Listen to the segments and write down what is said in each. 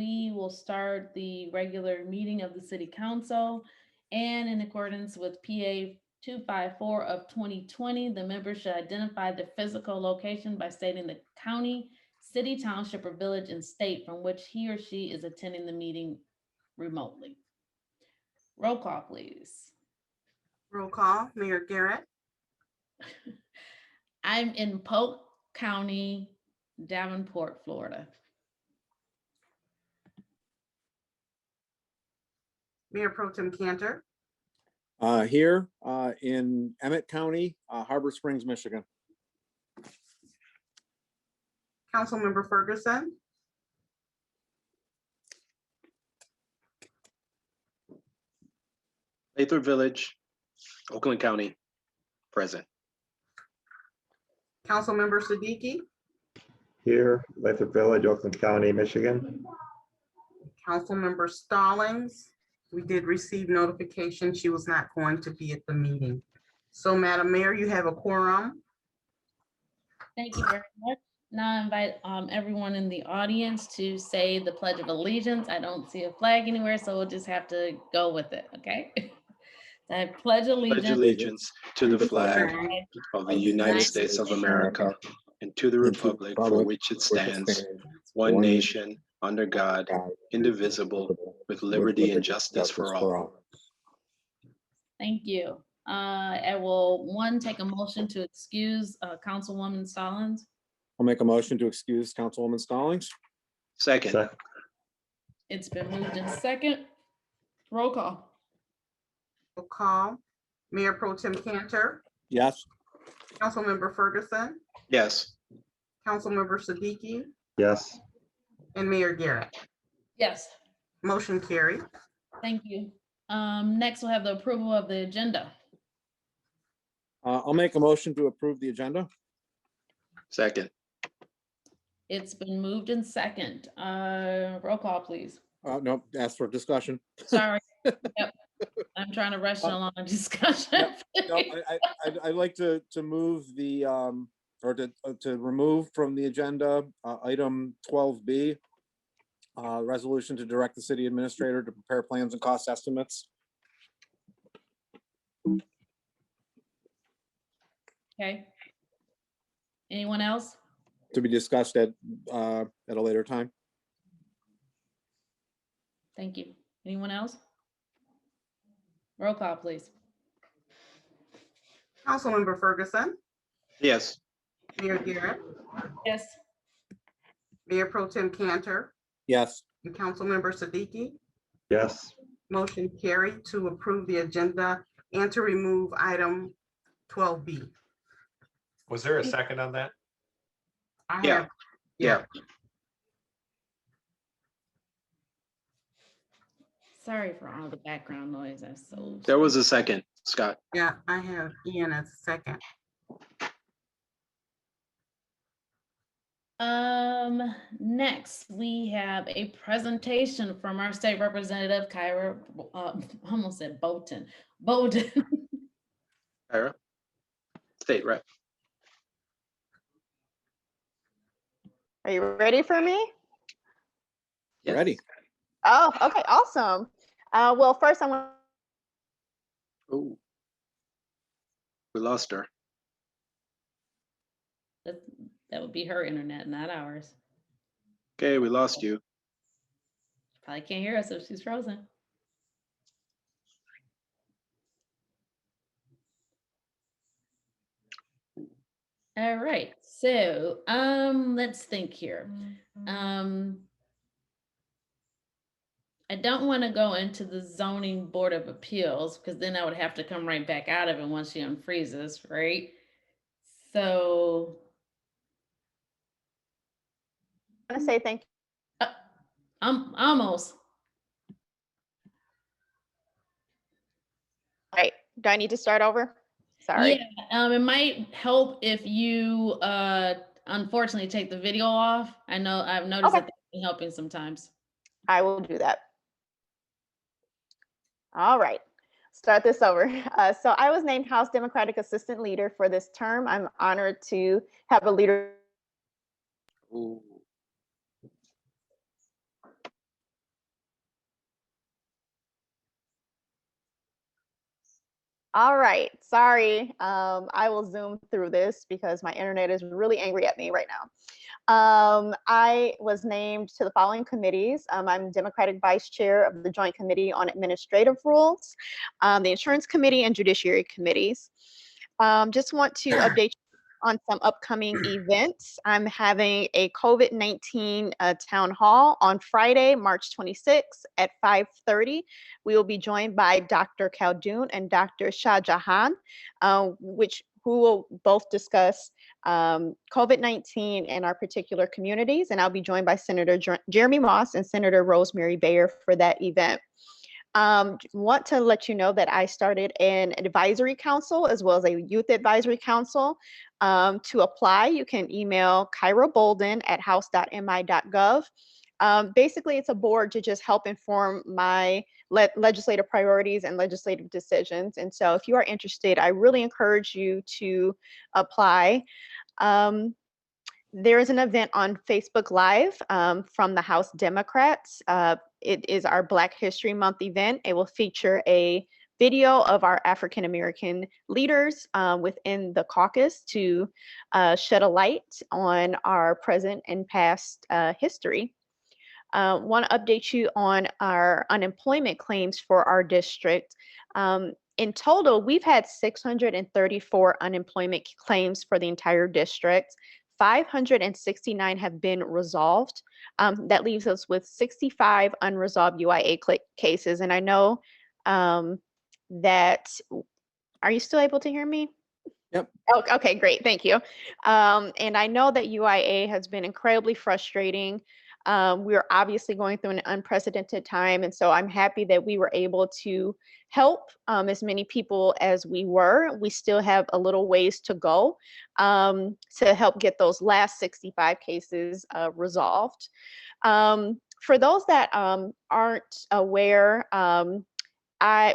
we will start the regular meeting of the city council. And in accordance with PA 254 of 2020, the members should identify their physical location by stating the county, city, township, or village and state from which he or she is attending the meeting remotely. Roll call, please. Roll call, Mayor Garrett, I'm in Polk County, Davenport, Florida. Mayor Pro Tem Cantor, Here in Emmett County, Harbor Springs, Michigan. Councilmember Ferguson, Lathrup Village, Oakland County, present. Councilmember Siddiqui, Here, Lathrup Village, Oakland County, Michigan. Councilmember Stallings. We did receive notification she was not going to be at the meeting. So Madam Mayor, you have a quorum. Thank you very much. Now I invite everyone in the audience to say the Pledge of Allegiance. I don't see a flag anywhere, so we'll just have to go with it, okay? I pledge allegiance. Pledge allegiance to the flag of the United States of America and to the republic for which it stands, one nation, under God, indivisible, with liberty and justice for all. Thank you. I will, take a motion to excuse Councilwoman Stallings. I'll make a motion to excuse Councilwoman Stallings. Second, It's been moved in second. Roll call. Roll call, Mayor Pro Tem Cantor, Yes. Councilmember Ferguson, yes. Councilmember Siddiqui, Yes. and Mayor Garrett. Yes, Motion carried. thank you. Next we'll have the approval of the agenda. I'll make a motion to approve the agenda. Second, It's been moved in second. Roll call, please. No, ask for discussion. Sorry. Yep. I'm trying to rush along a discussion. No, I'd like to move the, or to remove from the agenda, item 12B, resolution to direct the city administrator to prepare plans and cost estimates. Okay. Anyone else? To be discussed at a later time. Thank you. Anyone else? Roll call, please. Councilmember Ferguson, yes. Mayor Garrett, Yes. Mayor Pro Tem Cantor, Yes. and Councilmember Siddiqui. Yes. Motion carried to approve the agenda and to remove item 12B. Was there a second on that? I Yeah. have, Yeah. Sorry for all the background noise. I'm so. There was a second, Scott. yeah, I have Ian as second. Next, we have a presentation from our state representative, Kyra, I almost said Belden. Kyra, state rep. Are you ready for me? Yes. Ready. Oh, okay, awesome. Well, first I want Oh, we lost her. That would be her internet, not ours. Okay, we lost you. Probably can't hear us if she's frozen. All right, so let's think here. I don't want to go into the zoning board of appeals because then I would have to come right back out of it once she unfreezes, right? So to say thank you. I'm almost. Right, do I need to start over? Sorry. Yeah, it might help if you unfortunately take the video off. I know I've noticed Okay. that that's been helping sometimes. I will do that. All right, start this over. So I was named House Democratic Assistant Leader for this term. I'm honored to have a leader. Ooh. All right, sorry. I will zoom through this because my internet is really angry at me right now. I was named to the following committees. I'm Democratic Vice Chair of the Joint Committee on Administrative Rules, the Insurance Committee, and Judiciary Committees. Just want to update you on some upcoming events. I'm having a COVID-19 town hall on Friday, March 26th at 5:30. We will be joined by Dr. Khaldoun and Dr. Shah Jahan, who will both discuss COVID-19 in our particular communities. And I'll be joined by Senator Jeremy Moss and Senator Rosemary Bayer for that event. Want to let you know that I started an advisory council as well as a youth advisory council. To apply, you can email Kyra Belden at house.mi.gov. Basically, it's a board to just help inform my legislative priorities and legislative decisions. And so if you are interested, I really encourage you to apply. There is an event on Facebook Live from the House Democrats. It is our Black History Month event. It will feature a video of our African American leaders within the caucus to shed a light on our present and past history. Want to update you on our unemployment claims for our district. In total, we've had 634 unemployment claims for the entire district. 569 have been resolved. That leaves us with 65 unresolved UIA cases. And I know that, are you still able to hear me? Yep. Oh, okay, great, thank you. And I know that UIA has been incredibly frustrating. We are obviously going through an unprecedented time. And so I'm happy that we were able to help as many people as we were. We still have a little ways to go to help get those last 65 cases resolved. For those that aren't aware,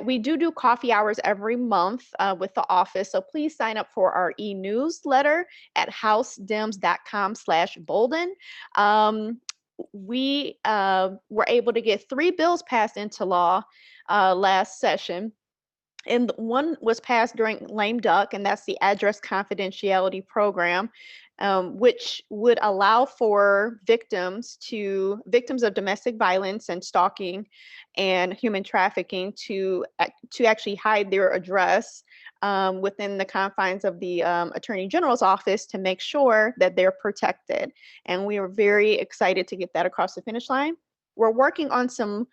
we do coffee hours every month with the office. So please sign up for our e-newsletter at housedems.com/Belden. We were able to get 3 bills passed into law last session. And one was passed during lame duck, and that's the address confidentiality program, which would allow for victims of domestic violence and stalking and human trafficking to actually hide their address within the confines of the Attorney General's office to make sure that they're protected. And we are very excited to get that across the finish line. We're working on some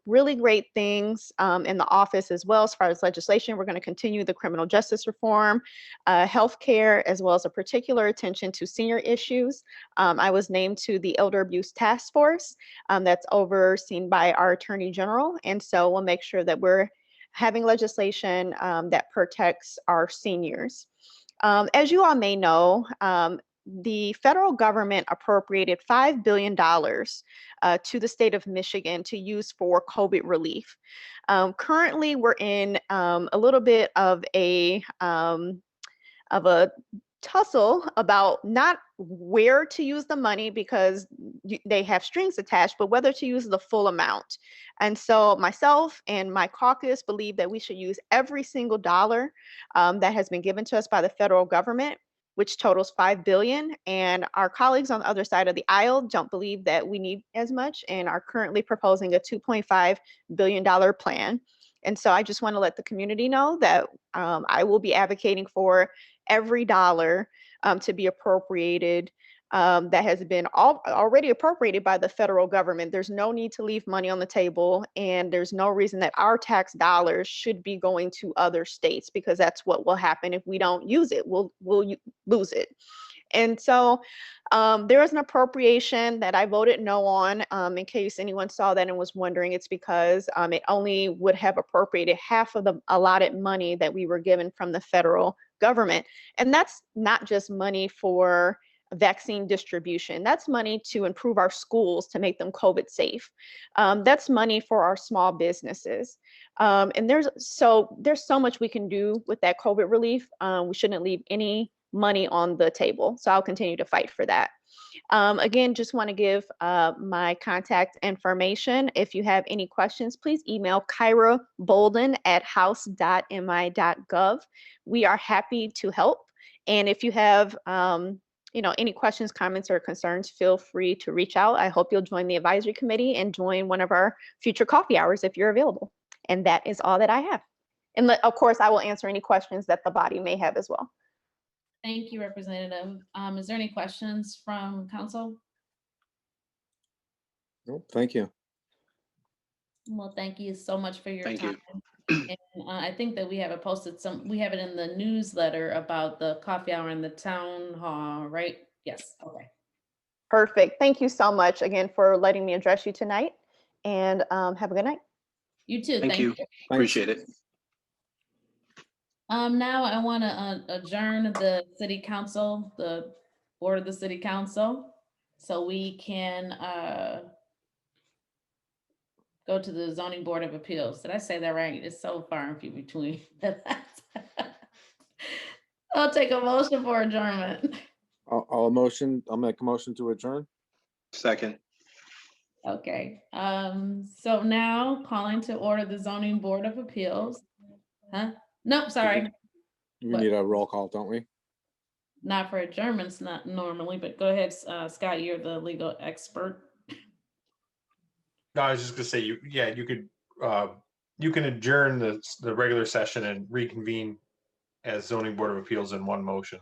really great things in the office as well as far as legislation. We're going to continue the criminal justice reform, healthcare, as well as a particular attention to senior issues. I was named to the Elder Abuse Task Force that's overseen by our Attorney General. And so we'll make sure that we're having legislation that protects our seniors. As you all may know, the federal government appropriated $5 billion to the state of Michigan to use for COVID relief. Currently, we're in a little bit of a tussle about not where to use the money because they have strings attached, but whether to use the full amount. And so myself and my caucus believe that we should use every single dollar that has been given to us by the federal government, which totals $5 billion. And our colleagues on the other side of the aisle don't believe that we need as much and are currently proposing a $2.5 billion plan. And so I just want to let the community know that I will be advocating for every dollar to be appropriated that has been already appropriated by the federal government. There's no need to leave money on the table, and there's no reason that our tax dollars should be going to other states, because that's what will happen if we don't use it. We'll lose it. And so there is an appropriation that I voted no on. In case anyone saw that and was wondering, it's because it only would have appropriated half of the allotted money that we were given from the federal government. And that's not just money for vaccine distribution. That's money to improve our schools to make them COVID safe. That's money for our small businesses. And there's so much we can do with that COVID relief. We shouldn't leave any money on the table. So I'll continue to fight for that. Again, just want to give my contact information. If you have any questions, please email Kyra Belden at house.mi.gov. We are happy to help. And if you have any questions, comments, or concerns, feel free to reach out. I hope you'll join the advisory committee and join one of our future coffee hours if you're available. And that is all that I have. And of course, I will answer any questions that the body may have as well. Thank you, Representative. Is there any questions from council? Nope, thank you. Well, thank you so much for your Thank time. you. And I think that we have it posted we have it in the newsletter about the coffee hour in the town hall, right? Yes, okay. Perfect. Thank you so much again for letting me address you tonight, and have a good night. You too, Thank you. Appreciate it. Now I want to adjourn the city council, the board of the city council, so we can go to the zoning board of appeals. Did I say that right? It's so far and few between. I'll take a motion for adjournment. I'll make a motion to adjourn. Second. Okay, so now calling to order the zoning board of appeals. Huh? Nope, sorry, We What? need a roll call, don't we? not for adjournments, not normally, but go ahead, Scott, you're the legal expert. No, I was just gonna say, you can adjourn the regular session and reconvene as zoning board of appeals in one motion.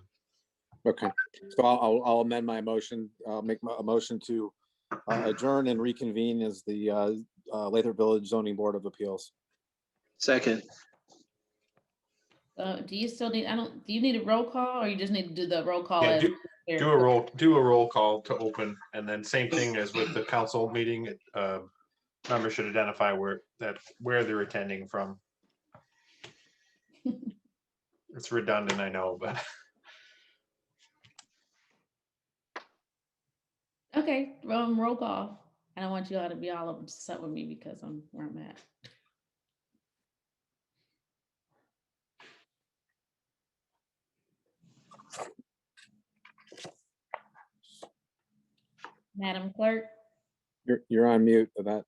Okay, so I'll amend my motion. I'll make a motion to adjourn and reconvene as the Lathrup Village Zoning Board of Appeals. Second. Do you still need, do you need a roll call or you just need to do the roll call? Yeah, as- do a roll call to open, and then same thing as with the council meeting. Members should identify where they're attending from. It's redundant, I know, but Okay, roll call. I don't want you all to be all upset with me because I'm where I'm at. Madam Clerk? You're on mute for that.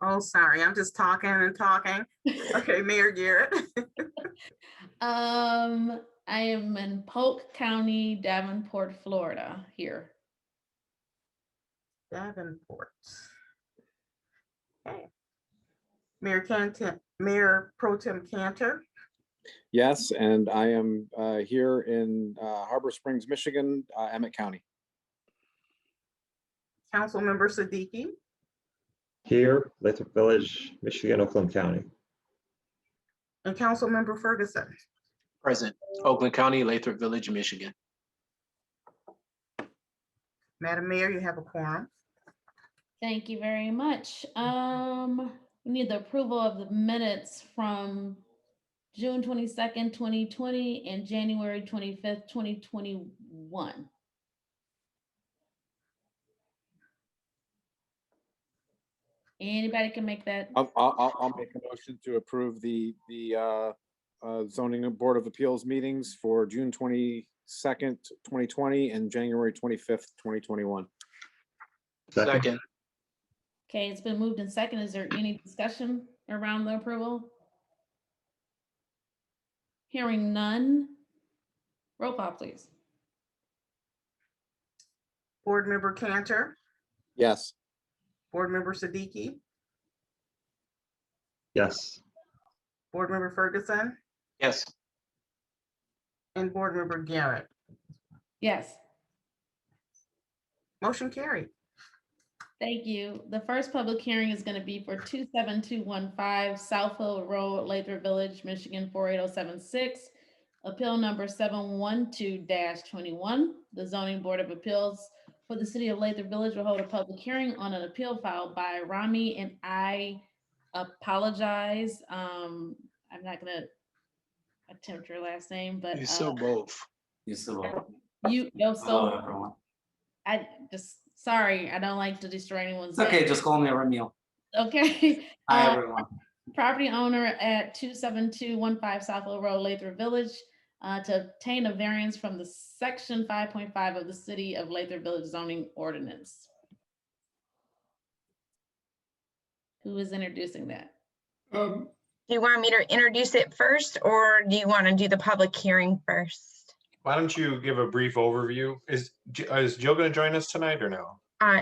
Oh, sorry, I'm just talking and talking. Okay, Mayor Garrett. I am in Polk County, Davenport, Florida, here. Davenport. Okay. Mayor Pro Tem Cantor, Yes, and I am here in Harbor Springs, Michigan, Emmett County. Councilmember Siddiqui, Here, Lathrup Village, Michigan, Oakland County. and Councilmember Ferguson. Present. Oakland County, Lathrop Village, Michigan. Madam Mayor, you have a quorum. Thank you very much. We need the approval of the minutes from June 22nd, 2020 and January 25th, 2021. Anybody can make that? I'll make a motion to approve the zoning board of appeals meetings for June 22nd, 2020 and January 25th, 2021. Second. Okay, it's been moved in second. Is there any discussion around the approval? Hearing none. Roll call, please. Board Member Cantor, Yes. Board Member Siddiqui, Yes. Board Member Ferguson, Yes. and Board Member Garrett. Yes. Motion carried. Thank you. The first public hearing is going to be for 27215 South Hill Road, Lathrop Village, Michigan 48076. Appeal number 712-21. The Zoning Board of Appeals for the City of Lathrop Village will hold a public hearing on an appeal filed by Rami, and I apologize. I'm not going to attempt your last name, but You so both. you're so. I just, sorry, I don't like to destroy anyone's. It's okay, just call me Ramil. Okay. Hi, everyone. Property owner at 27215 South Hill Road, Lathrop Village. to obtain a variance from the section 5.5 of the City of Lathrop Village zoning ordinance. Who is introducing that? Do you want me to introduce it first, or do you want to do the public hearing first? Why don't you give a brief overview? Is Jill going to join us tonight or no?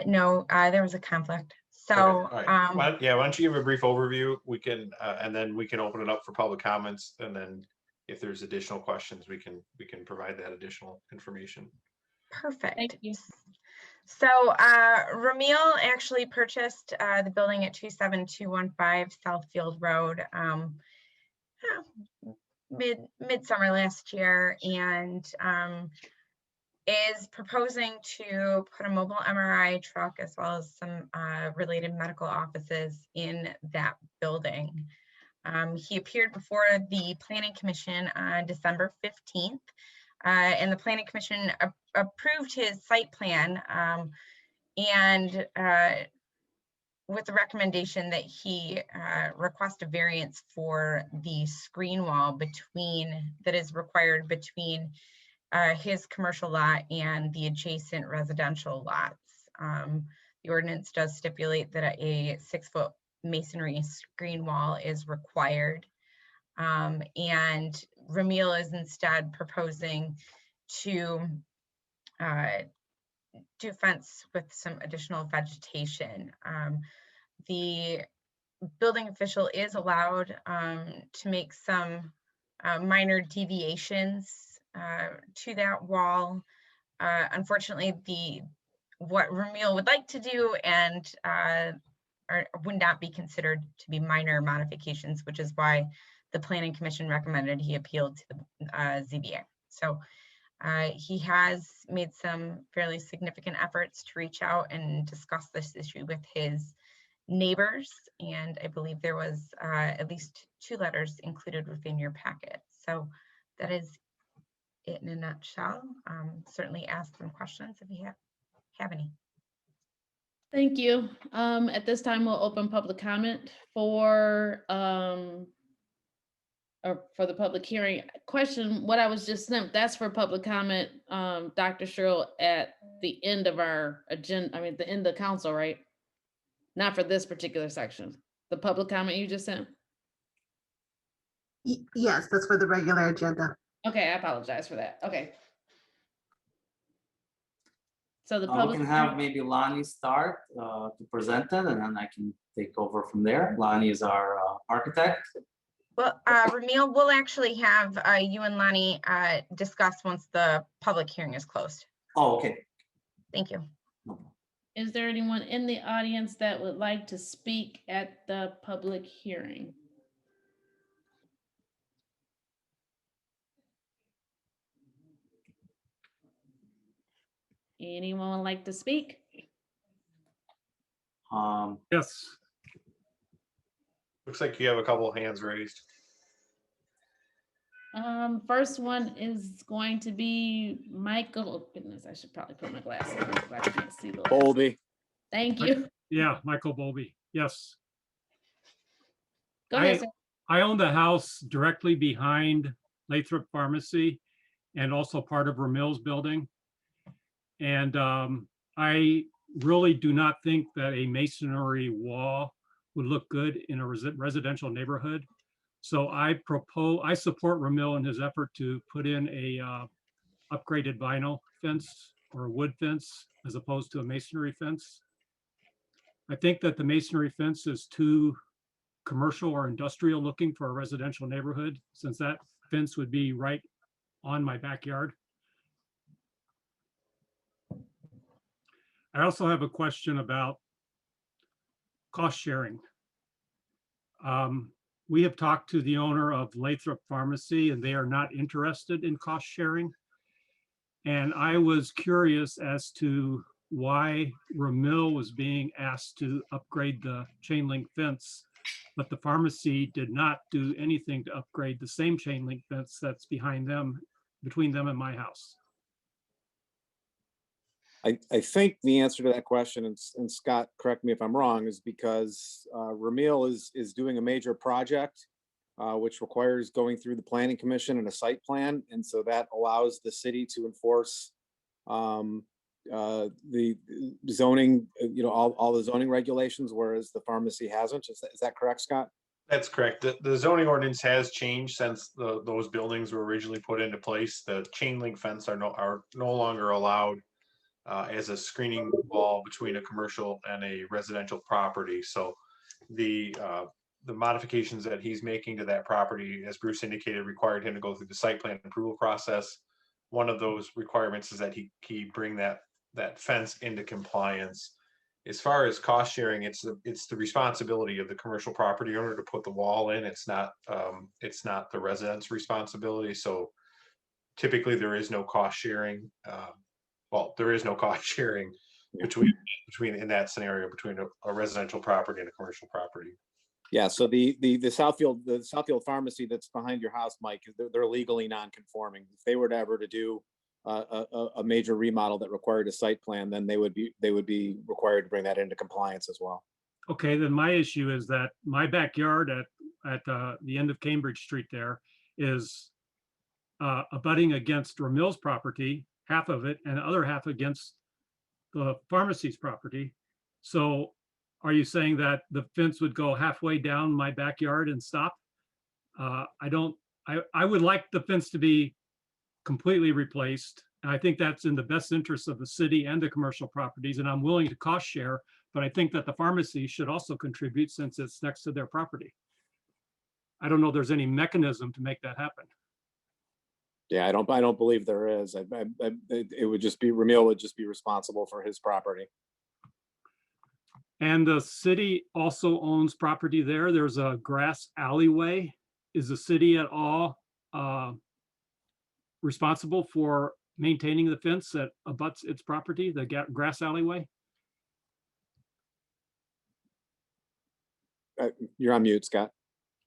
No, there was a conflict. So, Okay, all right. Why don't you give a brief overview? We can, and then we can open it up for public comments. And then if there's additional questions, we can provide that additional information. perfect. Thank you. So Ramil actually purchased the building at 27215 Southfield Road midsummer last year, and is proposing to put a mobile MRI truck as well as some related medical offices in that building. He appeared before the Planning Commission on December 15th, and the Planning Commission approved his site plan, and with the recommendation that he request a variance for the screen wall that is required between his commercial lot and the adjacent residential lots. The ordinance does stipulate that a 6-foot masonry screen wall is required. And Ramil is instead proposing to do fence with some additional vegetation. The building official is allowed to make some minor deviations to that wall. Unfortunately, what Ramil would like to do and would not be considered to be minor modifications, which is why the Planning Commission recommended he appealed to the ZBA. So he has made some fairly significant efforts to reach out and discuss this issue with his neighbors, and I believe there was at least 2 letters included within your packet. So that is it in a nutshell. Certainly ask some questions if you have any. Thank you. At this time, we'll open public comment for the public hearing. Question, what I was just sent, that's for public comment, Dr. Sherrill, at the end of our agenda, I mean, the end of council, right? Not for this particular section. The public comment you just sent? Yes, that's for the regular agenda. Okay, I apologize for that. Okay. So the We public. can have maybe Lonnie start to present it, and then I can take over from there. Lonnie is our architect. Well, Ramil, we'll actually have you and Lonnie discuss once the public hearing is closed. Oh, okay. Thank you. Is there anyone in the audience that would like to speak at the public hearing? Anyone would like to speak? Yes. Looks like you have a couple of hands raised. First one is going to be Michael. Oh, goodness, I should probably put my glasses on because I can't see the. Colby. Thank you. Yeah, Michael Bowlby. Yes. Go ahead, sir. I own the house directly behind Lathrup Pharmacy and also part of Ramil's building. And I really do not think that a masonry wall would look good in a residential neighborhood. So I support Ramil in his effort to put in a upgraded vinyl fence or wood fence as opposed to a masonry fence. I think that the masonry fence is too commercial or industrial looking for a residential neighborhood, since that fence would be right on my backyard. I also have a question about cost sharing. We have talked to the owner of Lathrup Pharmacy, and they are not interested in cost sharing. And I was curious as to why Ramil was being asked to upgrade the chain link fence, but the pharmacy did not do anything to upgrade the same chain link fence that's behind them, between them and my house. I think the answer to that question, and Scott, correct me if I'm wrong, is because Ramil is doing a major project which requires going through the planning commission and a site plan. And so that allows the city to enforce the zoning, all the zoning regulations, whereas the pharmacy hasn't. Is that correct, Scott? That's correct. The zoning ordinance has changed since those buildings were originally put into place. The chain link fence are no longer allowed as a screening wall between a commercial and a residential property. So the modifications that he's making to that property, as Bruce indicated, required him to go through the site plan approval process. One of those requirements is that he bring that fence into compliance. As far as cost sharing, it's the responsibility of the commercial property owner to put the wall in. It's not the resident's responsibility. So typically there is no cost sharing. There is no cost sharing between in that scenario between a residential property and a commercial property. Yeah, so the Southfield pharmacy that's behind your house, Mike, they're legally non-conforming. If they were to ever to do a major remodel that required a site plan, then they would be required to bring that into compliance as well. Okay, then my issue is that my backyard at the end of Cambridge Street there is abutting against Ramil's property, half of it, and the other half against the pharmacy's property. So are you saying that the fence would go halfway down my backyard and stop? I would like the fence to be completely replaced. And I think that's in the best interest of the city and the commercial properties, and I'm willing to cost share, but I think that the pharmacy should also contribute since it's next to their property. I don't know if there's any mechanism to make that happen. Yeah, I don't believe there is. It would just be, Ramil would just be responsible for his property. And the city also owns property there. There's a grass alleyway. Is the city at all responsible for maintaining the fence that abuts its property, the grass alleyway? You're on mute, Scott.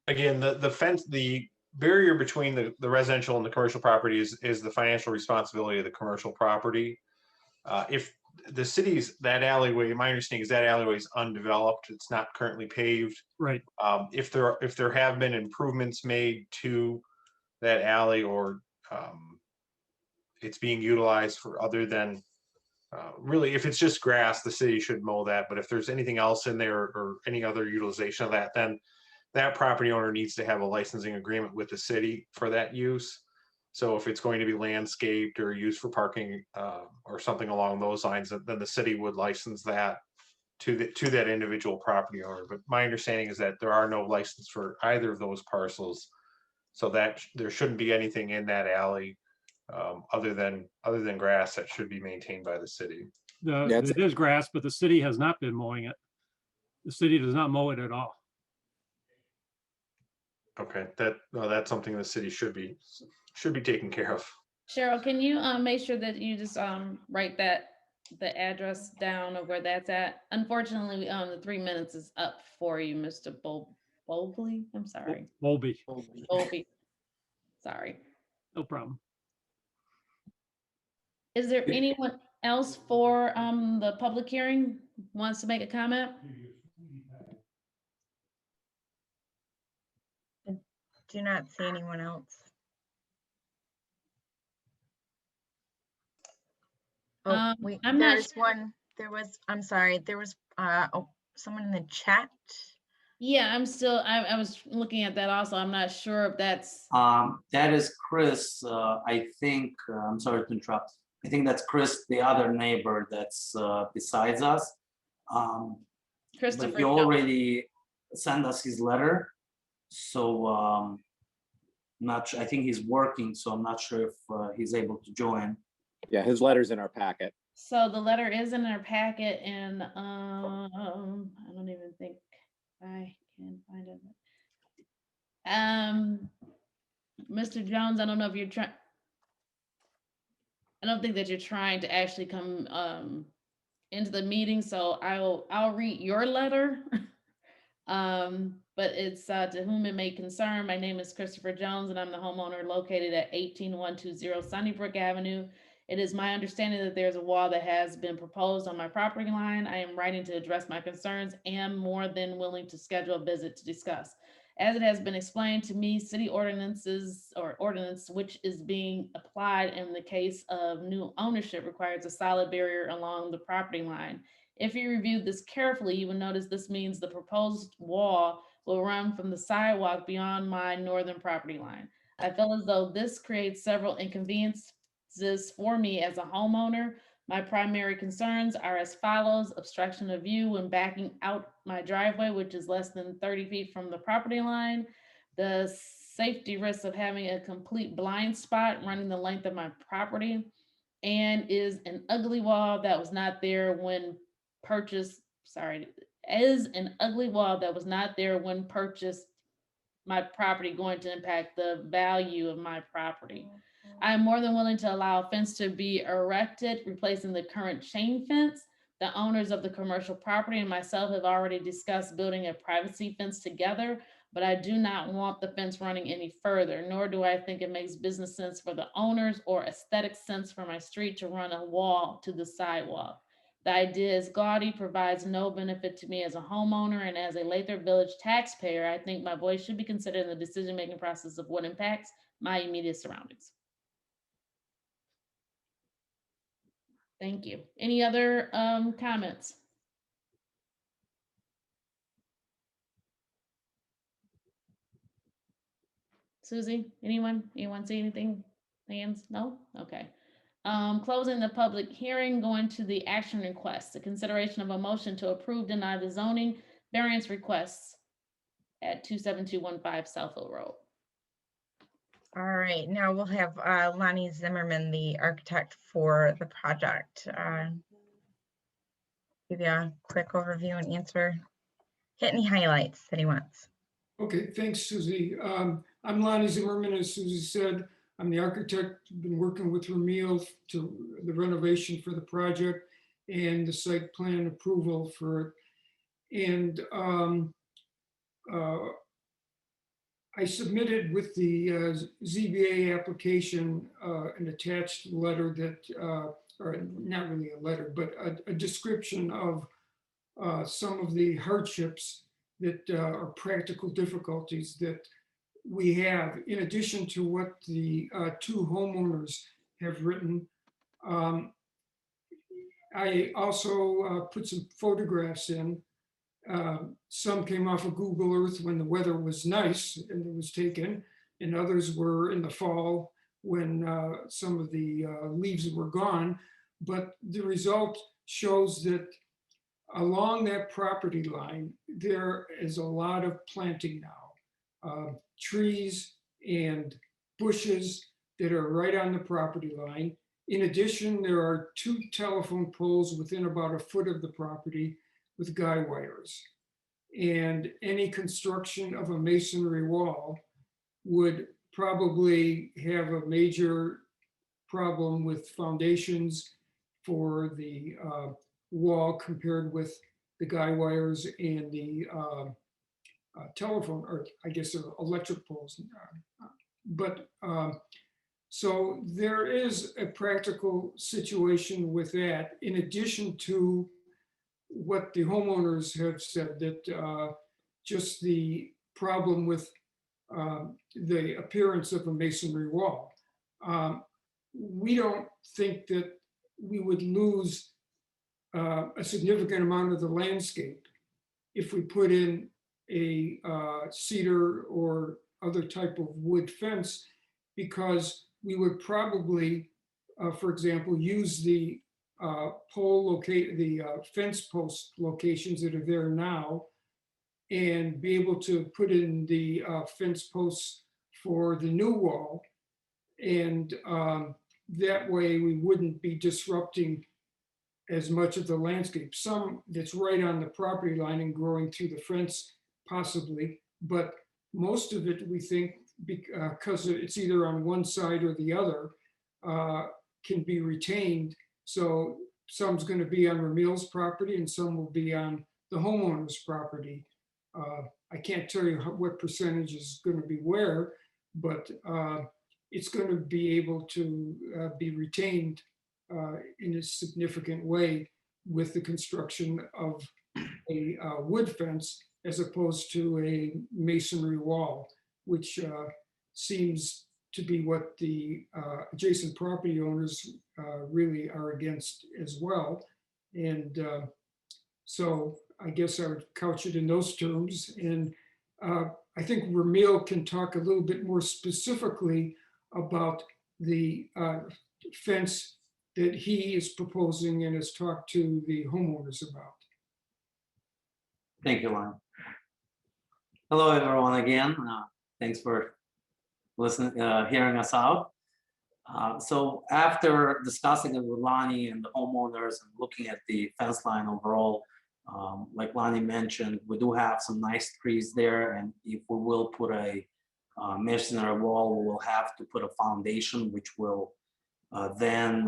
Again, the fence, the barrier between the residential and the commercial property is the financial responsibility of the commercial property. If the city's, that alleyway, my understanding is that alleyway is undeveloped. It's not currently paved. Right. If there have been improvements made to that alley, or it's being utilized for other than really, if it's just grass, the city should mow that. But if there's anything else in there or any other utilization of that, then that property owner needs to have a licensing agreement with the city for that use. So if it's going to be landscaped or used for parking or something along those lines, then the city would license that to that individual property owner. But my understanding is that there are no license for either of those parcels, so that there shouldn't be anything in that alley other than grass that should be maintained by the city. It is grass, but the city has not been mowing it. The city does not mow it at all. Okay, that's something the city should be taking care of. Cheryl, can you make sure that you just write the address down of where that's at? Unfortunately, the 3 minutes is up for you, Mr. Bowlby. I'm sorry. Bowlby. Bowlby. Sorry. No problem. Is there anyone else for the public hearing wants to make a comment? Do not see anyone else. Oh, wait, I'm not there's one, I'm sorry, there was someone in the chat. Yeah, I was looking at that also. I'm not sure if that's. That is Chris. I think, I'm sorry to interrupt. I think that's Chris, the other neighbor that's besides us. Christopher. But he already sent us his letter. So not sure, I think he's working, so I'm not sure if he's able to join. Yeah, his letter's in our packet. So the letter is in our packet, and I don't even think I can find it. Mr. Jones, I don't know if you're trying. I don't think that you're trying to actually come into the meeting, so I'll read your letter. But it's to whom it may concern. My name is Christopher Jones, and I'm the homeowner located at 18120 Sunnybrook Avenue. It is my understanding that there's a wall that has been proposed on my property line. I am writing to address my concerns and more than willing to schedule a visit to discuss. As it has been explained to me, city ordinances or ordinance which is being applied in the case of new ownership requires a solid barrier along the property line. If you review this carefully, you will notice this means the proposed wall will run from the sidewalk beyond my northern property line. I feel as though this creates several inconveniences for me as a homeowner. My primary concerns are as follows: obstruction of view when backing out my driveway, which is less than 30 feet from the property line, the safety risk of having a complete blind spot running the length of my property, and is an ugly wall that was not there when purchased, sorry, is an ugly wall that was not there when purchased my property going to impact the value of my property. I am more than willing to allow a fence to be erected, replacing the current chain fence. The owners of the commercial property and myself have already discussed building a privacy fence together, but I do not want the fence running any further, nor do I think it makes business sense for the owners or aesthetic sense for my street to run a wall to the sidewalk. The idea is gaudy, provides no benefit to me as a homeowner, and as a Lathrop Village taxpayer, I think my voice should be considered in the decision-making process of what impacts my immediate surroundings. Thank you. Any other comments? Susie, anyone? Anyone see anything? Hands? No? Okay. Closing the public hearing, going to the action request, the consideration of a motion to approve, deny the zoning variance requests at 27215 Southfield Road. All right, now we'll have Lonnie Zimmerman, the architect for the project. Give you a quick overview and hit any highlights that he wants. Okay, thanks, Susie. I'm Lonnie Zimmerman, as Susie said. I'm the architect, been working with Ramil to the renovation for the project and the site plan approval for it. And I submitted with the ZBA application an attached letter that, or not really a letter, but a description of some of the hardships that are practical difficulties that we have, in addition to what the two homeowners have written. I also put some photographs in. Some came off of Google Earth when the weather was nice and it was taken, and others were in the fall when some of the leaves were gone. But the result shows that along that property line, there is a lot of planting now. Trees and bushes that are right on the property line. In addition, there are 2 telephone poles within about a foot of the property with guy wires. And any construction of a masonry wall would probably have a major problem with foundations for the wall compared with the guy wires and the telephone, or I guess electric poles. But so there is a practical situation with that, in addition to what the homeowners have said, that just the problem with the appearance of a masonry wall. We don't think that we would lose a significant amount of the landscape if we put in a cedar or other type of wood fence, because we would probably, for example, use the fence post locations that are there now and be able to put in the fence posts for the new wall. And that way we wouldn't be disrupting as much of the landscape. Some that's right on the property line and growing through the fence possibly, but most of it we think, because it's either on one side or the other, can be retained. So some's going to be on Ramil's property and some will be on the homeowner's property. I can't tell you what percentage is going to be where, but it's going to be able to be retained in a significant way with the construction of a wood fence as opposed to a masonry wall, which seems to be what the adjacent property owners really are against as well. And so I guess I would couch it in those terms. And I think Ramil can talk a little bit more specifically about the fence that he is proposing and has talked to the homeowners about. Thank you, Lon. Hello, everyone, again. Thanks for listening, hearing us out. So after discussing it with Lonnie and the homeowners and looking at the fence line overall, like Lonnie mentioned, we do have some nice trees there, and if we will put a masonry wall, we will have to put a foundation, which will then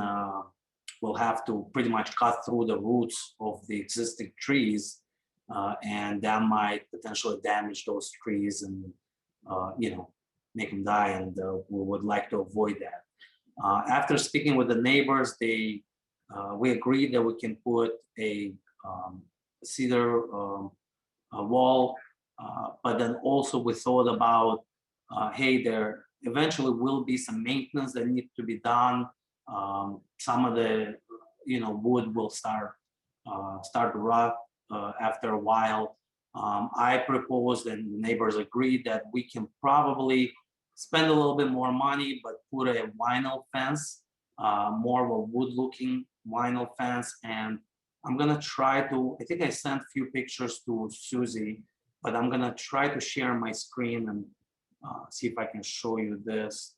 we'll have to pretty much cut through the roots of the existing trees, and that might potentially damage those trees and make them die, and we would like to avoid that. After speaking with the neighbors, we agreed that we can put a cedar wall, but then also we thought about, hey, there eventually will be some maintenance that needs to be done. Some of the wood will start to rot after a while. I proposed, and the neighbors agreed, that we can probably spend a little bit more money, but put a vinyl fence, more of a wood-looking vinyl fence. And I'm gonna try to, I think I sent a few pictures to Susie, but I'm gonna try to share my screen and see if I can show you this.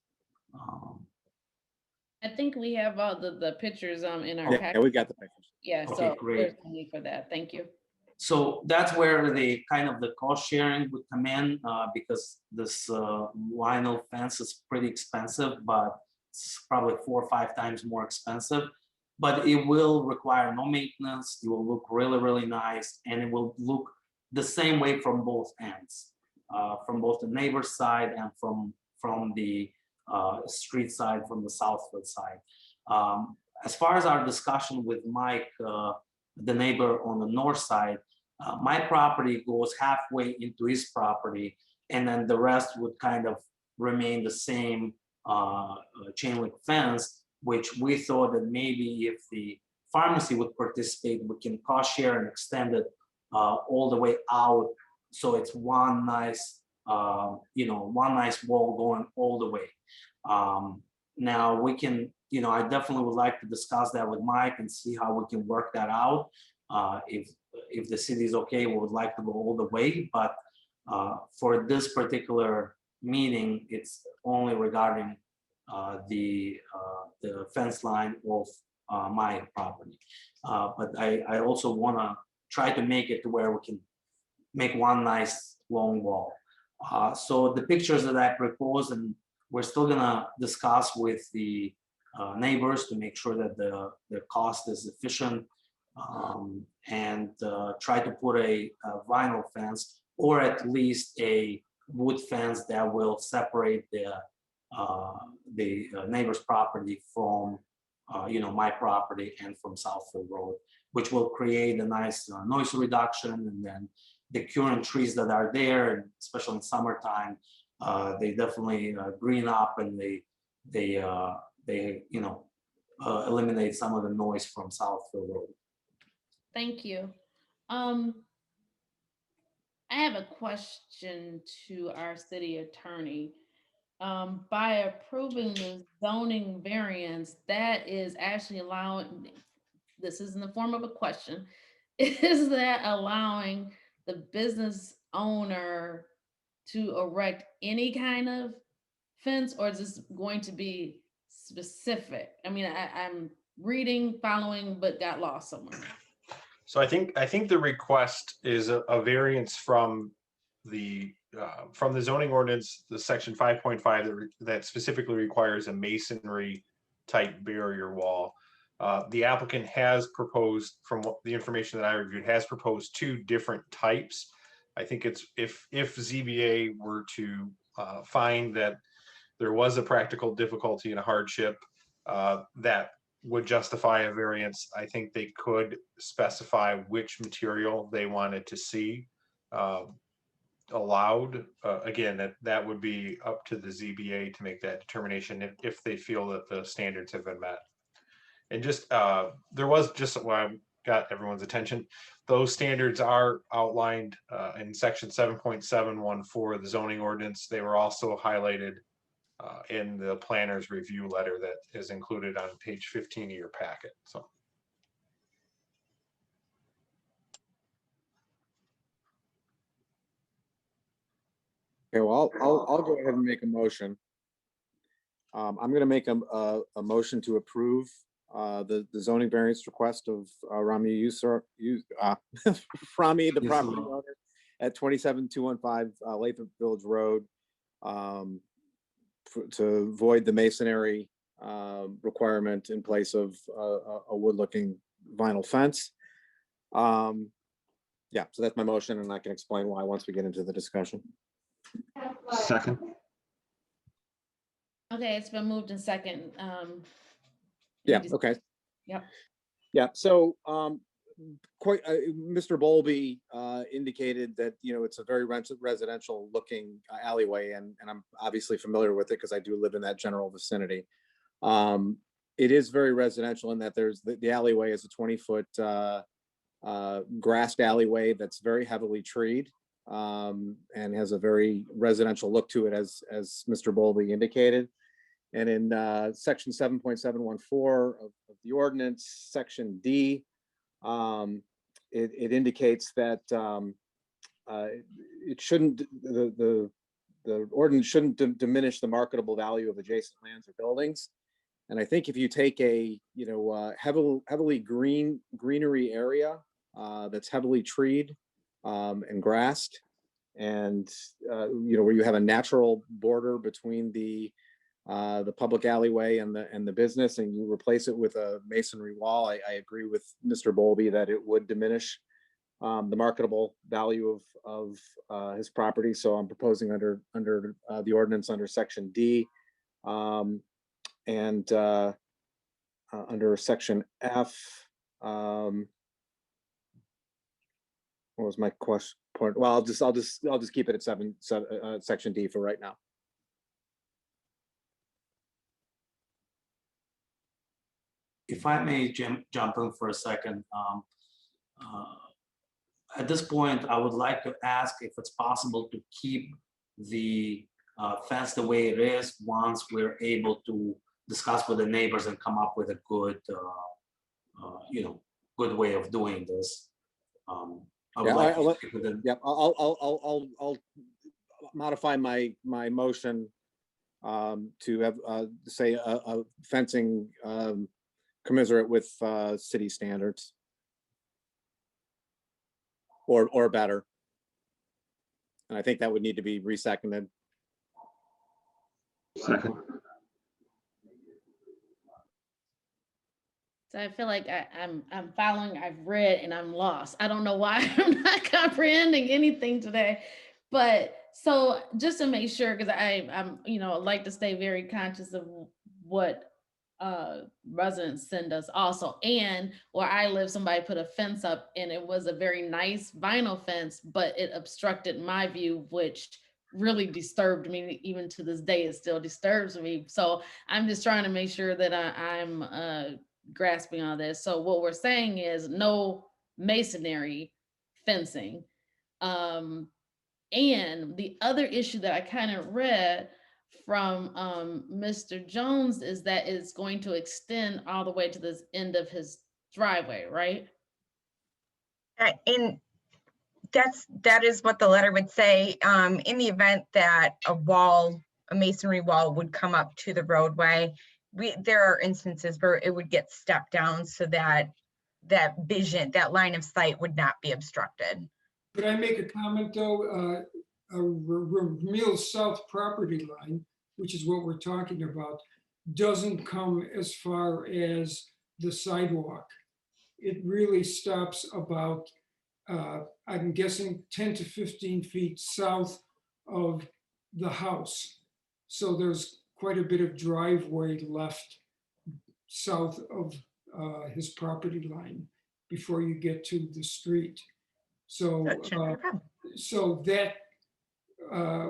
I think we have all the pictures in our Yeah, packet. we got the pictures. Yeah, Okay, so great. there's no need for that. Thank you. So that's where the kind of the cost sharing would come in, because this vinyl fence is pretty expensive, but it's probably 4 or 5 times more expensive. But it will require no maintenance. It will look really, really nice, and it will look the same way from both ends, from both the neighbor's side and from the street side, from the Southfield side. As far as our discussion with Mike, the neighbor on the north side, my property goes halfway into his property, and then the rest would kind of remain the same chain link fence, which we thought that maybe if the pharmacy would participate, we can cost share and extend it all the way out, so it's one nice wall going all the way. Now we can, I definitely would like to discuss that with Mike and see how we can work that out. If the city is okay, we would like to go all the way, but for this particular meeting, it's only regarding the fence line of my property. But I also want to try to make it to where we can make one nice long wall. So the pictures that I propose, and we're still gonna discuss with the neighbors to make sure that the cost is efficient, and try to put a vinyl fence, or at least a wood fence that will separate the neighbor's property from my property and from Southfield Road, which will create a nice noise reduction. And then the current trees that are there, and especially in summertime, they definitely green up, and they eliminate some of the noise from Southfield Road. Thank you. I have a question to our city attorney. By approving the zoning variance, that is actually allowing, this is in the form of a question, is that allowing the business owner to erect any kind of fence, or is this going to be specific? I mean, I'm reading, following, but got lost somewhere. So I think the request is a variance from the zoning ordinance, the section 5.5 that specifically requires a masonry type barrier wall. The applicant has proposed, from the information that I reviewed, has proposed 2 different types. I think it's if ZBA were to find that there was a practical difficulty and a hardship, that would justify a variance, I think they could specify which material they wanted to see allowed. Again, that would be up to the ZBA to make that determination if they feel that the standards have been met. And just, there was just why I got everyone's attention. Those standards are outlined in section 7.714 of the zoning ordinance. They were also highlighted in the planner's review letter that is included on page 15 of your packet. So. Okay, well, I'll go ahead and make a motion. I'm gonna make a motion to approve the zoning variance request of Rami Rami, the property owner at 27215 Lathrup Village Road, to void the masonry requirement in place of a wood-looking vinyl fence. Yeah, so that's my motion, and I can explain why once we get into the discussion. Second. Okay, it's been moved in second. Yeah, okay. Yep. Yeah, so Mr. Bowlby indicated that, you know, it's a very residential looking alleyway, and I'm obviously familiar with it because I do live in that general vicinity. It is very residential in that there's the alleyway is a 20-foot grassed alleyway that's very heavily treed, and has a very residential look to it, as Mr. Bowlby indicated. And in section 7.714 of the ordinance, section D, it indicates that it shouldn't, the ordinance shouldn't diminish the marketable value of adjacent lands or buildings. And I think if you take a, you know, heavily greenery area that's heavily treed and grassed, and you know, where you have a natural border between the public alleyway and the business, and you replace it with a masonry wall, I agree with Mr. Bowlby that it would diminish the marketable value of his property. So I'm proposing under the ordinance under section D, and under section F. What was my question? Well, I'll just keep it at section D for right now. If I may jump in for a second, at this point, I would like to ask if it's possible to keep the fence the way it is once we're able to discuss with the neighbors and come up with a good, you know, good way of doing this. I'll modify my motion to have say a fencing commensurate with city standards or better. And I think that would need to be reseconded. Second. So I feel like I'm following, I've read, and I'm lost. I don't know why I'm not comprehending anything today. But so just to make sure, because I'm, you know, like to stay very conscious of what residents send us also. And where I live, somebody put a fence up and it was a very nice vinyl fence, but it obstructed my view, which really disturbed me. Even to this day, it still disturbs me. So I'm just trying to make sure that I'm grasping on this. So what we're saying is no masonry fencing. And the other issue that I kind of read from Mr. Jones is that it's going to extend all the way to this end of his driveway, right? And that is what the letter would say. In the event that a masonry wall would come up to the roadway, there are instances where it would get stepped down so that that line of sight would not be obstructed. Could I make a comment though? Ramil's south property line, which is what we're talking about, doesn't come as far as the sidewalk. It really stops about, I'm guessing 10 to 15 feet south of the house. So there's quite a bit of driveway left south of his property line before you get to the street. So, That shouldn't be a problem. so that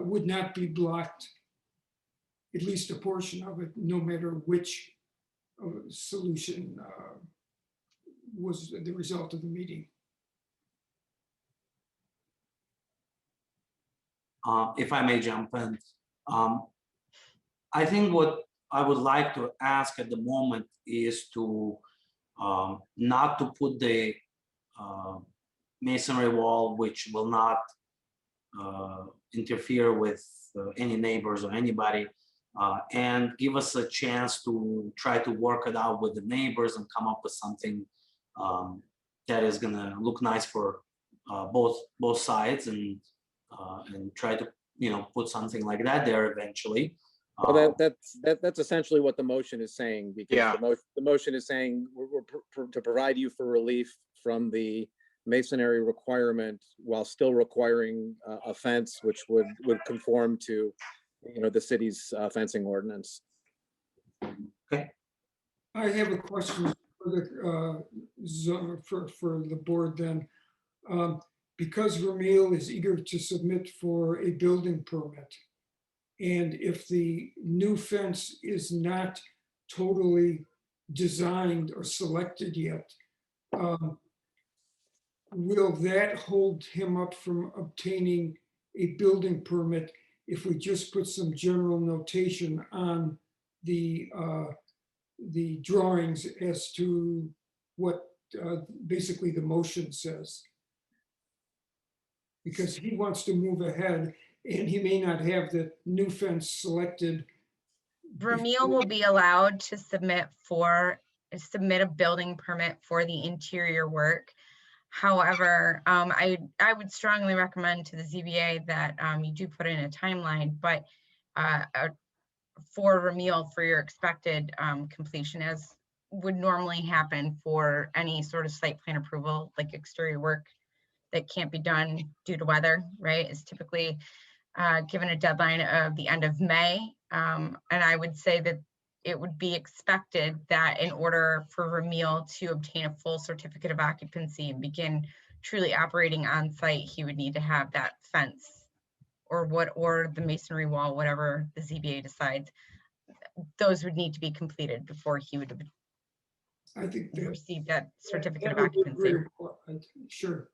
would not be blocked, at least a portion of it, no matter which solution was the result of the meeting. If I may jump in, I think what I would like to ask at the moment is to not to put the masonry wall, which will not interfere with any neighbors or anybody, and give us a chance to try to work it out with the neighbors and come up with something that is gonna look nice for both sides, and try to, you know, put something like that there eventually. Well, that's essentially what the motion is saying, because Yeah. the motion is saying to provide you for relief from the masonry requirement while still requiring a fence which would conform to, you know, the city's fencing ordinance. I have a question for the for the board then. Because Ramil is eager to submit for a building permit, and if the new fence is not totally designed or selected yet, will that hold him up from obtaining a building permit if we just put some general notation on the drawings as to what basically the motion says? Because he wants to move ahead and he may not have the new fence selected. Ramil will be allowed to submit a building permit for the interior work. However, I would strongly recommend to the ZBA that you do put in a timeline, but for Ramil for your expected completion, as would normally happen for any sort of site plan approval, like exterior work that can't be done due to weather, right, is typically given a deadline of the end of May. And I would say that it would be expected that in order for Ramil to obtain a full certificate of occupancy and begin truly operating on site, he would need to have that fence or the masonry wall, whatever the ZBA decides. Those would need to be completed before he would receive that certificate of occupancy. Sure.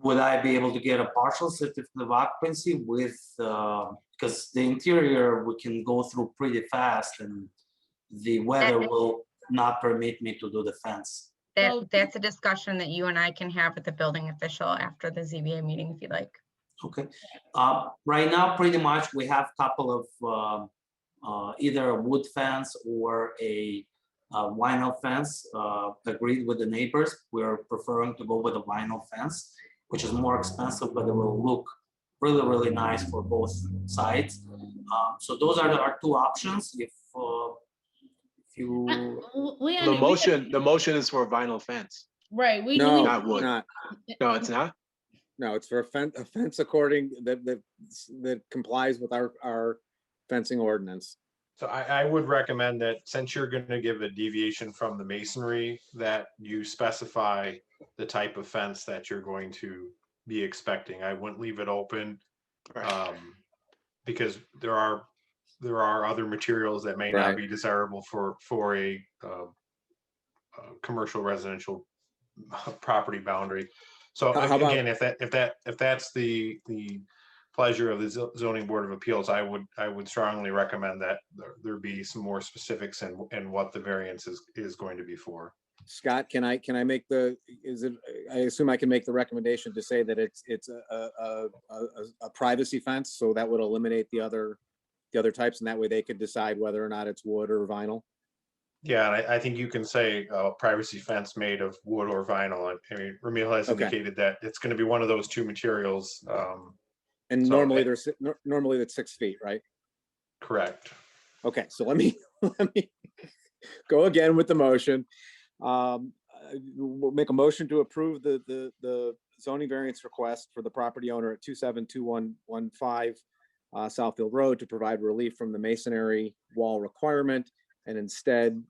Would I be able to get a partial certificate of occupancy with, because the interior we can go through pretty fast and the weather will not permit me to do the fence? That's a discussion that you and I can have with the building official after the ZBA meeting, if you like. Okay. Right now, pretty much we have a couple of either a wood fence or a vinyl fence agreed with the neighbors. We're preferring to go with a vinyl fence, which is more expensive, but it will look really, really nice for both sides. So those are our two options. If you The motion is for a vinyl fence. Right, No, Not wood. not. No, it's not. No, it's for a fence according that complies with our fencing ordinance. So I would recommend that since you're going to give a deviation from the masonry, that you specify the type of fence that you're going to be expecting. I wouldn't leave it open because there are other materials that may not be desirable for a commercial residential property boundary. So again, if that's the pleasure of the zoning board of appeals, I would strongly recommend that there be some more specifics in what the variance is going to be for. Scott, can I make I assume I can make the recommendation to say that it's a privacy fence, so that would eliminate the other types, and that way they could decide whether or not it's wood or vinyl. Yeah, and I think you can say privacy fence made of wood or vinyl. I mean, Ramil has indicated that it's going to be one of those two materials. And normally that's 6 feet, right? Correct. Okay, so let me go again with the motion. We'll make a motion to approve the zoning variance request for the property owner at 272115 Southfield Road to provide relief from the masonry wall requirement and instead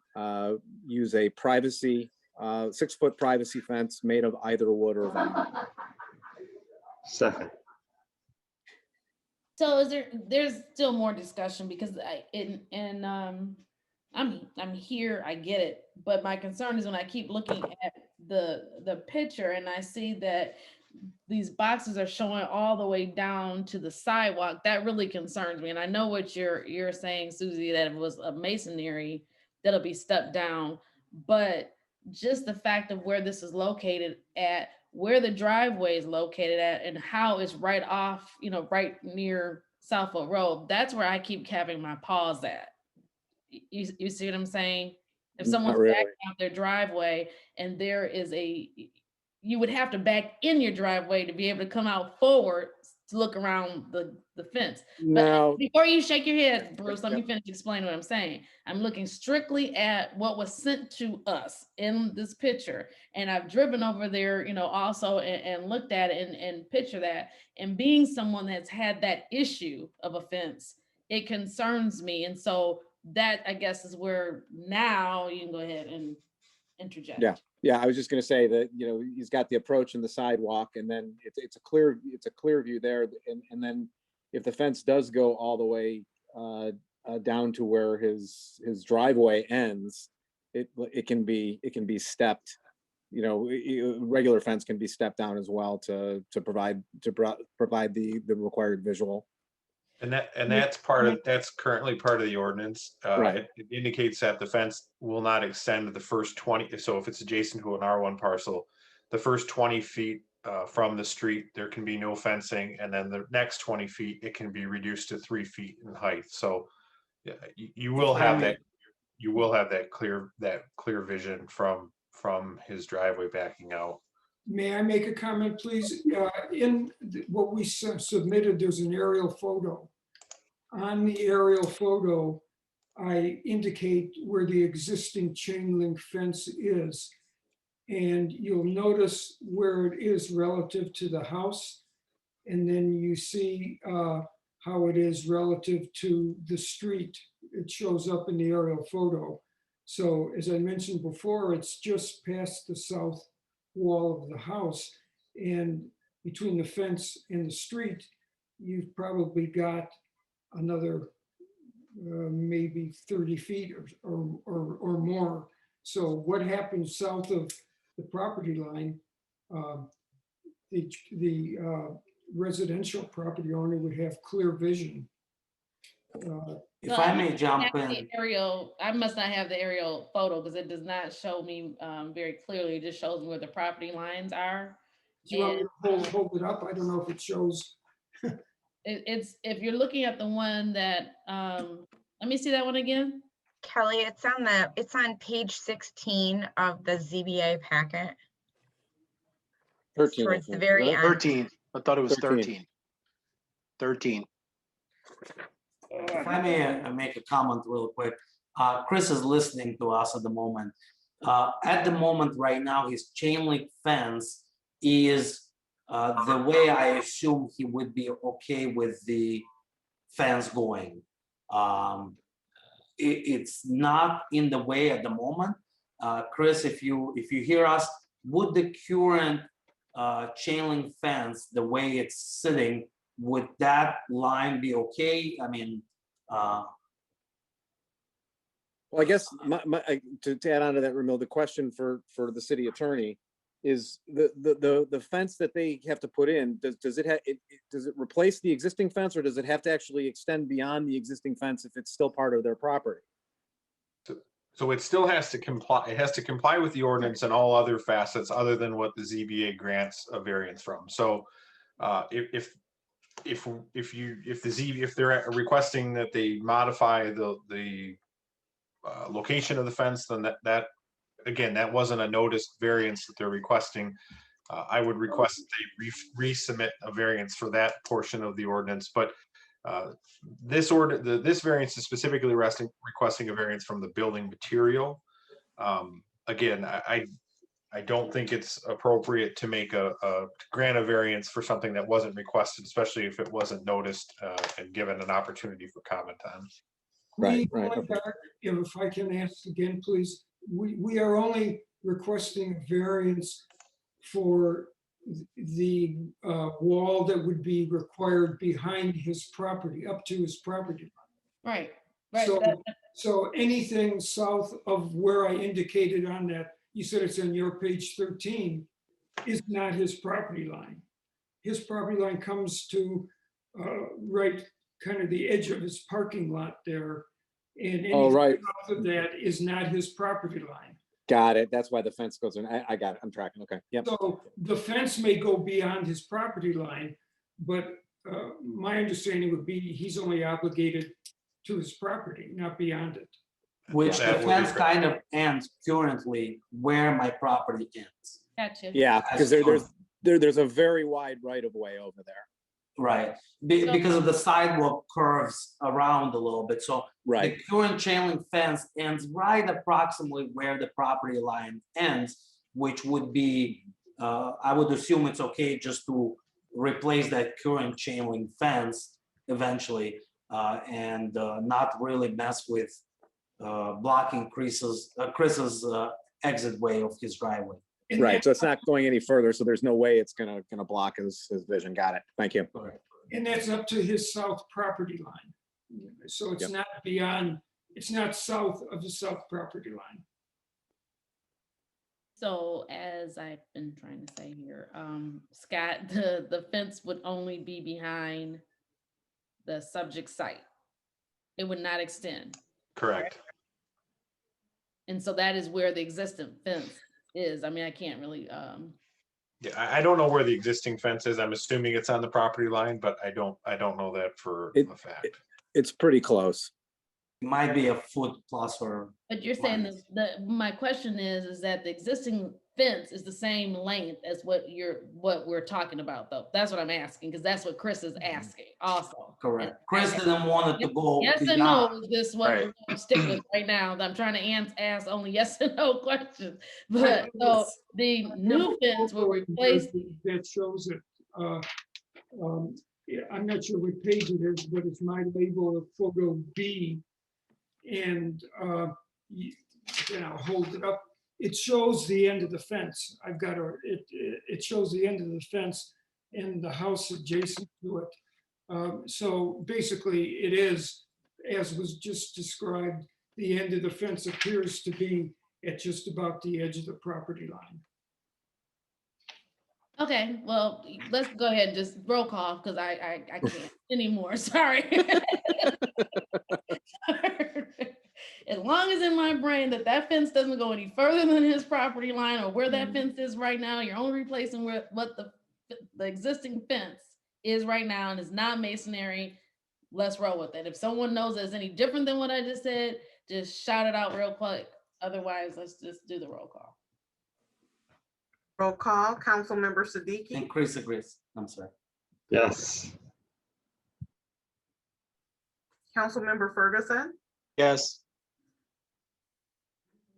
use a privacy 6-foot privacy fence made of either wood or vinyl. Second. So there's still more discussion because I'm here, I get it, but my concern is when I keep looking at the picture and I see that these boxes are showing all the way down to the sidewalk, that really concerns me. And I know what you're saying, Susie, that it was a masonry that'll be stepped down, but just the fact of where this is located at, where the driveway is located at, and how it's right off, right near Southfield Road, that's where I keep having my pause at. You see what I'm saying? If Not someone's really. backing out their driveway and there is you would have to back in your driveway to be able to come out forward to look around the fence. Now, But before you shake your head, Bruce, let me Yep. finish explaining what I'm saying. I'm looking strictly at what was sent to us in this picture. And I've driven over there, also and looked at it and picture that. And being someone that's had that issue of a fence, it concerns me. And so that, I guess, is where now you can go ahead and interject. Yeah, I was just going to say that, he's got the approach and the sidewalk, and then it's a clear view there. And then if the fence does go all the way down to where his driveway ends, it can be stepped. Regular fence can be stepped down as well to provide the required visual. And that's currently part of the ordinance. Right. It indicates that the fence will not extend to the first 20. So if it's adjacent to an R1 parcel, the first 20 feet from the street, there can be no fencing. And then the next 20 feet, it can be reduced to 3 feet in height. So yeah, you will have that clear vision from his driveway backing out. May I make a comment, please? In what we submitted, there's an aerial photo. On the aerial photo, I indicate where the existing chain link fence is. And you'll notice where it is relative to the house. And then you see how it is relative to the street. It shows up in the aerial photo. So as I mentioned before, it's just past the south wall of the house, and between the fence and the street, you've probably got another maybe 30 feet or more. So what happens south of the property line, the residential property owner would have clear vision. If I may jump have in. the aerial, I must not have the aerial photo because it does not show me very clearly. It just shows me where the property lines are. Do you want me to hold it up? I don't know if it shows. It's if you're looking at the one that let me see that one again. Kelly, it's on page 16 of the ZBA packet. 13. Towards the very end. 13. I thought it was 13. 13. If I may make a comment real quick, Chris is listening to us at the moment. At the moment right now, his chain link fence is the way I assume he would be okay with the fence going. It's not in the way at the moment. Chris, if you hear us, would the current chain link fence, the way it's sitting, would that line be okay? I mean, Well, I guess to add on to that, Ramil, the question for the city attorney is the fence that they have to put in, does it replace the existing fence, or does it have to actually extend beyond the existing fence if it's still part of their property? So it still has to comply. It has to comply with the ordinance and all other facets other than what the ZBA grants a variance from. So if they're requesting that they modify the location of the fence, then that again, that wasn't a noticed variance that they're requesting. I would request that they resubmit a variance for that portion of the ordinance. But this variance is specifically requesting a variance from the building material. Again, I don't think it's appropriate to make to grant a variance for something that wasn't requested, especially if it wasn't noticed and given an opportunity for comment on. Right, We right, only okay. are- If I can ask again, please, we are only requesting variance for the wall that would be required behind his property, up to his property. Right, right. So, that- so anything south of where I indicated on that, you said it's on your page 13, is not his property line. His property line comes to right, kind of the edge of his parking lot there. And Oh, anything right. south of that is not his property line. Got it. That's why the fence goes in. I got it. I'm tracking. Okay. Yep. So the fence may go beyond his property line, but my understanding would be he's only obligated to his property, not beyond it. Which the That would be fence correct. kind of ends currently where my property ends. Gotcha. Yeah, because there's a very wide right of way over there. Right, So- because of the sidewalk curves around a little bit, so Right. the current chain link fence ends right approximately where the property line ends, which would be, I would assume it's okay just to replace that current chain link fence eventually, and not really mess with blocking Chris's exit way of his driveway. And Right. that- So it's not going any further. So there's no way it's gonna block his vision. Got it. Thank you. And that's up to his south property line. So it's Yep. not beyond, it's not south of the south property line. So as I've been trying to say here, Scott, the fence would only be behind the subject site. It would not extend. Correct. And so that is where the existing fence is. I mean, I can't really, Yeah, I don't know where the existing fence is. I'm assuming it's on the property line, but I don't know that for It- a fact. It's pretty close. Might be a foot plus or. but you're saying that my question is that the existing fence is the same length as what we're talking about though. That's what I'm asking, because that's what Chris is asking also. Correct. And- Chris didn't want it to go Yes and no, beyond. is this what we're Right. gonna stick with right now? I'm trying to ask only yes and no questions. But so the new fence will replace, That shows it. Yeah, I'm not sure what page it is, but it's my label of photo B. And then I'll hold it up. It shows the end of the fence. I've got it shows the end of the fence and the house adjacent to it. So basically it is, as was just described, the end of the fence appears to be at just about the edge of the property line. okay, well, let's go ahead and just roll call because I can't anymore. Sorry. As long as in my brain that fence doesn't go any further than his property line or where that fence is right now, you're only replacing what the existing fence is right now, and it's not masonry. Let's roll with it. If someone knows it's any different than what I just said, just shout it out real quick. Otherwise, let's just do the roll call. Roll call, Councilmember Siddiqui, And Chris agrees. I'm sorry. Yes. Councilmember Ferguson, Yes.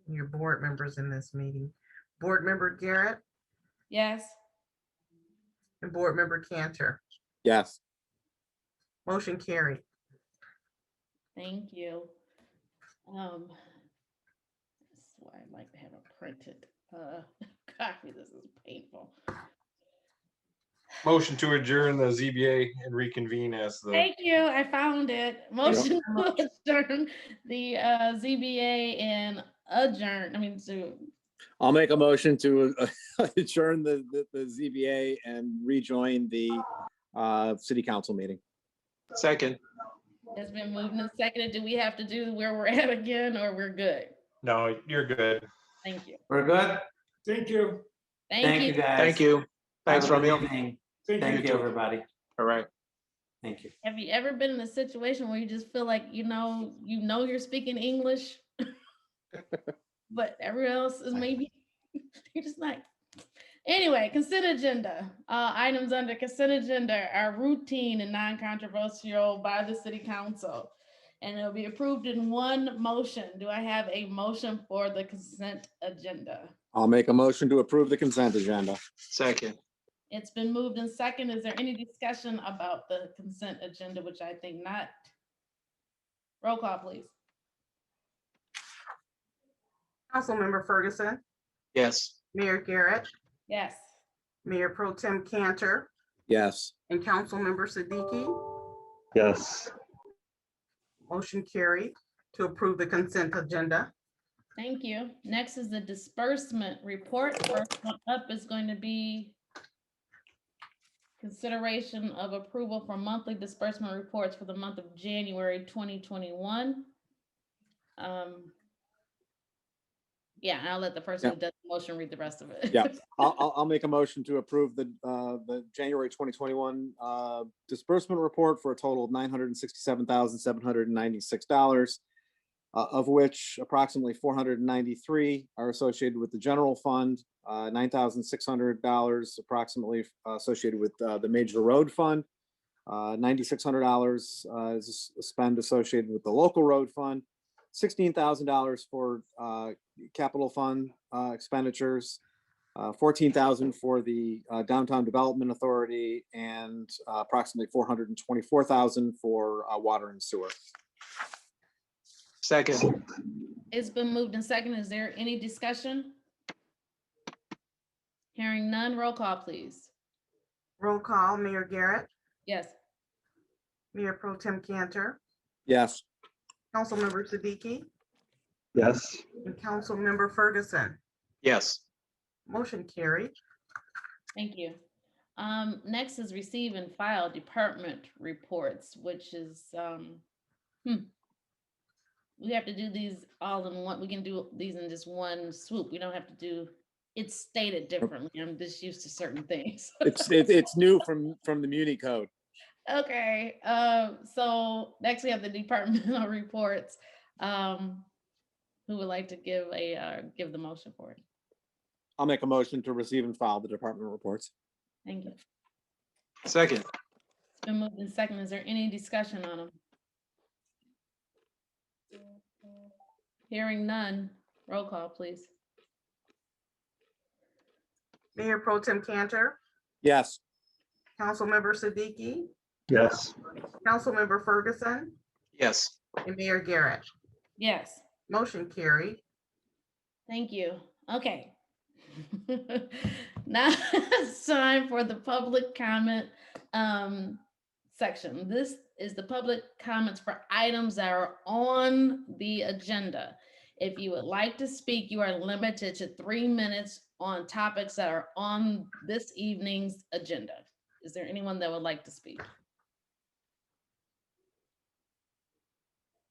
your board members in this meeting, Board Member Garrett, Yes. and Board Member Cantor. Yes. Motion carried. Thank you. That's why I'd like to have a printed copy. This is painful. Motion to adjourn the ZBA and reconvene as the, Thank you. I found it. Motion to adjourn the ZBA and adjourn. I mean, to I'll make a motion to adjourn the ZBA and rejoin the city council meeting. Second. it's been moved and seconded. Do we have to do where we're at again, or we're good? no, you're good. Thank you. We're good? Thank you. Thank you. guys. Thank you. Thanks, Have a good Romeo. evening. Thank you. Thank you, everybody. All right. Thank you. Have you ever been in a situation where you just feel like you're speaking English, but everyone else is maybe you're just like. Anyway, consent agenda. Items under consent agenda are routine and non-controversial by the city council, and it'll be approved in one motion. Do I have a motion for the consent agenda? I'll make a motion to approve the consent agenda. Second. It's been moved and second. Is there any discussion about the consent agenda, which I think not? Roll call, please. Councilmember Ferguson, Yes. Mayor Garrett, Yes. Mayor Pro Tem Cantor, Yes. and Councilmember Siddiqui. yes, Motion carried to approve the consent agenda. Thank you. Next is the disbursement report. First one up is going to be consideration of approval for monthly disbursement reports for the month of January 2021. Yeah, I'll let the person who does the motion read the rest of it. Yeah, I'll make a motion to approve the January 2021 disbursement report for a total of $967,796, of which approximately 493 are associated with the general fund, $9,600 approximately associated with the major road fund, $9,600 is a spend associated with the local road fund, $16,000 for capital fund expenditures, $14,000 for the Downtown Development Authority, and approximately $424,000 for water and sewer. Second. It's been moved and seconded. Is there any discussion? Hearing none, roll call, please. Roll call, Mayor Garrett, Yes. Mayor Pro Tem Cantor, Yes. Councilmember Siddiqui, yes, and Councilmember Ferguson. Yes. Motion carried. Thank you. Next is receive and file department reports, which is, we have to do these all in one. We can do these in just one swoop. We don't have to do, it's stated differently. I'm just used to certain things. It's new from the Muni code. Okay, so next we have the departmental reports. Who would like to give the motion for it? I'll make a motion to receive and file the department reports. Thank you. Second. It's been moved in second. Is there any discussion on them? Hearing none, roll call, please. Mayor Pro Tem Cantor, Yes. Councilmember Siddiqui, yes, Councilmember Ferguson, Yes. and Mayor Garrett. Yes. Motion carried. Thank you. Okay. Now it's time for the public comment section. This is the public comments for items that are on the agenda. If you would like to speak, you are limited to 3 minutes on topics that are on this evening's agenda. Is there anyone that would like to speak?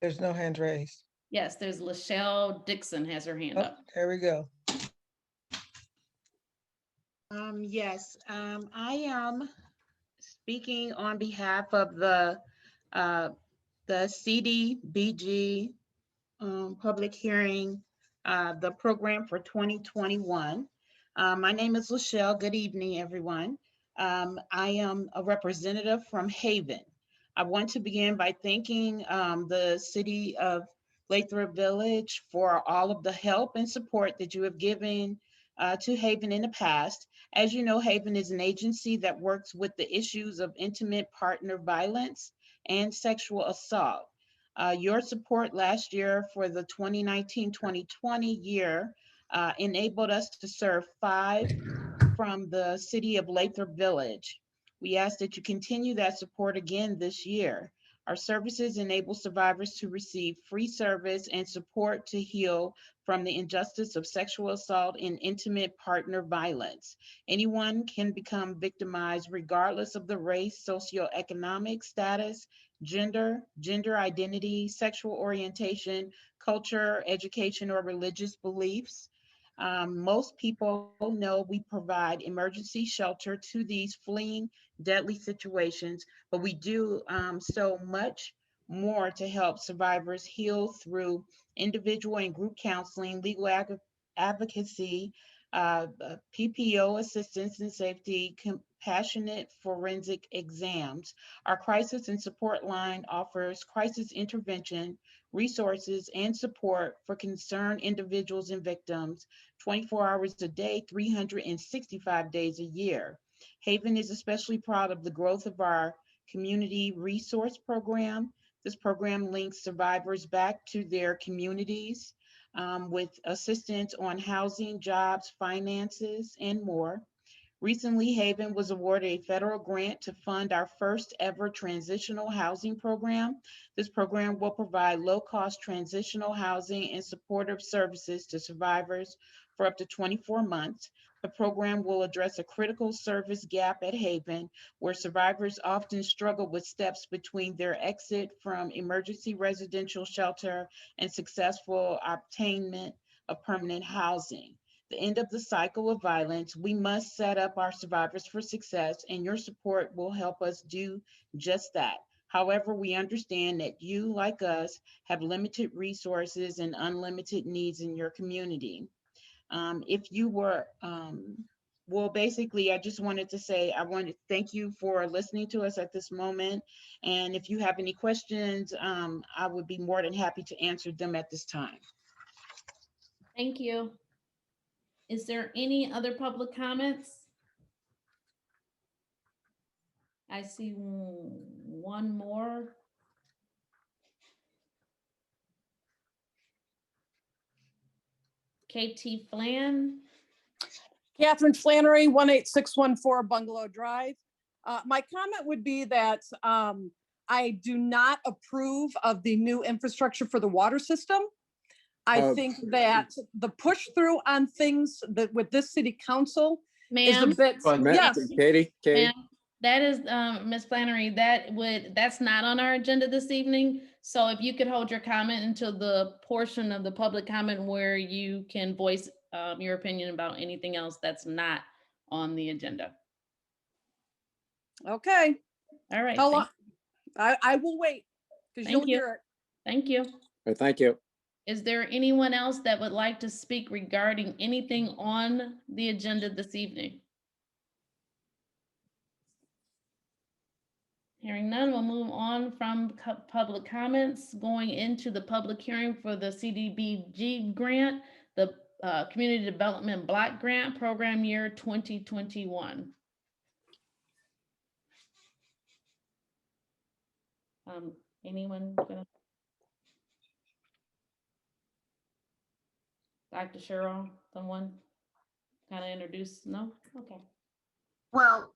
There's no hand raised. Yes, there's Lachelle Dixon has her hand Oh, up. there we go. Yes, I am speaking on behalf of the CDBG public hearing, the program for 2021. My name is Lachelle. Good evening, everyone. I am a representative from Haven. I want to begin by thanking the city of Lathrup Village for all of the help and support that you have given to Haven in the past. As you know, Haven is an agency that works with the issues of intimate partner violence and sexual assault. Your support last year for the 2019-2020 year enabled us to serve 5 from the city of Lathrup Village. We ask that you continue that support again this year. Our services enable survivors to receive free service and support to heal from the injustice of sexual assault and intimate partner violence. Anyone can become victimized regardless of the race, socioeconomic status, gender identity, sexual orientation, culture, education, or religious beliefs. Most people know we provide emergency shelter to these fleeing deadly situations, but we do so much more to help survivors heal through individual and group counseling, legal advocacy, PPO assistance and safety, compassionate forensic exams. Our crisis and support line offers crisis intervention, resources, and support for concerned individuals and victims 24 hours a day, 365 days a year. Haven is especially proud of the growth of our community resource program. This program links survivors back to their communities. with assistance on housing, jobs, finances, and more. Recently, Haven was awarded a federal grant to fund our first ever transitional housing program. This program will provide low-cost transitional housing and supportive services to survivors for up to 24 months. The program will address a critical service gap at Haven, where survivors often struggle with steps between their exit from emergency residential shelter and successful obtainment of permanent housing. The end of the cycle of violence. We must set up our survivors for success, and your support will help us do just that. However, we understand that you, like us, have limited resources and unlimited needs in your community. If you were, well, basically, I just wanted to say, I want to thank you for listening to us at this moment. And if you have any questions, I would be more than happy to answer them at this time. Thank you. Is there any other public comments? I see one more. KT Flan. Catherine Flannery, 18614 Bungalow Drive. My comment would be that I do not approve of the new infrastructure for the water system. I think that the push through on things that with this city council is a bit, yes. Katie. Ma'am, that is, Ms. Flannery, that's not on our agenda this evening. So if you could hold your comment until the portion of the public comment where you can voice your opinion about anything else that's not on the agenda. Okay. All right. How long? I will wait because you'll hear it. Thank you. Thank you. Is there anyone else that would like to speak regarding anything on the agenda this evening? Hearing none, we'll move on from public comments, going into the public hearing for the CDBG grant, the Community Development Block Grant Program Year 2021. Anyone gonna? Dr. Cheryl, someone kind of introduce? No? Okay. Well,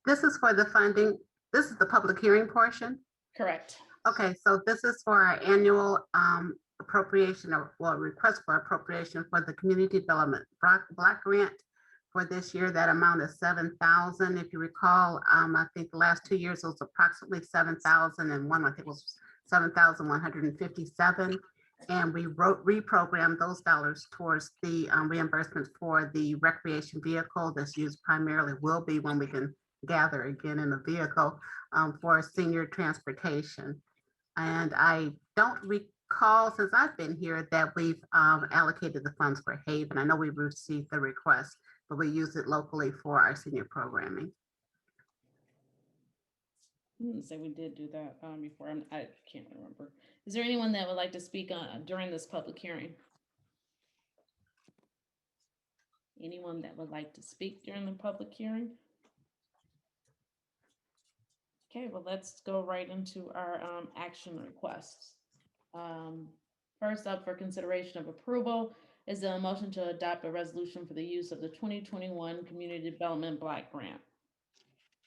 this is for the funding. This is the public hearing portion. Correct. Okay, so this is for our annual appropriation or request for appropriation for the Community Development Block Grant for this year. That amount is $7,000. If you recall, I think the last 2 years it was approximately 7,000, and one I think it was 7,157. And we reprogrammed those dollars towards the reimbursement for the recreation vehicle that's used primarily, will be when we can gather again in a vehicle for senior transportation. And I don't recall, since I've been here, that we've allocated the funds for Haven. I know we've received the request, but we use it locally for our senior programming. So we did do that before. I can't remember. Is there anyone that would like to speak on during this public hearing? Anyone that would like to speak during the public hearing? Okay, well, let's go right into our action requests. First up for consideration of approval is a motion to adopt a resolution for the use of the 2021 Community Development Block Grant.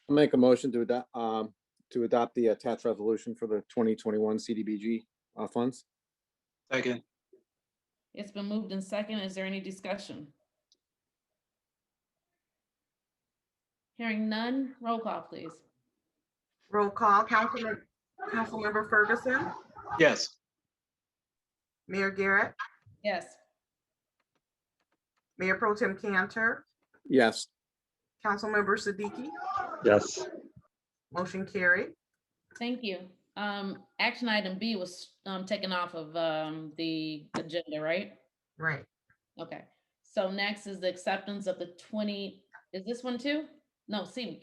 I'll make a motion to adopt the attached resolution for the 2021 CDBG funds. Second. It's been moved in second. Is there any discussion? Hearing none, roll call, please. Roll call. Councilmember Ferguson, Yes. Mayor Garrett, Yes. Mayor Pro Tem Cantor, Yes. Councilmember Siddiqui, Yes. motion carried. Thank you. Action item B was taken off of the agenda, right? Right. Okay. So next is the acceptance of the is this one too? No, see,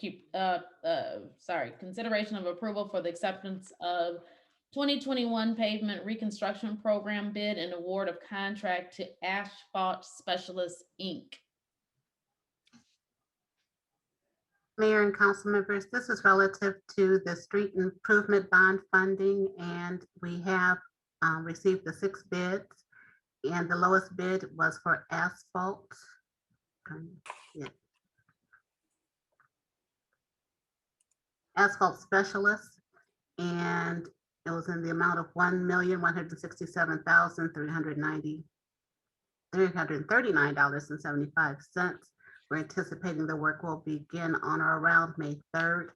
sorry, consideration of approval for the acceptance of 2021 pavement reconstruction program bid and award of contract to Asphalt Specialists, Inc. Mayor and council members, this is relative to the street improvement bond funding, and we have received the 6 bids. And the lowest bid was for asphalt. Yeah. Asphalt specialist, and it was in the amount of $1,167,339.75. We're anticipating the work will begin on or around May 3rd.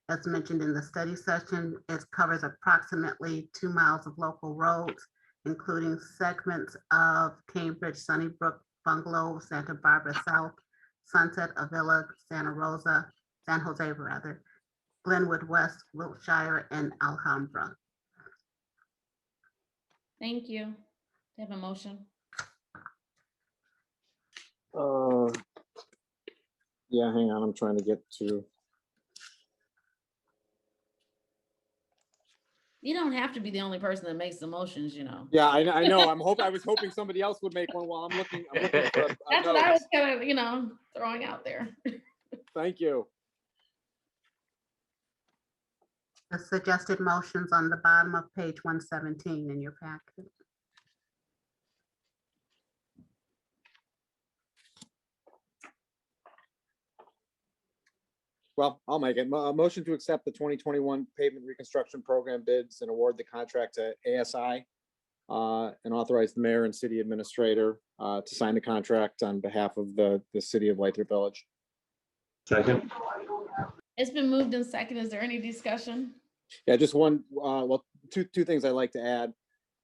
As mentioned in the study session, it covers approximately 2 miles of local roads, including segments of Cambridge, Sunnybrook, Bungalow, Santa Barbara South, Sunset, Avila, Santa Rosa, San Jose rather, Glenwood West, Wiltshire, and Alhambra. Thank you. Do you have a motion? Yeah, hang on, I'm trying to get to. You don't have to be the only person that makes the motions, you know. Yeah, I know. I was hoping somebody else would make one while I'm looking for That's what I was kind of, throwing out there. Thank you. The suggested motions on the bottom of page 117 in your packet. Well, I'll make it. A motion to accept the 2021 pavement reconstruction program bids and award the contract to ASI and authorize the mayor and city administrator to sign the contract on behalf of the city of Lathrup Village. Second. It's been moved and second. Is there any discussion? Yeah, just one, two things I'd like to add.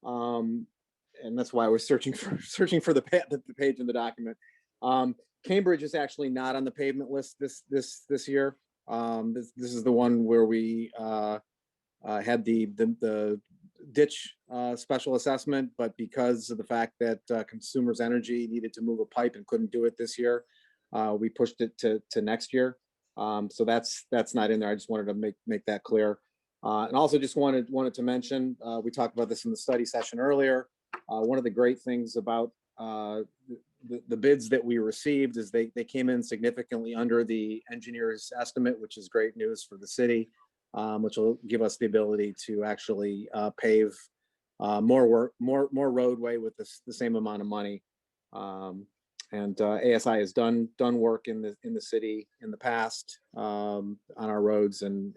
And that's why I was searching for the page in the document. Cambridge is actually not on the pavement list this year. This is the one where we had the ditch special assessment, but because of the fact that Consumers Energy needed to move a pipe and couldn't do it this year, we pushed it to next year. So that's not in there. I just wanted to make that clear. And also just wanted to mention, we talked about this in the study session earlier. One of the great things about the bids that we received is they came in significantly under the engineer's estimate, which is great news for the city, which will give us the ability to actually pave more roadway with the same amount of money. And ASI has done work in the city in the past on our roads, and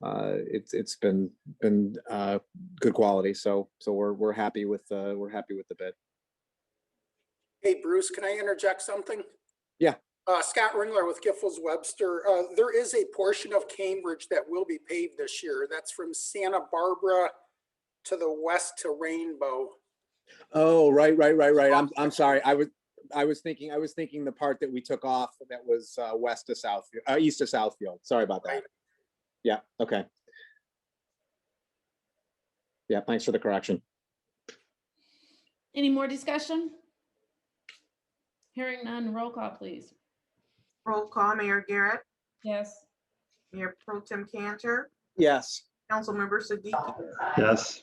it's been good quality. So we're happy with the bid. Hey, Bruce, can I interject something? Yeah. Scott Ringler with Giffords Webster. There is a portion of Cambridge that will be paved this year. That's from Santa Barbara to the west to Rainbow. Oh, right. I'm sorry. I was thinking the part that we took off that was west to south, east to Southfield. Sorry about that. Right. Yeah. Okay. Yeah. Thanks for the correction. Any more discussion? Hearing none, roll call, please. Roll call, Mayor Garrett, Yes. Mayor Pro Tem Cantor, Yes. Councilmember Siddiqui, Yes.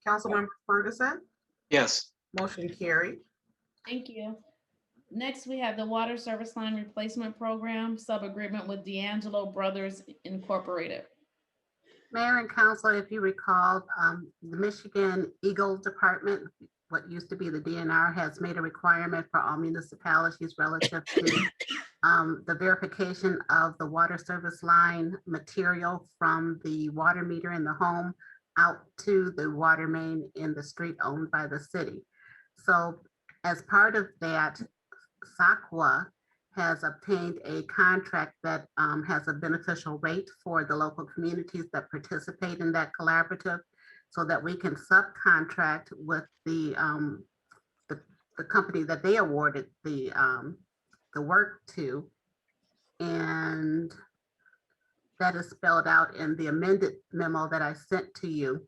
Councilmember Ferguson, Yes. motion carried. Thank you. Next, we have the Water Service Line Replacement Program, sub-agreement with D'Angelo Brothers Incorporated. Mayor and council, if you recall, the Michigan Eagle Department, what used to be the DNR, has made a requirement for all municipalities relative to the verification of the water service line material from the water meter in the home out to the water main in the street owned by the city. So as part of that, SACWA has obtained a contract that has a beneficial rate for the local communities that participate in that collaborative, so that we can subcontract with the company that they awarded the work to. And that is spelled out in the amended memo that I sent to you.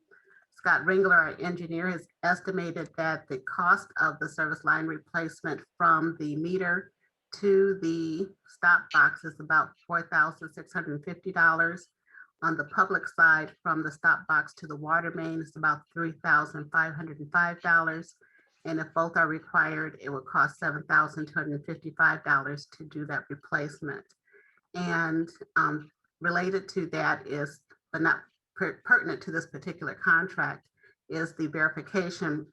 Scott Ringler, our engineer, has estimated that the cost of the service line replacement from the meter to the stop box is about $4,650. On the public side, from the stop box to the water main, is about $3,505. And if both are required, it would cost $7,255 to do that replacement. And related to that is, but not pertinent to this particular contract, is the verification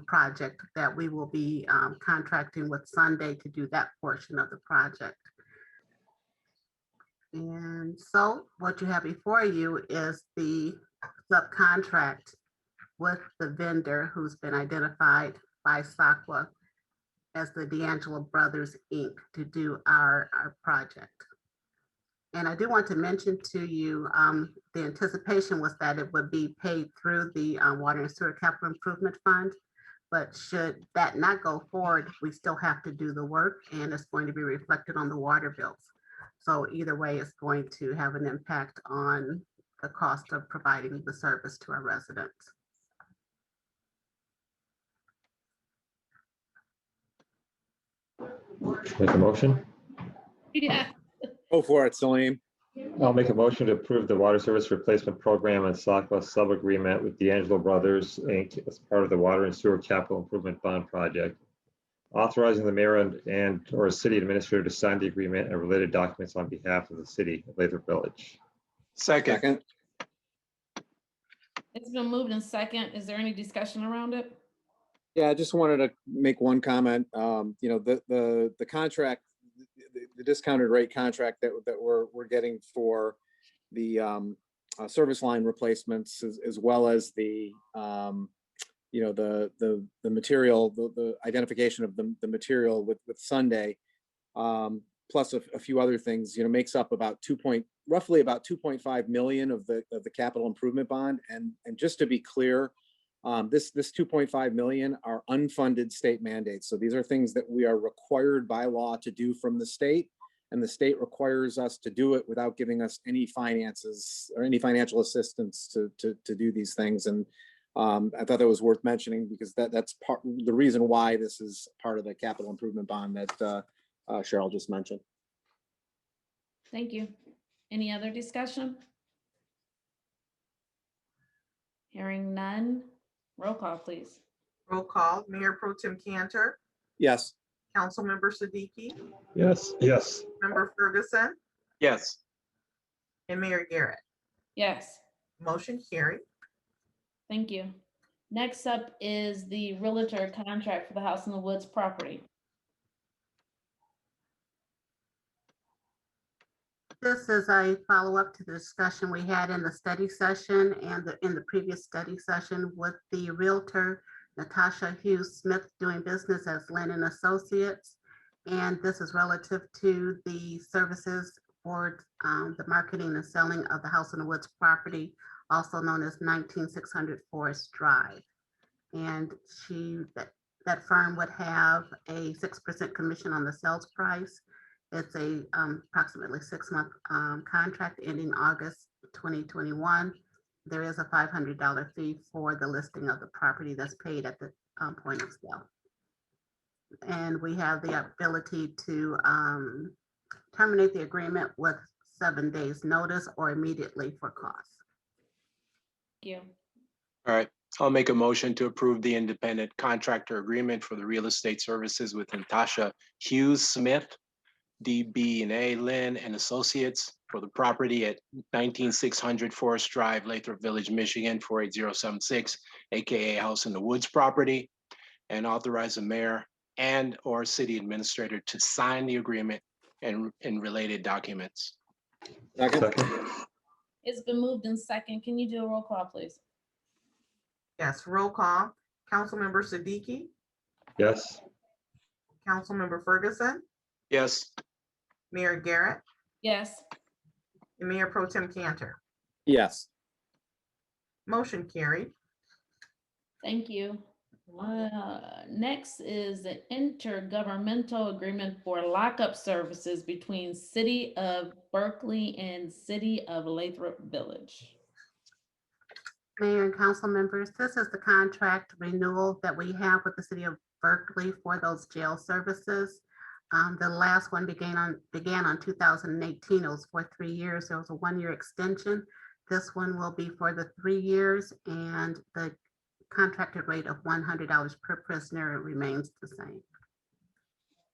project that we will be contracting with Sunday to do that portion of the project. And so what you have before you is the subcontract with the vendor who's been identified by SACWA as the D'Angelo Brothers, Inc. to do our project. And I do want to mention to you, the anticipation was that it would be paid through the Water and Sewer Capital Improvement Fund. But should that not go forward, we still have to do the work and it's going to be reflected on the water bills. So either way, it's going to have an impact on the cost of providing the service to our residents. Make a motion. Yeah. Go for it, Salim. I'll make a motion to approve the water service replacement program and SACWA sub-agreement with D'Angelo Brothers, Inc. as part of the Water and Sewer Capital Improvement Bond Project. Authorizing the mayor and or city administrator to sign the agreement and related documents on behalf of the city of Lathrup Village. Second. It's been moved in second. Is there any discussion around it? Yeah, I just wanted to make one comment. You know, the contract, the discounted rate contract that we're getting for the service line replacements, as well as the you know, the material, the identification of the material with Sunday, plus a few other things, you know, makes up about roughly about 2.5 million of the capital improvement bond. And just to be clear, this 2.5 million are unfunded state mandates. So these are things that we are required by law to do from the state, and the state requires us to do it without giving us any finances or any financial assistance to do these things. And I thought that was worth mentioning because that's the reason why this is part of the capital improvement bond that Cheryl just mentioned. Thank you. Any other discussion? Hearing none. Roll call, please. Roll call, Mayor Pro Tem Cantor, Yes. Councilmember Siddiqui, Yes. Member Ferguson, Yes. and Mayor Garrett. Yes. Motion carried. Thank you. Next up is the realtor contract for the House in the Woods property. This is a follow-up to the discussion we had in the study session and in the previous study session with the realtor, Natasha Hughes Smith, doing business as Lynn and Associates. And this is relative to the services for the marketing and selling of the House in the Woods property, also known as 19600 Forest Drive. And that firm would have a 6% commission on the sales price. It's a approximately 6-month contract ending August 2021. There is a $500 fee for the listing of the property that's paid at the point of sale. And we have the ability to terminate the agreement with 7 days notice or immediately for costs. Thank you. All right. I'll make a motion to approve the independent contractor agreement for the real estate services with Natasha Hughes Smith, DB&A Lynn and Associates for the property at 19600 Forest Drive, Lathrop Village, Michigan, 48076, AKA House in the Woods property, and authorize the mayor and or city administrator to sign the agreement and related documents. Second. It's been moved in second. Can you do a roll call, please? Yes, roll call. Councilmember Siddiqui, Yes. Councilmember Ferguson, Yes. Mayor Garrett, Yes. and Mayor Pro Tem Cantor. Yes. Motion carried. Thank you. Next is the intergovernmental agreement for lockup services between City of Berkeley and City of Lathrop Village. Mayor and council members, this is the contract renewal that we have with the City of Berkeley for those jail services. The last one began on 2018. It was for 3 years. There was a 1-year extension. This one will be for the 3 years, and the contracted rate of $100 per prisoner remains the same.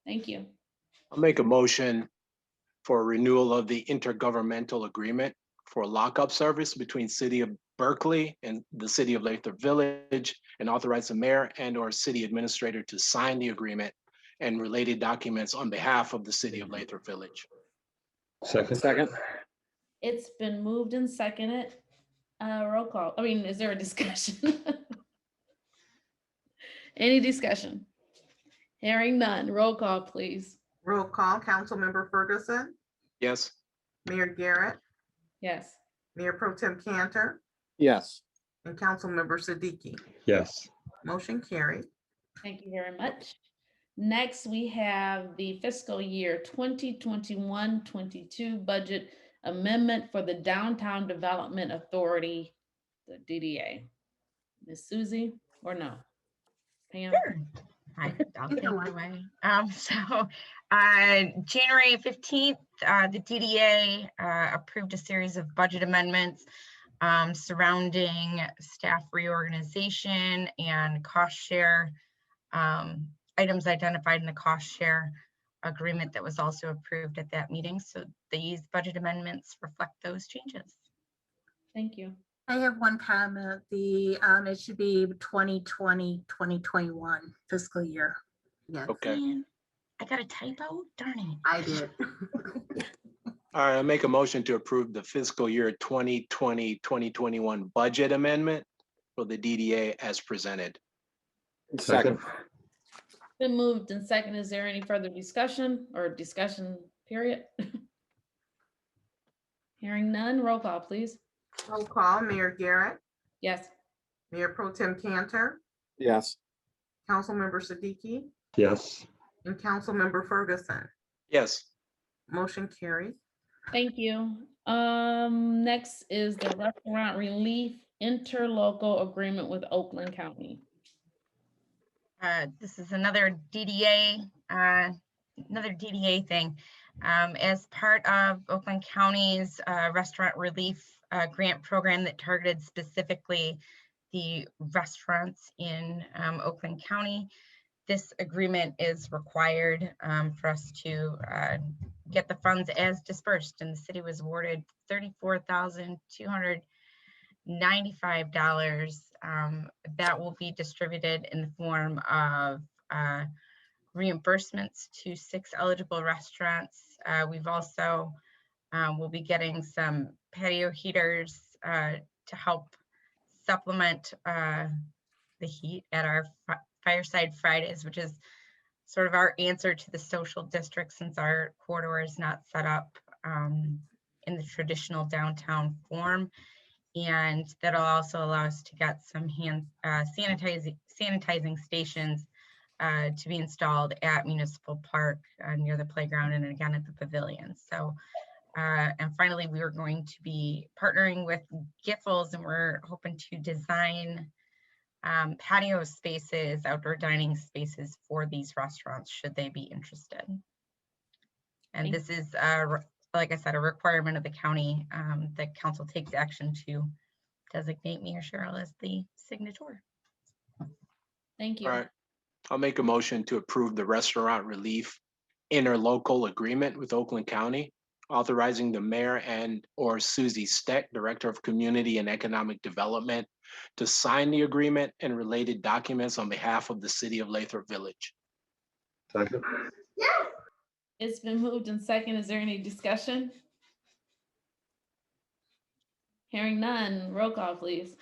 Thank you. I'll make a motion for renewal of the intergovernmental agreement for lockup service between City of Berkeley and the city of Lathrop Village, and authorize the mayor and or city administrator to sign the agreement and related documents on behalf of the city of Lathrop Village. Second. It's been moved and seconded. Roll call. I mean, is there a discussion? Any discussion? Hearing none. Roll call, please. Roll call, Councilmember Ferguson, Yes. Mayor Garrett, Yes. Mayor Pro Tem Cantor, Yes. and Councilmember Siddiqui. Yes. Motion carried. Thank you very much. Next, we have the fiscal year 2021-22 budget amendment for the Downtown Development Authority, the DDA. Miss Susie, or no? Pam? Sure. I'll take it away. January 15th, the DDA approved a series of budget amendments surrounding staff reorganization and cost share items identified in the cost share agreement that was also approved at that meeting. So these budget amendments reflect those changes. Thank you. I have one comment. It should be 2020, 2021 fiscal year. Yes. Okay. Man, I got a typo? Darn it. I did. All right, I make a motion to approve the fiscal year 2020-2021 budget amendment for the DDA as presented. Second. Been moved and second. Is there any further discussion or discussion period? Hearing none. Roll call, please. Roll call, Mayor Garrett, Yes. Mayor Pro Tem Cantor, Yes. Councilmember Siddiqui, Yes. and Councilmember Ferguson. Yes. Motion carried. Thank you. Next is the restaurant relief interlocal agreement with Oakland County. This is another DDA thing. As part of Oakland County's restaurant relief grant program that targeted specifically the restaurants in Oakland County, this agreement is required for us to get the funds as dispersed, and the city was awarded $34,295 that will be distributed in the form of reimbursements to 6 eligible restaurants. We've also will be getting some patio heaters to help supplement the heat at our Fireside Fridays, which is sort of our answer to the social district since our corridor is not set up in the traditional downtown form. And that'll also allow us to get some hand sanitizing stations to be installed at Municipal Park near the playground and again at the pavilion. So, and finally, we are going to be partnering with Giffords, and we're hoping to design patio spaces, outdoor dining spaces for these restaurants should they be interested. And this is, like I said, a requirement of the county that council takes action to designate me or Cheryl as the signator. Thank you. All right. I'll make a motion to approve the restaurant relief interlocal agreement with Oakland County, authorizing the mayor and or Susie Steck, Director of Community and Economic Development, to sign the agreement and related documents on behalf of the city of Lathrop Village. Second. It's been moved and second. Is there any discussion? Hearing none. Roll call, please.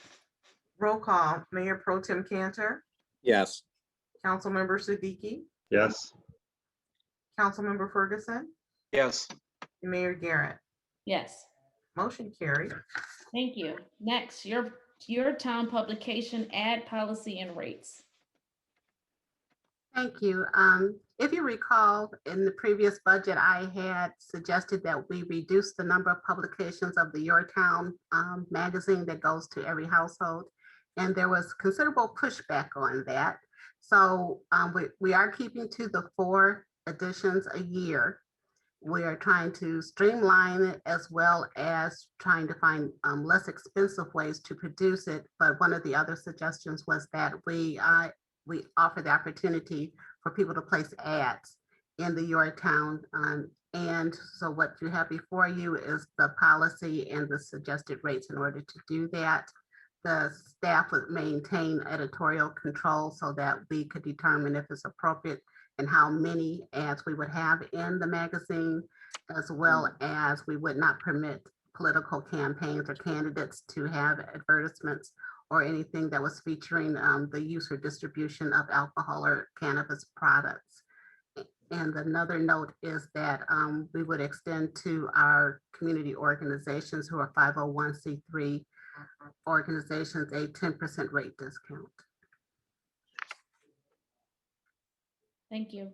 Roll call, Mayor Pro Tem Cantor, Yes. Councilmember Siddiqui, Yes. Councilmember Ferguson, Yes. and Mayor Garrett. Yes. Motion carried. Thank you. Next, your town publication ad policy and rates. Thank you. If you recall, in the previous budget, I had suggested that we reduce the number of publications of the Your Town magazine that goes to every household. And there was considerable pushback on that. So we are keeping to the 4 editions a year. We are trying to streamline it as well as trying to find less expensive ways to produce it. But one of the other suggestions was that we offer the opportunity for people to place ads in the Your Town. And so what you have before you is the policy and the suggested rates in order to do that. the staff would maintain editorial control so that we could determine if it's appropriate and how many ads we would have in the magazine, as well as we would not permit political campaigns or candidates to have advertisements or anything that was featuring the use or distribution of alcohol or cannabis products. And another note is that we would extend to our community organizations who are 501c3 organizations a 10% rate discount. Thank you.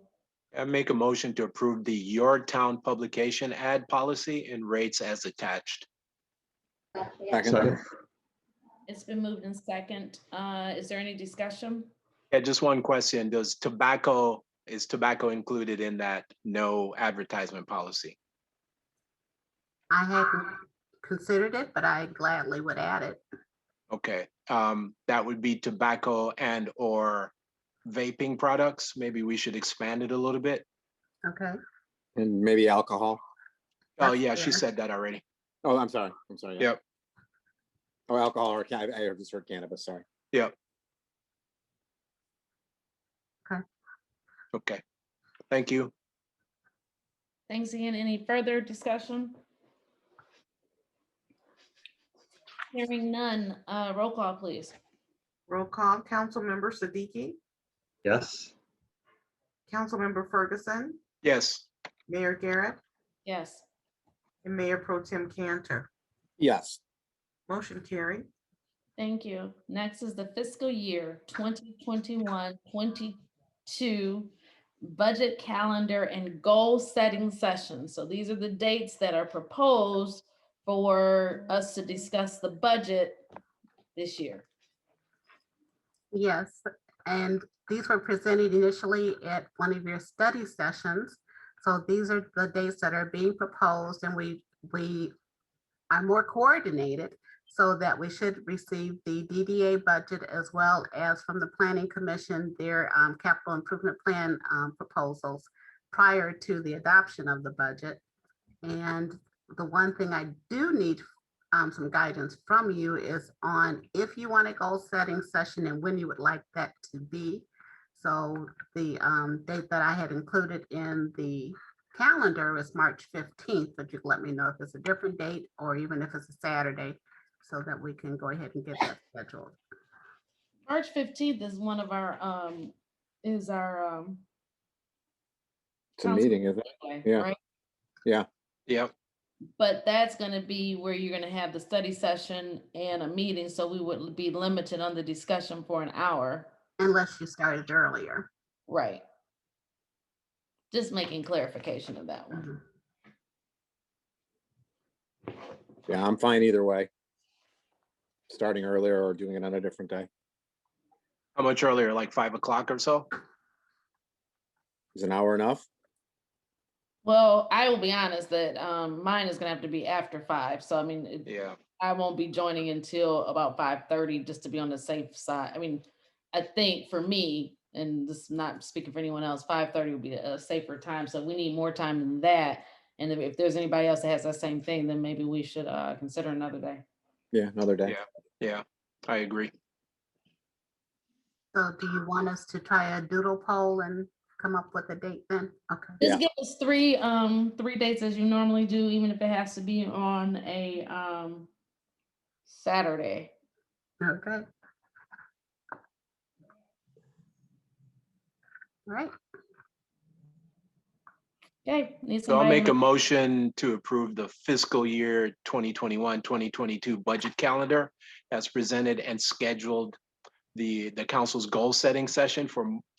I make a motion to approve the Your Town publication ad policy and rates as attached. Second. It's been moved in second. Is there any discussion? Yeah, just one question. Is tobacco included in that no advertisement policy? I hadn't considered it, but I gladly would add it. Okay, that would be tobacco and or vaping products. Maybe we should expand it a little bit. Okay. And maybe alcohol. Oh, That's yeah, she fair. said that already. Oh, I'm sorry. Yeah. Yep, Oh, alcohol or I just heard cannabis, sorry. yep. Okay. Okay, thank you. Thanks again. Any further discussion? Hearing none, roll call, please. Roll call, Councilmember Siddiqui, Yes. Councilmember Ferguson, Yes, Mayor Garrett, Yes. and Mayor Pro Tem Cantor. Yes. Motion carried. Thank you. Next is the fiscal year 2021-22 budget calendar and goal setting session. So these are the dates that are proposed for us to discuss the budget this year. Yes, and these were presented initially at one of your study sessions. So these are the dates that are being proposed, and we are more coordinated so that we should receive the DDA budget as well as from the Planning Commission, their capital improvement plan proposals prior to the adoption of the budget. And the one thing I do need some guidance from you is on if you want a goal setting session and when you would like that to be. So the date that I had included in the calendar is March 15th, but you can let me know if it's a different date or even if it's a Saturday so that we can go ahead and get that scheduled. March 15th is one of our, It's a council meeting, isn't it? meeting, Yeah. right? Yeah. yep. But that's gonna be where you're gonna have the study session and a meeting, so we would be limited on the discussion for an hour. Unless you started earlier. Right. Just making clarification of that one. Yeah, I'm fine either way. Starting earlier or doing it on a different day. How much earlier, like 5 o'clock or so? Is an hour enough? Well, I will be honest that mine is gonna have to be after 5. So I mean, Yeah, I won't be joining until about 5:30 just to be on the safe side. I mean, I think for me, and this is not speaking for anyone else, 5:30 would be a safer time. So we need more time than that. And if there's anybody else that has that same thing, then maybe we should consider another day. Yeah, another day. yeah, I agree. So do you want us to try a doodle poll and come up with a date then? Okay. Just give us three dates as you normally do, even if it has to be on a Saturday. Okay. All right. Okay. So I'll make a motion to approve the fiscal year 2021-2022 budget calendar as presented and scheduled the council's goal setting session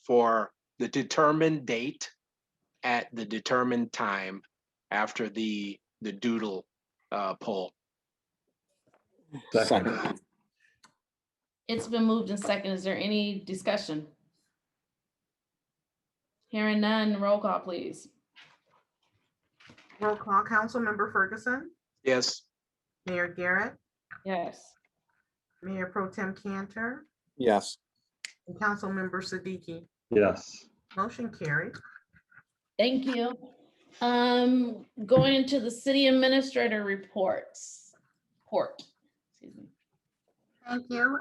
for the determined date at the determined time after the doodle poll. Second. It's been moved in second. Is there any discussion? Hearing none, roll call, please. Roll call, Councilmember Ferguson, Yes, Mayor Garrett, Yes. Mayor Pro Tem Cantor, Yes. and Councilmember Siddiqui. Yes. Motion carried. Thank you. Going into the city administrator reports. Excuse me. Thank you.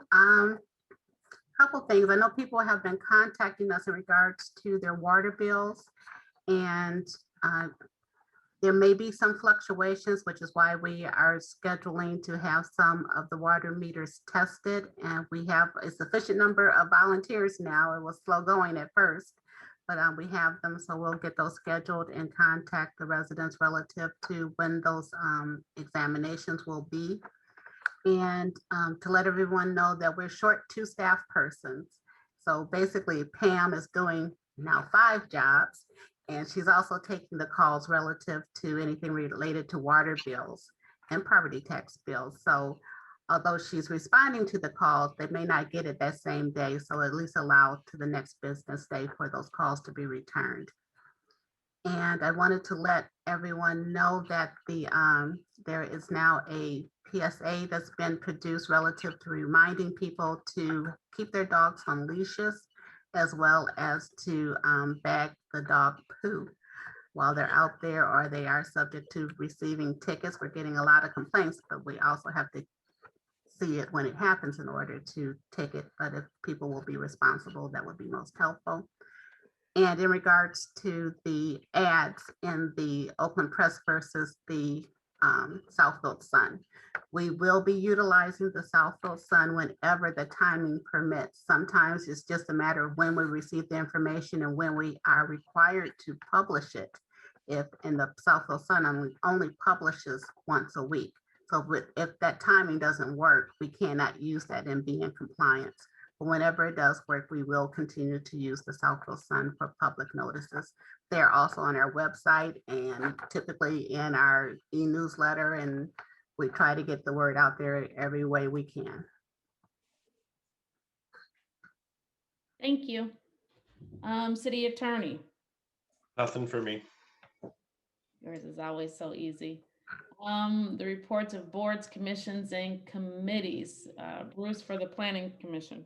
Couple things. I know people have been contacting us in regards to their water bills, and there may be some fluctuations, which is why we are scheduling to have some of the water meters tested. And we have a sufficient number of volunteers now. It was slow going at first, but we have them, so we'll get those scheduled and contact the residents relative to when those examinations will be. And to let everyone know that we're short 2 staff persons. So basically Pam is doing now 5 jobs, and she's also taking the calls relative to anything related to water bills and property tax bills. So although she's responding to the calls, they may not get it that same day. So at least allow to the next business day for those calls to be returned. And I wanted to let everyone know that there is now a PSA that's been produced relative to reminding people to keep their dogs on leashes, as well as to bag the dog poo while they're out there, or they are subject to receiving tickets. We're getting a lot of complaints, but we also have to see it when it happens in order to ticket. But if people will be responsible, that would be most helpful. And in regards to the ads in the Oakland Press versus the Southfield Sun, we will be utilizing the Southfield Sun whenever the timing permits. Sometimes it's just a matter of when we receive the information and when we are required to publish it. If in the Southfield Sun only publishes once a week. So if that timing doesn't work, we cannot use that and be in compliance. But whenever it does work, we will continue to use the Southfield Sun for public notices. They're also on our website and typically in our e-newsletter, and we try to get the word out there every way we can. Thank you. City Attorney, Nothing for me. yours is always so easy. The reports of boards, commissions, and committees. Bruce for the Planning Commission.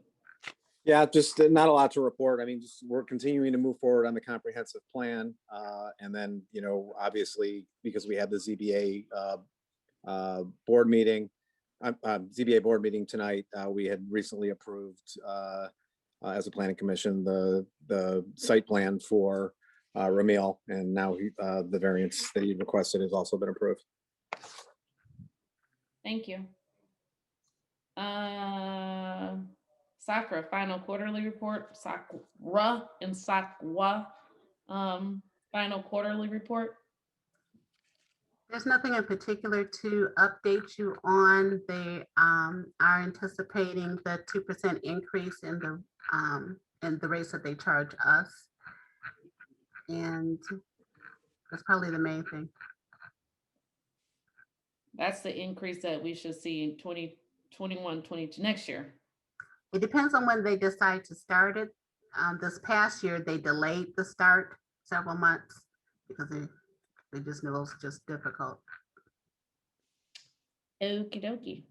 Yeah, just not a lot to report. I mean, just we're continuing to move forward on the comprehensive plan. And then, you know, obviously, because we have the ZBA board meeting, ZBA board meeting tonight, we had recently approved as a planning commission, the site plan for Ramil, and now the variance that he requested has also been approved. Thank you. Sakra, final quarterly report. Sakra and Sakwa, final quarterly report. There's nothing in particular to update you on. They are anticipating the 2% increase in the rates that they charge us. And that's probably the main thing. That's the increase that we should see in 2021, 22 next year. It depends on when they decide to start it. This past year, they delayed the start several months because they just knew it was just difficult. Okie dokie.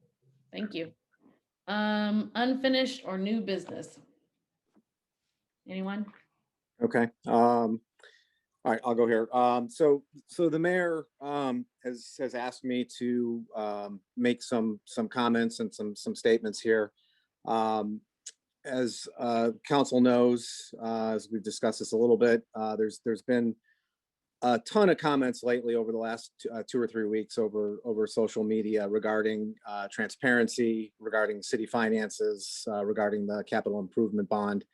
Thank you. Unfinished or new business? Anyone? Okay. All right, I'll go here. So the mayor has asked me to make some comments and some statements here. As council knows, as we've discussed this a little bit, there's been a ton of comments lately over the last 2 or 3 weeks over social media regarding transparency, regarding city finances, regarding the capital improvement bond.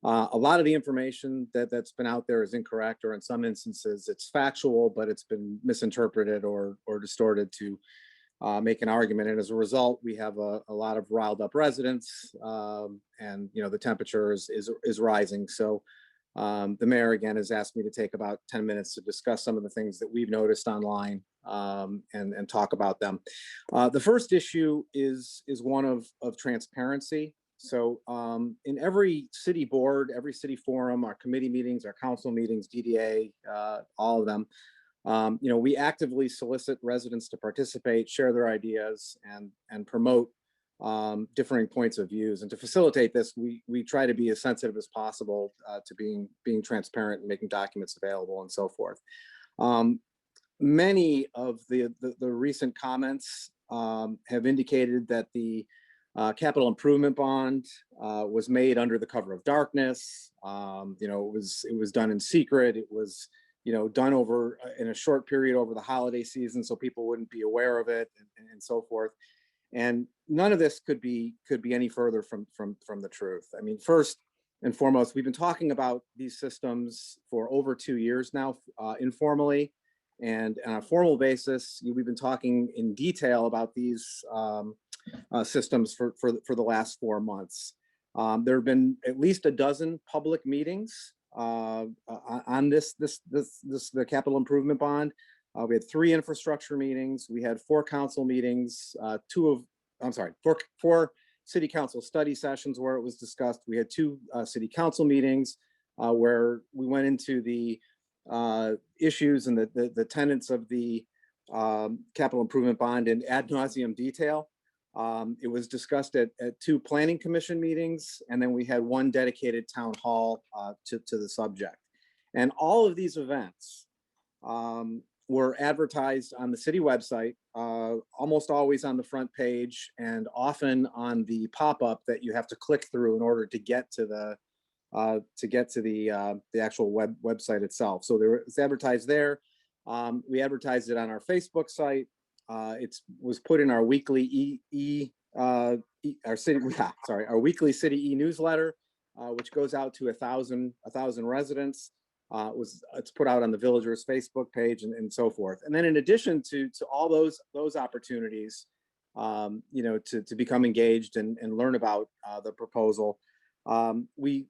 A lot of the information that's been out there is incorrect, or in some instances it's factual, but it's been misinterpreted or distorted to make an argument. And as a result, we have a lot of riled up residents, and you know, the temperature is rising. So the mayor again has asked me to take about 10 minutes to discuss some of the things that we've noticed online, and talk about them. The first issue is one of transparency. So in every city board, every city forum, our committee meetings, our council meetings, DDA, all of them, you know, we actively solicit residents to participate, share their ideas, and promote differing points of views. And to facilitate this, we try to be as sensitive as possible to being transparent and making documents available and so forth. Many of the recent comments have indicated that the Capital improvement bond was made under the cover of darkness. It was done in secret. It was, done over in a short period over the holiday season, so people wouldn't be aware of it, and so forth. And none of this could be any further from the truth. I mean, first and foremost, we've been talking about these systems for over 2 years now, informally, and on a formal basis, we've been talking in detail about these systems for the last 4 months. There have been at least a dozen public meetings on the capital improvement bond. We had 3 infrastructure meetings. We had 4 council meetings, 4 city council study sessions where it was discussed. We had 2 city council meetings where we went into the issues and the tenets of the capital improvement bond in ad nauseum detail. It was discussed at 2 planning commission meetings, and then we had 1 dedicated town hall to the subject. And all of these events were advertised on the city website, almost always on the front page, and often on the pop-up that you have to click through in order to get to the actual website itself. So it's advertised there. We advertised it on our Facebook site. It was put in our weekly our weekly city e-newsletter, which goes out to 1,000 residents. It's put out on the villagers Facebook page and so forth. And then in addition to all those opportunities, to become engaged and learn about the proposal, we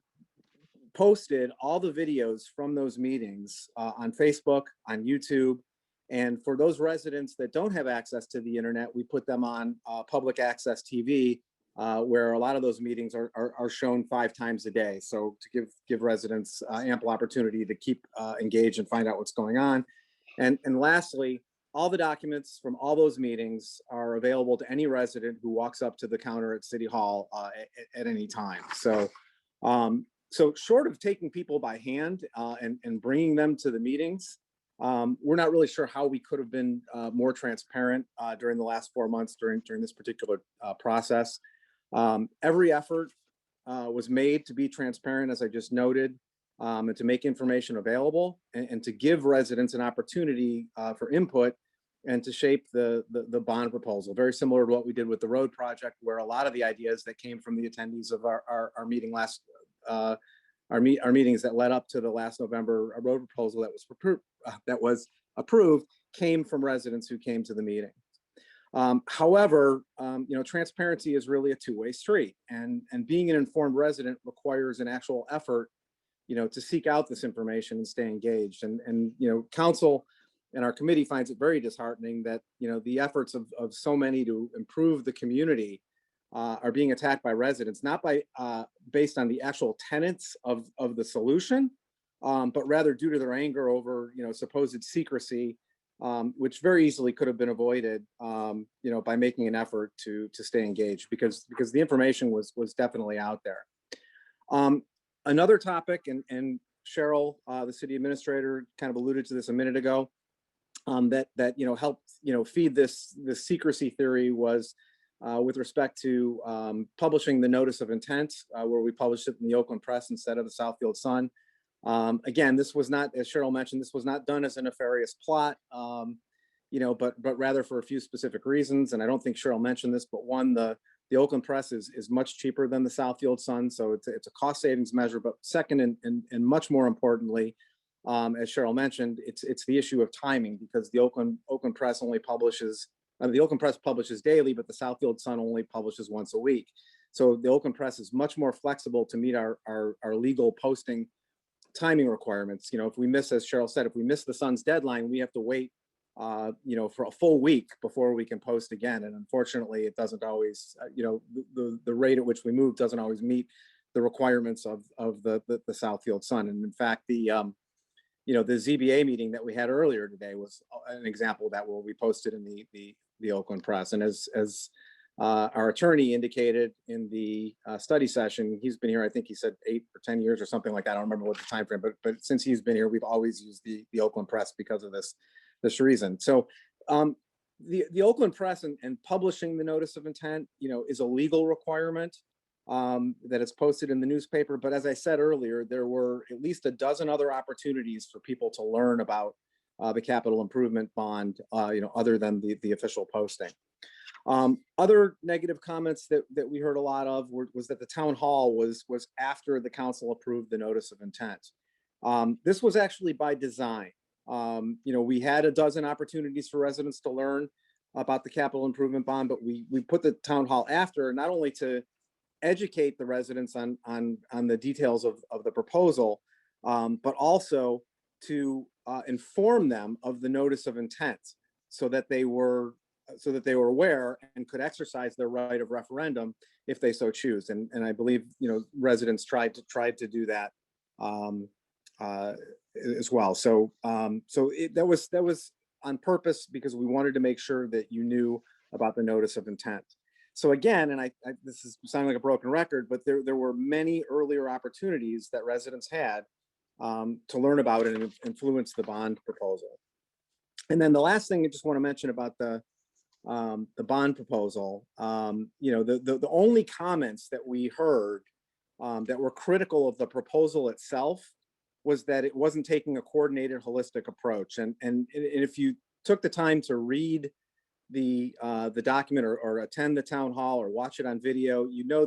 posted all the videos from those meetings on Facebook, on YouTube. And for those residents that don't have access to the internet, we put them on public access TV, where a lot of those meetings are shown 5 times a day. So to give residents ample opportunity to keep engaged and find out what's going on. And lastly, all the documents from all those meetings are available to any resident who walks up to the counter at City Hall at any time. So short of taking people by hand and bringing them to the meetings, we're not really sure how we could have been more transparent during the last 4 months during this particular process. Every effort was made to be transparent, as I just noted, and to make information available and to give residents an opportunity for input and to shape the bond proposal. Very similar to what we did with the road project, where a lot of the ideas that came from the attendees of our meeting our meetings that led up to the last November road proposal that was approved came from residents who came to the meeting. However, transparency is really a 2-way street, and being an informed resident requires an actual effort, to seek out this information and stay engaged. And council and our committee finds it very disheartening that, the efforts of so many to improve the community are being attacked by residents, not based on the actual tenets of the solution, but rather due to their anger over, supposed secrecy, which very easily could have been avoided, by making an effort to stay engaged, because the information was definitely out there. Another topic, and Cheryl, the city administrator, kind of alluded to this a minute ago, that helped feed this secrecy theory was with respect to publishing the notice of intent, where we published it in the Oakland Press instead of the Southfield Sun. Again, this was not, as Cheryl mentioned, this was not done as a nefarious plot, but rather for a few specific reasons. And I don't think Cheryl mentioned this, but one, the Oakland Press is much cheaper than the Southfield Sun, so it's a cost savings measure. But second, and much more importantly, as Cheryl mentioned, it's the issue of timing, because the Oakland Press only publishes. The Oakland Press publishes daily, but the Southfield Sun only publishes once a week. So the Oakland Press is much more flexible to meet our legal posting timing requirements. If we miss, as Cheryl said, if we miss the Sun's deadline, we have to wait, for a full week before we can post again. And unfortunately, it doesn't always, the rate at which we move doesn't always meet the requirements of the Southfield Sun. And in fact, the ZBA meeting that we had earlier today was an example of that, where we posted in the Oakland Press. And as our attorney indicated in the study session, he's been here, I think he said 8 or 10 years or something like that. I don't remember what the time frame, but since he's been here, we've always used the Oakland Press because of this reason. So the Oakland Press and publishing the notice of intent, is a legal requirement that is posted in the newspaper. But as I said earlier, there were at least a dozen other opportunities for people to learn about the capital improvement bond, other than the official posting. Other negative comments that we heard a lot of was that the town hall was after the council approved the notice of intent. This was actually by design. We had a dozen opportunities for residents to learn about the capital improvement bond, but we put the town hall after, not only to educate the residents on the details of the proposal, but also to inform them of the notice of intent, so that they were aware and could exercise their right of referendum if they so choose. And I believe residents tried to do that as well. So that was on purpose, because we wanted to make sure that you knew about the notice of intent. So again, and this is sounding like a broken record, but there were many earlier opportunities that residents had to learn about it and influence the bond proposal. And then the last thing I just want to mention about the bond proposal, the only comments that we heard that were critical of the proposal itself was that it wasn't taking a coordinated, holistic approach. And if you took the time to read the document or attend the town hall or watch it on video, you know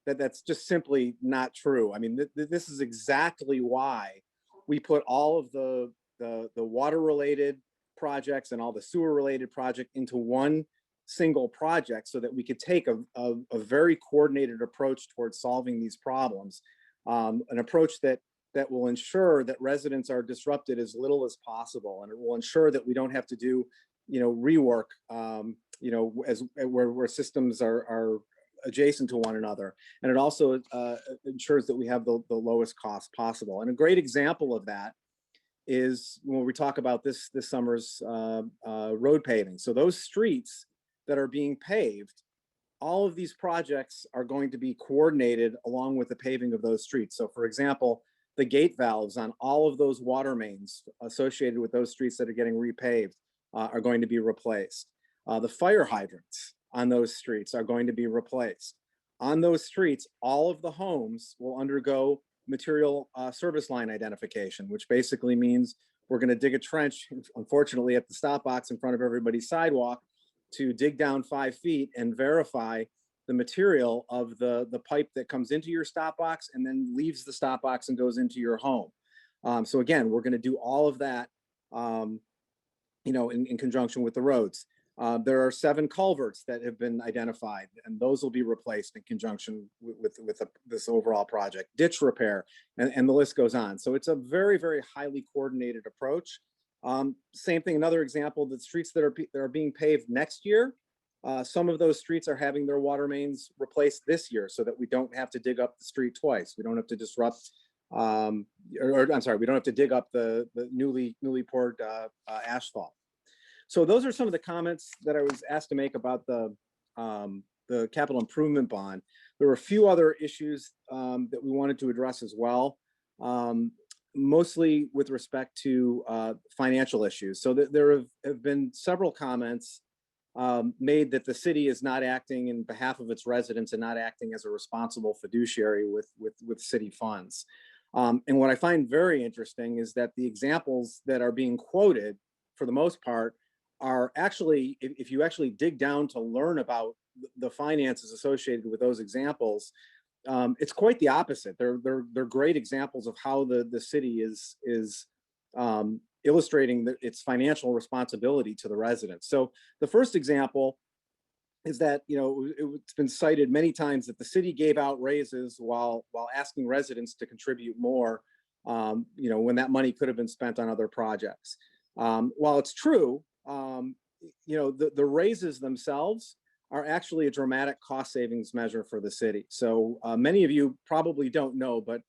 that's just simply not true. I mean, this is exactly why we put all of the water-related projects and all the sewer-related project into one single project, so that we could take a very coordinated approach towards solving these problems, an approach that will ensure that residents are disrupted as little as possible, and it will ensure that we don't have to do rework, where systems are adjacent to one another. And it also ensures that we have the lowest cost possible. And a great example of that is when we talk about this summer's road paving. So those streets that are being paved, all of these projects are going to be coordinated along with the paving of those streets. So for example, the gate valves on all of those water mains associated with those streets that are getting repaved are going to be replaced. The fire hydrants on those streets are going to be replaced. On those streets, all of the homes will undergo material service line identification, which basically means we're going to dig a trench, unfortunately, at the stop box in front of everybody's sidewalk, to dig down 5 feet and verify the material of the pipe that comes into your stop box and then leaves the stop box and goes into your home. So again, we're going to do all of that, in conjunction with the roads. There are 7 culverts that have been identified, and those will be replaced in conjunction with this overall project. Ditch repair, and the list goes on. So it's a very, very highly coordinated approach. Same thing, another example, the streets that are being paved next year, some of those streets are having their water mains replaced this year, so that we don't have to dig up the street twice. We don't have to disrupt, we don't have to dig up the newly poured asphalt. So those are some of the comments that I was asked to make about the capital improvement bond. There were a few other issues that we wanted to address as well, mostly with respect to financial issues. So there have been several comments made that the city is not acting in behalf of its residents and not acting as a responsible fiduciary with city funds. And what I find very interesting is that the examples that are being quoted, for the most part, are actually, if you actually dig down to learn about the finances associated with those examples, it's quite the opposite. They're great examples of how the city is illustrating its financial responsibility to the residents. So the first example is that it's been cited many times that the city gave out raises while asking residents to contribute more, when that money could have been spent on other projects. While it's true, the raises themselves are actually a dramatic cost savings measure for the city. So many of you probably don't know, but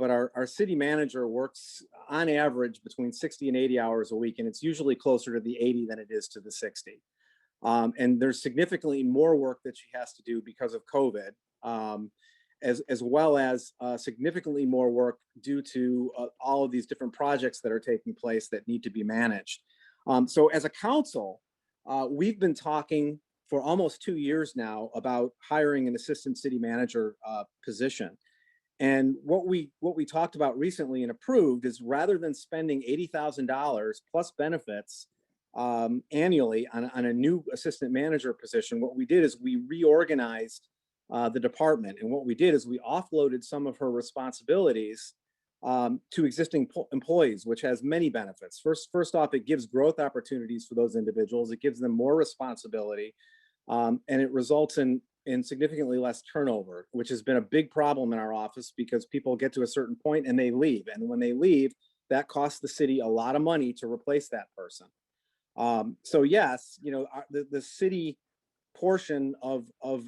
our city manager works on average between 60 and 80 hours a week, and it's usually closer to the 80 than it is to the 60. And there's significantly more work that she has to do because of COVID, as well as significantly more work due to all of these different projects that are taking place that need to be managed. So as a council, we've been talking for almost 2 years now about hiring an assistant city manager position. And what we talked about recently and approved is, rather than spending $80,000 plus benefits annually on a new assistant manager position, what we did is we reorganized the department. And what we did is we offloaded some of her responsibilities to existing employees, which has many benefits. First off, it gives growth opportunities for those individuals. It gives them more responsibility, and it results in significantly less turnover, which has been a big problem in our office, because people get to a certain point and they leave. And when they leave, that costs the city a lot of money to replace that person. So yes, the city portion of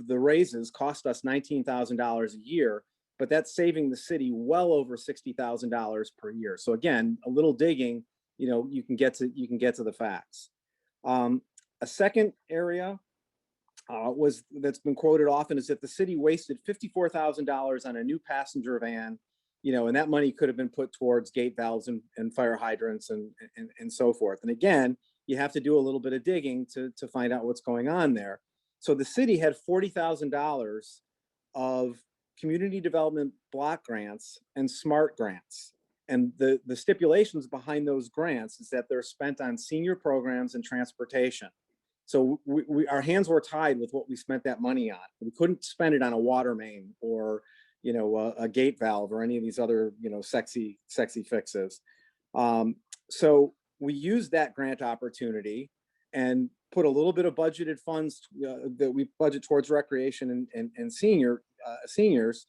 the raises cost us $19,000 a year, but that's saving the city well over $60,000 per year. So again, a little digging, you can get to the facts. A second area that's been quoted often is that the city wasted $54,000 on a new passenger van, and that money could have been put towards gate valves and fire hydrants and so forth. And again, you have to do a little bit of digging to find out what's going on there. So the city had $40,000 of community development block grants and SMART grants. And the stipulations behind those grants is that they're spent on senior programs and transportation. So our hands were tied with what we spent that money on. We couldn't spend it on a water main or, a gate valve or any of these other, sexy fixes. So we used that grant opportunity and put a little bit of budgeted funds that we budget towards recreation and seniors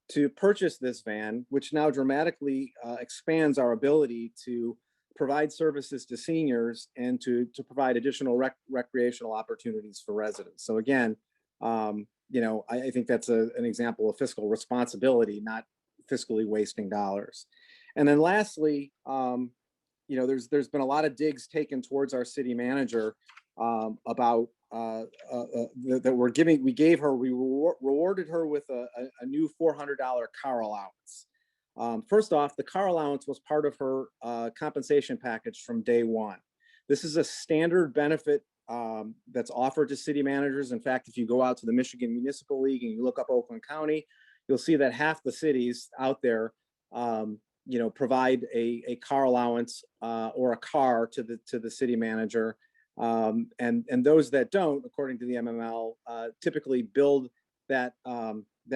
to purchase this van, which now dramatically expands our ability to provide services to seniors and to provide additional recreational opportunities for residents. So again, I think that's an example of fiscal responsibility, not fiscally wasting dollars. And then lastly, there's been a lot of digs taken towards our city manager about that we rewarded her with a new $400 car allowance. First off, the car allowance was part of her compensation package from day one. This is a standard benefit that's offered to city managers. In fact, if you go out to the Michigan Municipal League and you look up Oakland County, you'll see that half the cities out there, provide a car allowance or a car to the city manager. And those that don't, according to the MML, typically build that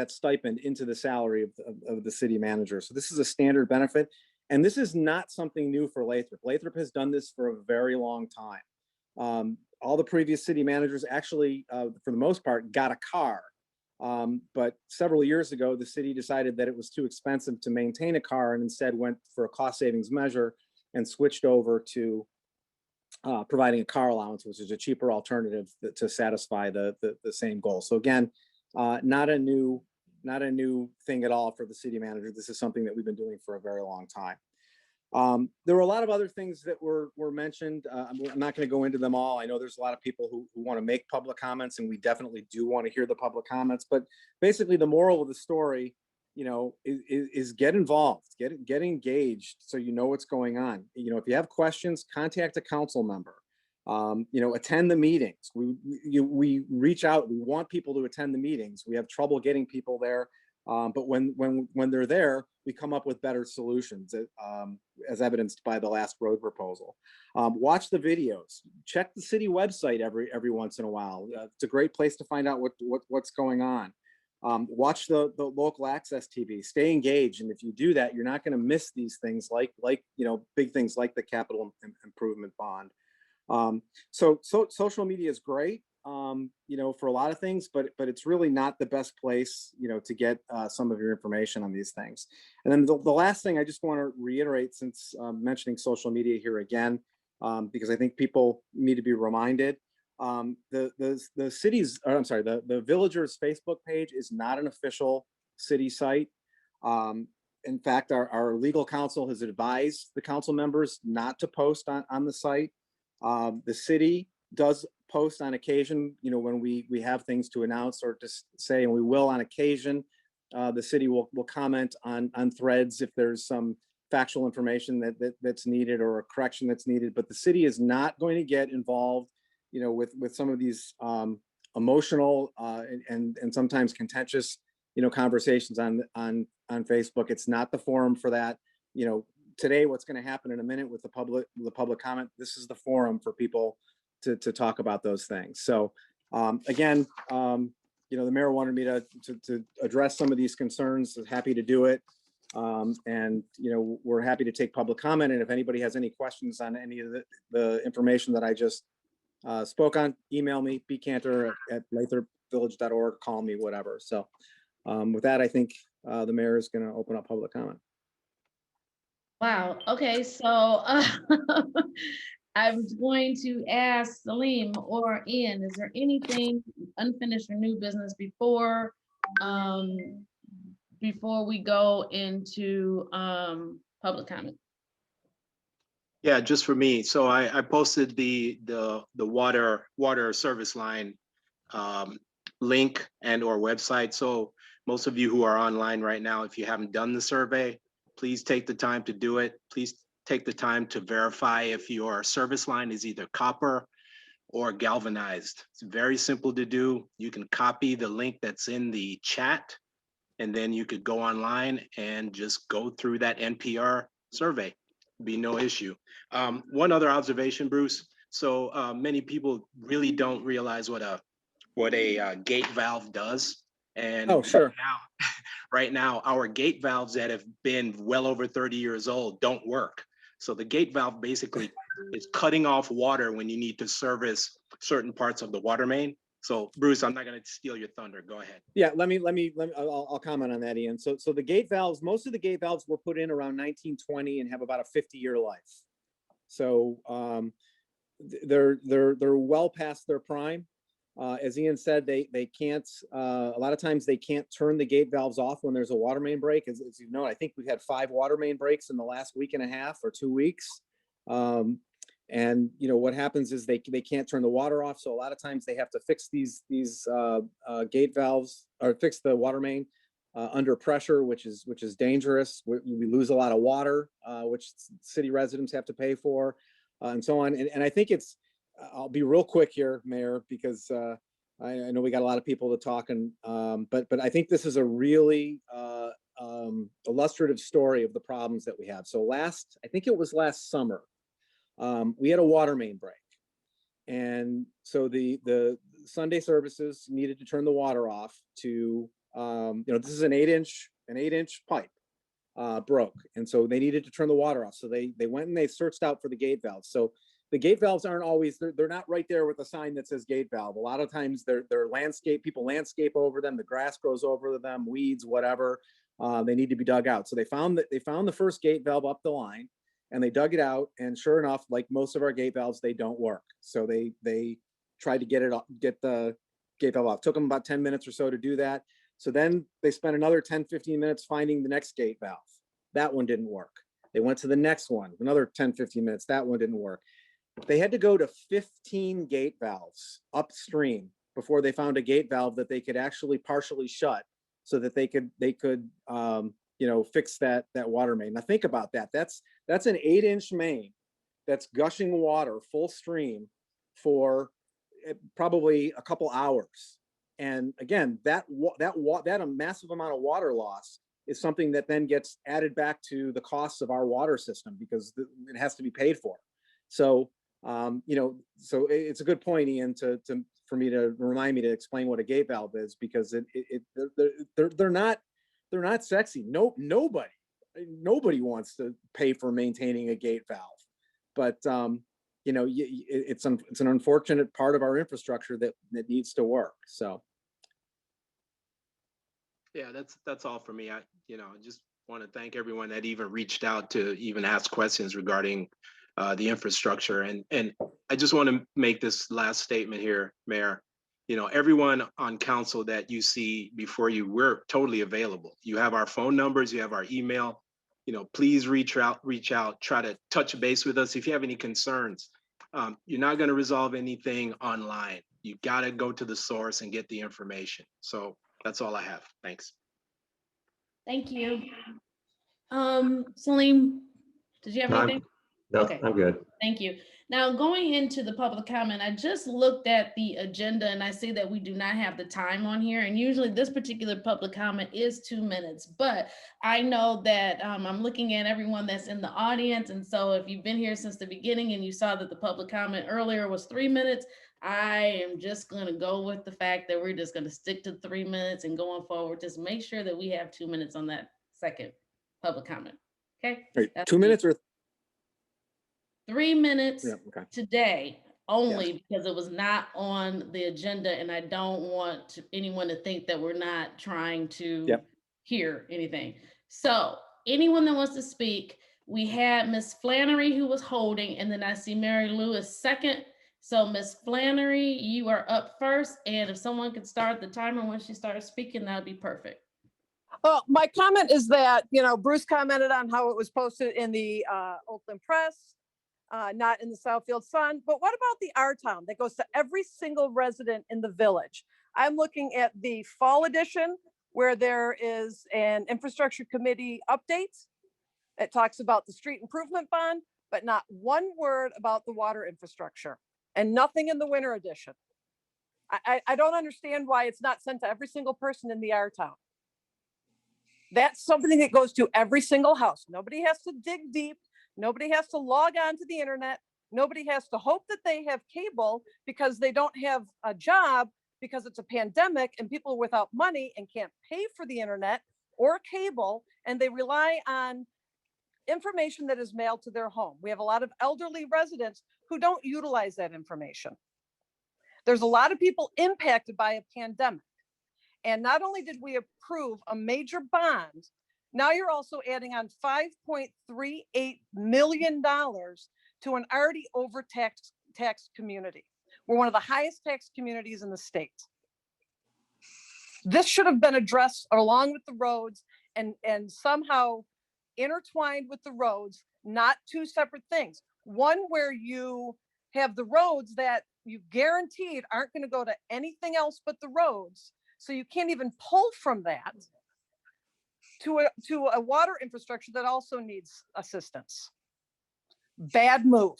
stipend into the salary of the city manager. So this is a standard benefit. And this is not something new for Lathrup. Lathrup has done this for a very long time. All the previous city managers actually, for the most part, got a car. But several years ago, the city decided that it was too expensive to maintain a car and instead went for a cost savings measure and switched over to providing a car allowance, which is a cheaper alternative to satisfy the same goal. So again, not a new thing at all for the city manager. This is something that we've been doing for a very long time. There were a lot of other things that were mentioned. I'm not going to go into them all. I know there's a lot of people who want to make public comments, and we definitely do want to hear the public comments. But basically, the moral of the story, is get involved, get engaged, so you know what's going on. If you have questions, contact a council member. Attend the meetings. We reach out. We want people to attend the meetings. We have trouble getting people there. But when they're there, we come up with better solutions, as evidenced by the last road proposal. Watch the videos. Check the city website every once in a while. It's a great place to find out what's going on. Watch the local access TV. Stay engaged, and if you do that, you're not going to miss these things like big things like the capital improvement bond. So social media is great. For a lot of things, but it's really not the best place, to get some of your information on these things. And then the last thing I just want to reiterate, since mentioning social media here again, because I think people need to be reminded, the city's, or I'm sorry, the Villagers Facebook page is not an official city site. In fact, our legal counsel has advised the council members not to post on the site. The city does post on occasion, when we have things to announce or to say, and we will on occasion. The city will comment on threads if there's some factual information that's needed or a correction that's needed, but the city is not going to get involved with some of these emotional and sometimes contentious, conversations on Facebook. It's not the forum for that. Today, what's going to happen in a minute with the public comment, this is the forum for people to talk about those things. So again, the mayor wanted me to address some of these concerns. Happy to do it. And we're happy to take public comment. And if anybody has any questions on any of the information that I just spoke on, email me, bcantor@lathrupvillage.org, call me, whatever. So with that, I think the mayor is going to open up public comment. Wow. Okay. So I was going to ask Salim or Ian, is there anything unfinished or new business before we go into public comment? Yeah, just for me. So I posted the water service line link and or website. So most of you who are online right now, if you haven't done the survey, please take the time to do it. Please take the time to verify if your service line is either copper or galvanized. It's very simple to do. You can copy the link that's in the chat, and then you could go online and just go through that NPR survey. Be no issue. One other observation, Bruce. So many people really don't realize what a gate valve does. And oh, sure. Right now, our gate valves that have been well over 30 years old don't work. So the gate valve basically is cutting off water when you need to service certain parts of the water main. So Bruce, I'm not going to steal your thunder. Go ahead. Yeah, I'll comment on that, Ian. So the gate valves, most of the gate valves were put in around 1920 and have about a 50-year life. So they're well past their prime. As Ian said, they can't, a lot of times they can't turn the gate valves off when there's a water main break. As you know, I think we've had 5 water main breaks in the last week and a half or 2 weeks. And what happens is they can't turn the water off. So a lot of times they have to fix these gate valves or fix the water main under pressure, which is dangerous. We lose a lot of water, which city residents have to pay for, and so on. And I think I'll be real quick here, Mayor, because I know we got a lot of people to talk, and but I think this is a really illustrative story of the problems that we have. So I think it was last summer, we had a water main break, and so the Sunday services needed to turn the water off to this is an 8-inch pipe broke, and so they needed to turn the water off. So they went and they searched out for the gate valves. So the gate valves aren't always, they're not right there with a sign that says gate valve. A lot of times they're people landscape over them, the grass grows over them, weeds, whatever. They need to be dug out. So they found the first gate valve up the line, and they dug it out, and sure enough, like most of our gate valves, they don't work. So they tried to get the gate valve off. Took them about 10 minutes or so to do that. So then they spent another 10-15 minutes finding the next gate valve. That one didn't work. They went to the next one, another 10-15 minutes. That one didn't work. They had to go to 15 gate valves upstream before they found a gate valve that they could actually partially shut, so that they could fix that water main. Now think about that. That's an 8-inch main that's gushing water full stream for probably a couple hours. And again, that massive amount of water loss is something that then gets added back to the costs of our water system, because it has to be paid for. So so it's a good point, Ian, for me to remind me to explain what a gate valve is, because they're not sexy. Nobody wants to pay for maintaining a gate valve, but it's an unfortunate part of our infrastructure that needs to work. So yeah, that's all for me. I just want to thank everyone that even reached out to even ask questions regarding the infrastructure. And I just want to make this last statement here, Mayor. Everyone on council that you see before you, we're totally available. You have our phone numbers, you have our email. Please reach out, try to touch base with us if you have any concerns. You're not going to resolve anything online. You got to go to the source and get the information. So that's all I have. Thanks. Thank you. Salim, did you have anything? No, Okay. I'm good. Thank you. Now, going into the public comment, I just looked at the agenda and I see that we do not have the time on here. And usually this particular public comment is 2 minutes, but I know that I'm looking at everyone that's in the audience. And so if you've been here since the beginning and you saw that the public comment earlier was 3 minutes, I am just going to go with the fact that we're just going to stick to 3 minutes and going forward, just make sure that we have 2 minutes on that second public comment. Okay. Right, That's 2 minutes or 3 minutes yeah, okay. today only because it was not on the agenda and I don't want anyone to think that we're not trying to hear anything. So anyone that wants to speak, we had Miss Flannery who was holding, and then I see Mary Lewis second. So Miss Flannery, you are up first, and if someone could start the timer when she starts speaking, that'd be perfect. Well, my comment is that, Bruce commented on how it was posted in the Oakland Press, not in the Southfield Sun. But what about the Our Town that goes to every single resident in the village? I'm looking at the fall edition where there is an infrastructure committee update. It talks about the street improvement bond, but not one word about the water infrastructure, and nothing in the winter edition. I don't understand why it's not sent to every single person in the Our Town. That's something that goes to every single house. Nobody has to dig deep. Nobody has to log on to the internet. Nobody has to hope that they have cable because they don't have a job because it's a pandemic and people are without money and can't pay for the internet or cable, and they rely on information that is mailed to their home. We have a lot of elderly residents who don't utilize that information. There's a lot of people impacted by a pandemic. And not only did we approve a major bond, now you're also adding on $5.38 million to an already overtaxed community. We're one of the highest taxed communities in the state. This should have been addressed along with the roads and somehow intertwined with the roads, not two separate things. One where you have the roads that you guaranteed aren't going to go to anything else but the roads. So you can't even pull from that to a water infrastructure that also needs assistance. Bad move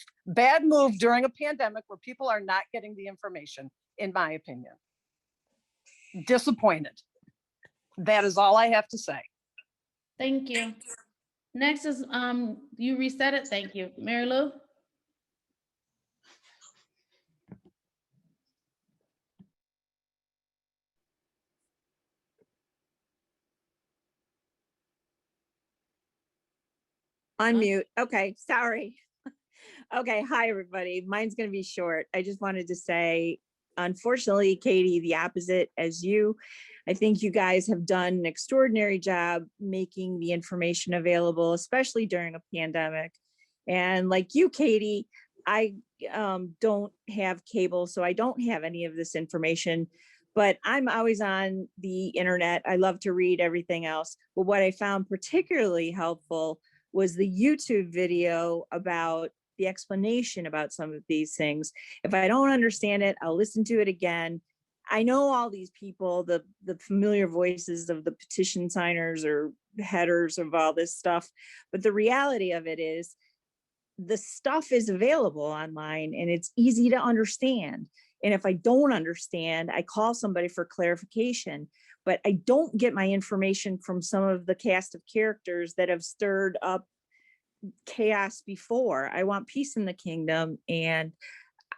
during a pandemic where people are not getting the information, in my opinion. Disappointed. That is all I have to say. Thank you. Next is, you reset it. Thank you. Mary Lou? Unmute. Okay, sorry. Okay, hi, everybody. Mine's going to be short. I just wanted to say, unfortunately, Katie, the opposite as you. I think you guys have done an extraordinary job making the information available, especially during a pandemic. And like you, Katie, I don't have cable, so I don't have any of this information, but I'm always on the internet. I love to read everything else. But what I found particularly helpful was the YouTube video about the explanation about some of these things. If I don't understand it, I'll listen to it again. I know all these people, the familiar voices of the petition signers or headers of all this stuff, but the reality of it is the stuff is available online and it's easy to understand. And if I don't understand, I call somebody for clarification, but I don't get my information from some of the cast of characters that have stirred up chaos before. I want peace in the kingdom. And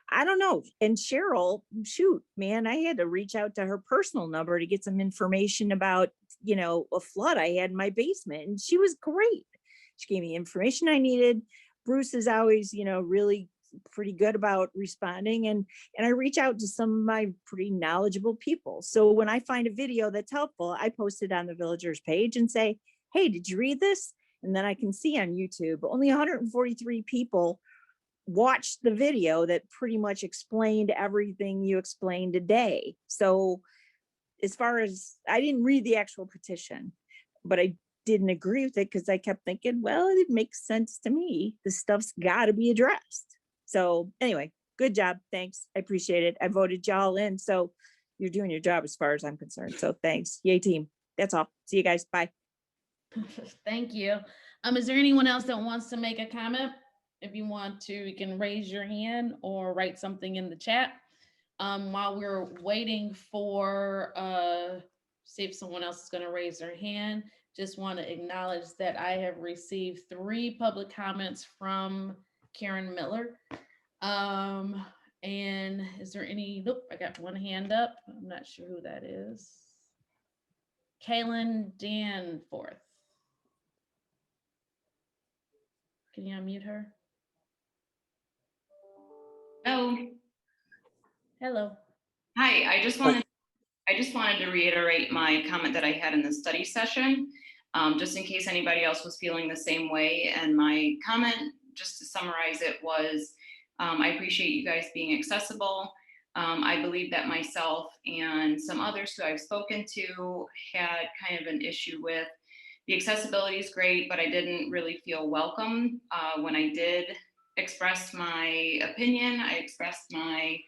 I don't know. And Cheryl, shoot, man, I had to reach out to her personal number to get some information about, a flood I had in my basement. And she was great. She gave me information I needed. Bruce is always, really pretty good about responding. And I reach out to some of my pretty knowledgeable people. So when I find a video that's helpful, I post it on the villagers page and say, hey, did you read this? And then I can see on YouTube, only 143 people watched the video that pretty much explained everything you explained today. So as far as, I didn't read the actual petition, but I didn't agree with it because I kept thinking, well, it makes sense to me. This stuff's got to be addressed. So anyway, good job. Thanks. I appreciate it. I voted y'all in. So you're doing your job as far as I'm concerned. So thanks. Yay team. That's all. See you guys. Bye. Thank you. Is there anyone else that wants to make a comment? if you want to, you can raise your hand or write something in the chat. While we're waiting for, see if someone else is going to raise their hand, just want to acknowledge that I have received 3 public comments from Karen Miller. And is there any, nope, I got one hand up. I'm not sure who that is. Kaylin Danforth. Can you unmute her? Oh, Hello. hi. I just wanted to reiterate my comment that I had in the study session, just in case anybody else was feeling the same way. And my comment, just to summarize it, was I appreciate you guys being accessible. I believe that myself and some others who I've spoken to had kind of an issue with the accessibility is great, but I didn't really feel welcome when I did express my opinion. I expressed my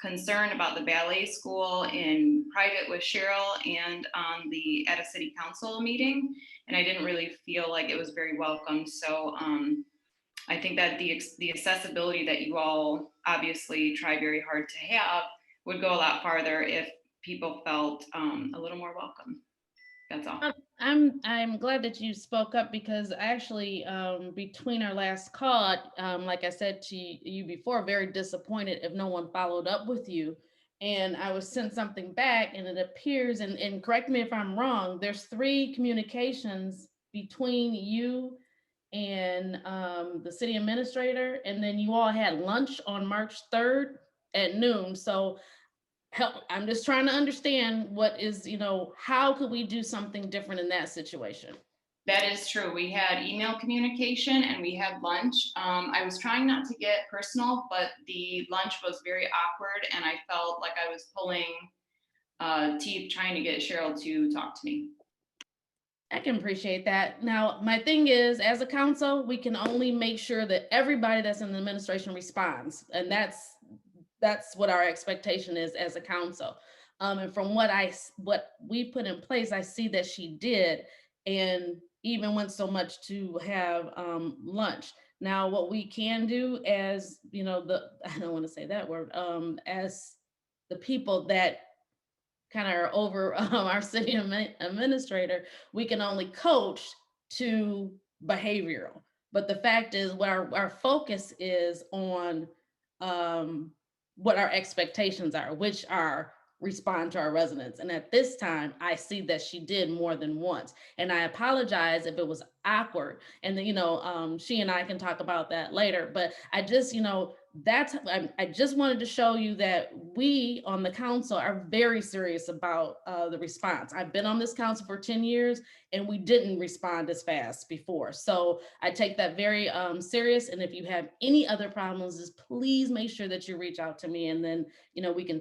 concern about the ballet school in private with Cheryl and at a city council meeting, and I didn't really feel like it was very welcome. So I think that the accessibility that you all obviously try very hard to have would go a lot farther if people felt a little more welcome. That's all. I'm glad that you spoke up, because actually between our last call, like I said to you before, very disappointed if no one followed up with you. And I was sent something back, and it appears, and correct me if I'm wrong, there's 3 communications between you and the city administrator, and then you all had lunch on March 3rd at noon. So I'm just trying to understand what is, how could we do something different in that situation? That is true. We had email communication and we had lunch. I was trying not to get personal, but the lunch was very awkward and I felt like I was pulling teeth trying to get Cheryl to talk to me. I can appreciate that. Now, my thing is, as a council, we can only make sure that everybody that's in the administration responds. And that's what our expectation is as a council. And from what we put in place, I see that she did, and even went so much to have lunch. Now, what we can do as, I don't want to say that word, as the people that kind of are over our city administrator, we can only coach to behavioral. But the fact is, what our focus is on what our expectations are, which are respond to our residents. And at this time, I see that she did more than once. And I apologize if it was awkward. And then, she and I can talk about that later. But I just, I just wanted to show you that we on the council are very serious about the response. I've been on this council for 10 years and we didn't respond as fast before. So I take that very serious. And if you have any other problems, just please make sure that you reach out to me, and then, we can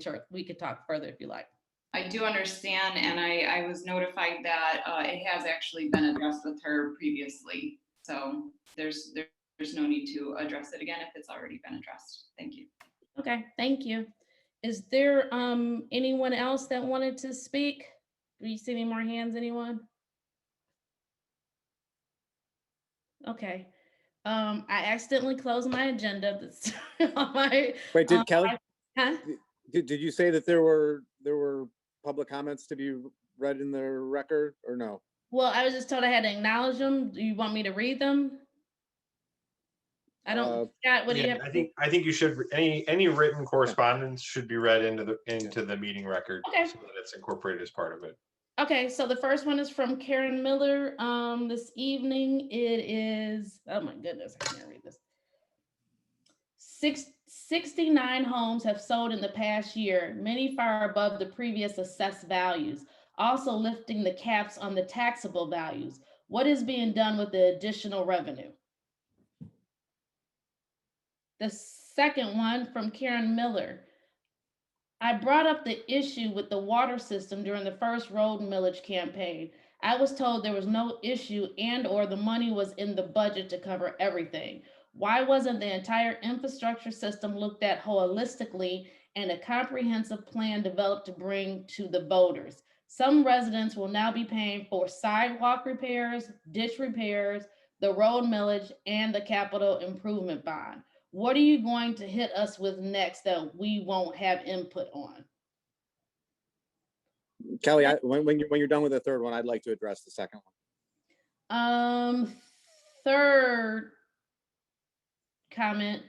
talk further if you like. I do understand, and I was notified that it has actually been addressed with her previously. So there's no need to address it again if it's already been addressed. Thank you. Okay, thank you. Is there anyone else that wanted to speak? Do you see any more hands, anyone? Okay. I accidentally closed my agenda. Wait, did Kelly? Huh? Did you say that there were public comments to be read in the record, or no? Well, I was just told I had to acknowledge them. Do you want me to read them? I don't. Scott, what do you have? I think you should, any written correspondence should be read into the meeting record. Okay. So that it's incorporated as part of it. Okay, so the first one is from Karen Miller. This evening it is, oh my goodness, I can't read this. 69 homes have sold in the past year, many far above the previous assessed values, also lifting the caps on the taxable values. What is being done with the additional revenue? The second one from Karen Miller. I brought up the issue with the water system during the first road millage campaign. I was told there was no issue and/or the money was in the budget to cover everything. Why wasn't the entire infrastructure system looked at holistically and a comprehensive plan developed to bring to the voters? Some residents will now be paying for sidewalk repairs, ditch repairs, the road millage, and the capital improvement bond. What are you going to hit us with next that we won't have input on? Kelly, when you're done with the third one, I'd like to address the second one. Third comment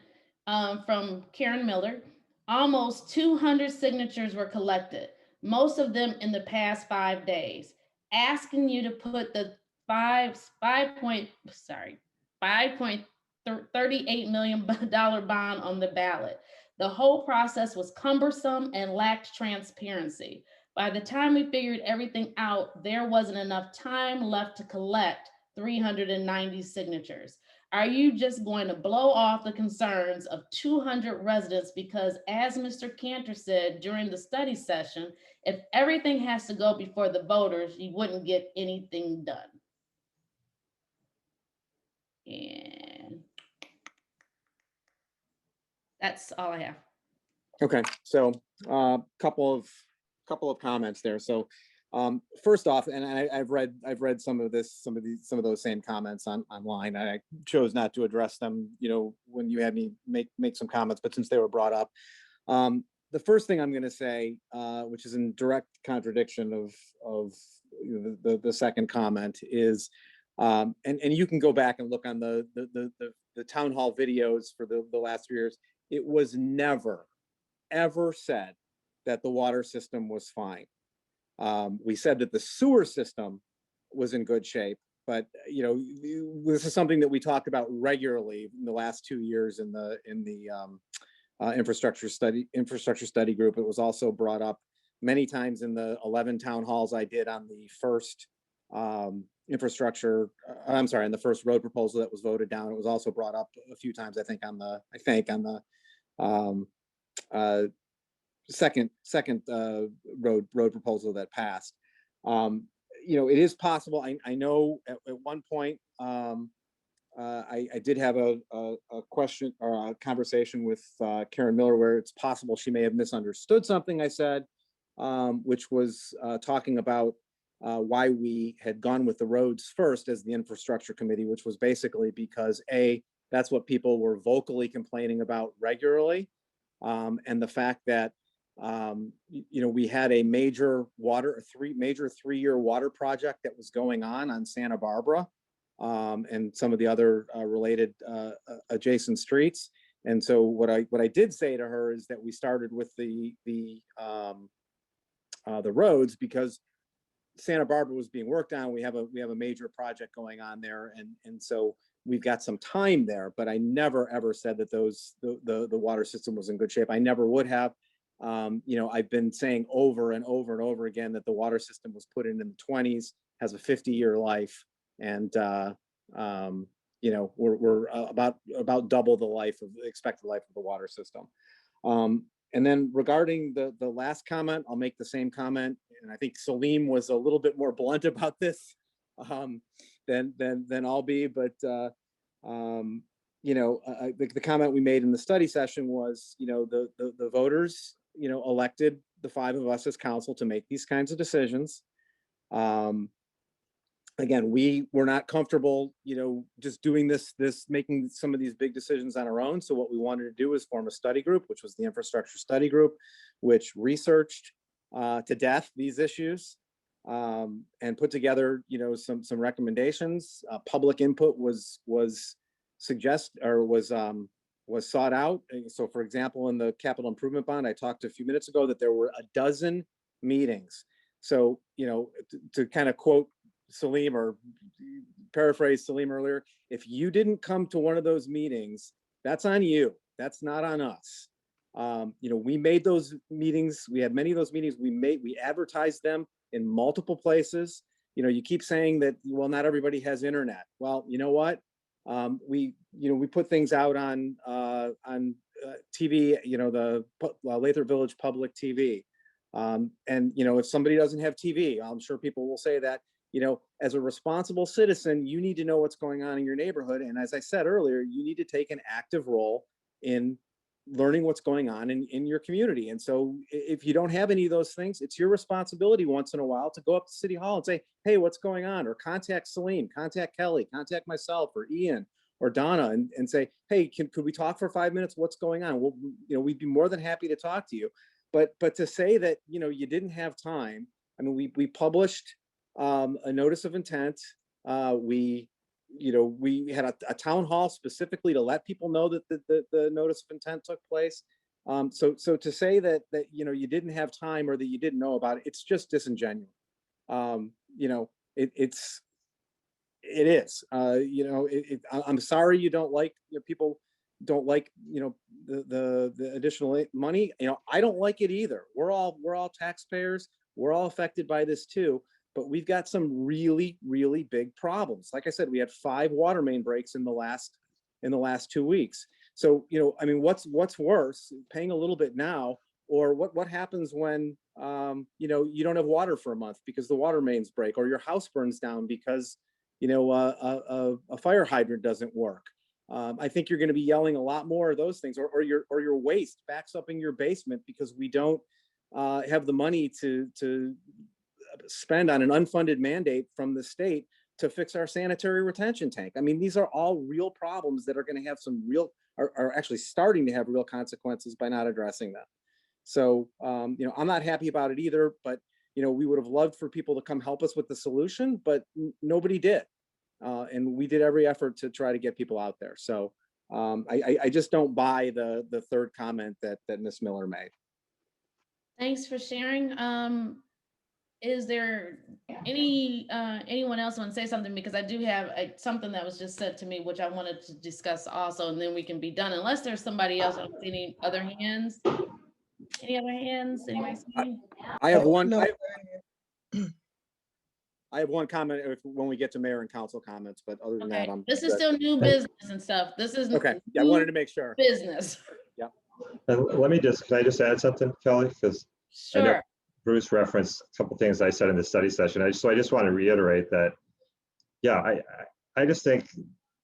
from Karen Miller. Almost 200 signatures were collected, most of them in the past 5 days, asking you to put the $5.38 million bond on the ballot. The whole process was cumbersome and lacked transparency. By the time we figured everything out, there wasn't enough time left to collect 390 signatures. Are you just going to blow off the concerns of 200 residents? Because as Mr. Cantor said during the study session, if everything has to go before the voters, you wouldn't get anything done. And that's all I have. Okay, so couple of comments there. So first off, and I've read some of those same comments online. I chose not to address them, when you had me make some comments, but since they were brought up, the first thing I'm going to say, which is in direct contradiction of the second comment, is, and you can go back and look on the town hall videos for the last 3 years. It was never, ever said that the water system was fine. We said that the sewer system was in good shape, but this is something that we talked about regularly in the last 2 years in the infrastructure study group. It was also brought up many times in the 11 town halls I did on the first in the first road proposal that was voted down. It was also brought up a few times, I think on the second road proposal that passed. It is possible. I know at one point I did have a question or a conversation with Karen Miller where it's possible she may have misunderstood something I said, which was talking about why we had gone with the roads first as the infrastructure committee, which was basically because that's what people were vocally complaining about regularly. And the fact that, we had a major 3-year water project that was going on Santa Barbara and some of the other related adjacent streets. And so what I did say to her is that we started with the roads because Santa Barbara was being worked on. We have a major project going on there, and so we've got some time there. But I never ever said that the water system was in good shape. I never would have. I've been saying over and over and over again that the water system was put in the 20s, has a 50-year life, and we're about double the expected life of the water system. And then regarding the last comment, I'll make the same comment. And I think Salim was a little bit more blunt about this than I'll be. But the comment we made in the study session was, the voters, elected the 5 of us as council to make these kinds of decisions. Again, we were not comfortable, just doing making some of these big decisions on our own. So what we wanted to do is form a study group, which was the infrastructure study group, which researched to death these issues and put together, some recommendations. Public input was sought out. So, for example, in the capital improvement bond, I talked a few minutes ago that there were 12 meetings. So, to kind of quote Salim or paraphrase Salim earlier, if you didn't come to one of those meetings, that's on you. That's not on us. We made those meetings. We had many of those meetings. We advertised them in multiple places. You keep saying that, well, not everybody has internet. Well, you know what? We put things out on TV, the Lathrup Village Public TV. And if somebody doesn't have TV, I'm sure people will say that, as a responsible citizen, you need to know what's going on in your neighborhood. And as I said earlier, you need to take an active role in learning what's going on in your community. And so if you don't have any of those things, it's your responsibility once in a while to go up to City Hall and say, hey, what's going on? Or contact Celine, contact Kelly, contact myself or Ian or Donna and say, hey, could we talk for 5 minutes? What's going on? Well, we'd be more than happy to talk to you. But to say that, you didn't have time. I mean, we published a notice of intent. We had a town hall specifically to let people know that the notice of intent took place. So to say that you didn't have time or that you didn't know about it, it's just disingenuous. It is. I'm sorry you don't like, people don't like the additional money. I don't like it either. We're all taxpayers. We're all affected by this too. But we've got some really, really big problems. Like I said, we had 5 water main breaks in the last 2 weeks. So, I mean, what's worse, paying a little bit now, or what happens when, you don't have water for a month because the water mains break, or your house burns down because, a fire hydrant doesn't work. I think you're going to be yelling a lot more of those things, or your waste backs up in your basement because we don't have the money to spend on an unfunded mandate from the state to fix our sanitary retention tank. I mean, these are all real problems that are going to have some real, are actually starting to have real consequences by not addressing them. So, I'm not happy about it either, but, we would have loved for people to come help us with the solution, but nobody did. And we did every effort to try to get people out there. So I just don't buy the third comment that Ms. Miller made. Thanks for sharing. Is there anyone else want to say something? Because I do have something that was just said to me, which I wanted to discuss also, and then we can be done. Unless there's somebody else. I don't see any other hands. Any other hands? Anybody see? I have one. No. I have one comment when we get to mayor and council comments, but other than that, this is still new business and stuff. This is okay. Yeah, I wanted to make sure. Business. Yeah. And can I just add something, Kelly? Because I know Bruce referenced a couple things I said in the study session. I just want to reiterate that, yeah, I just think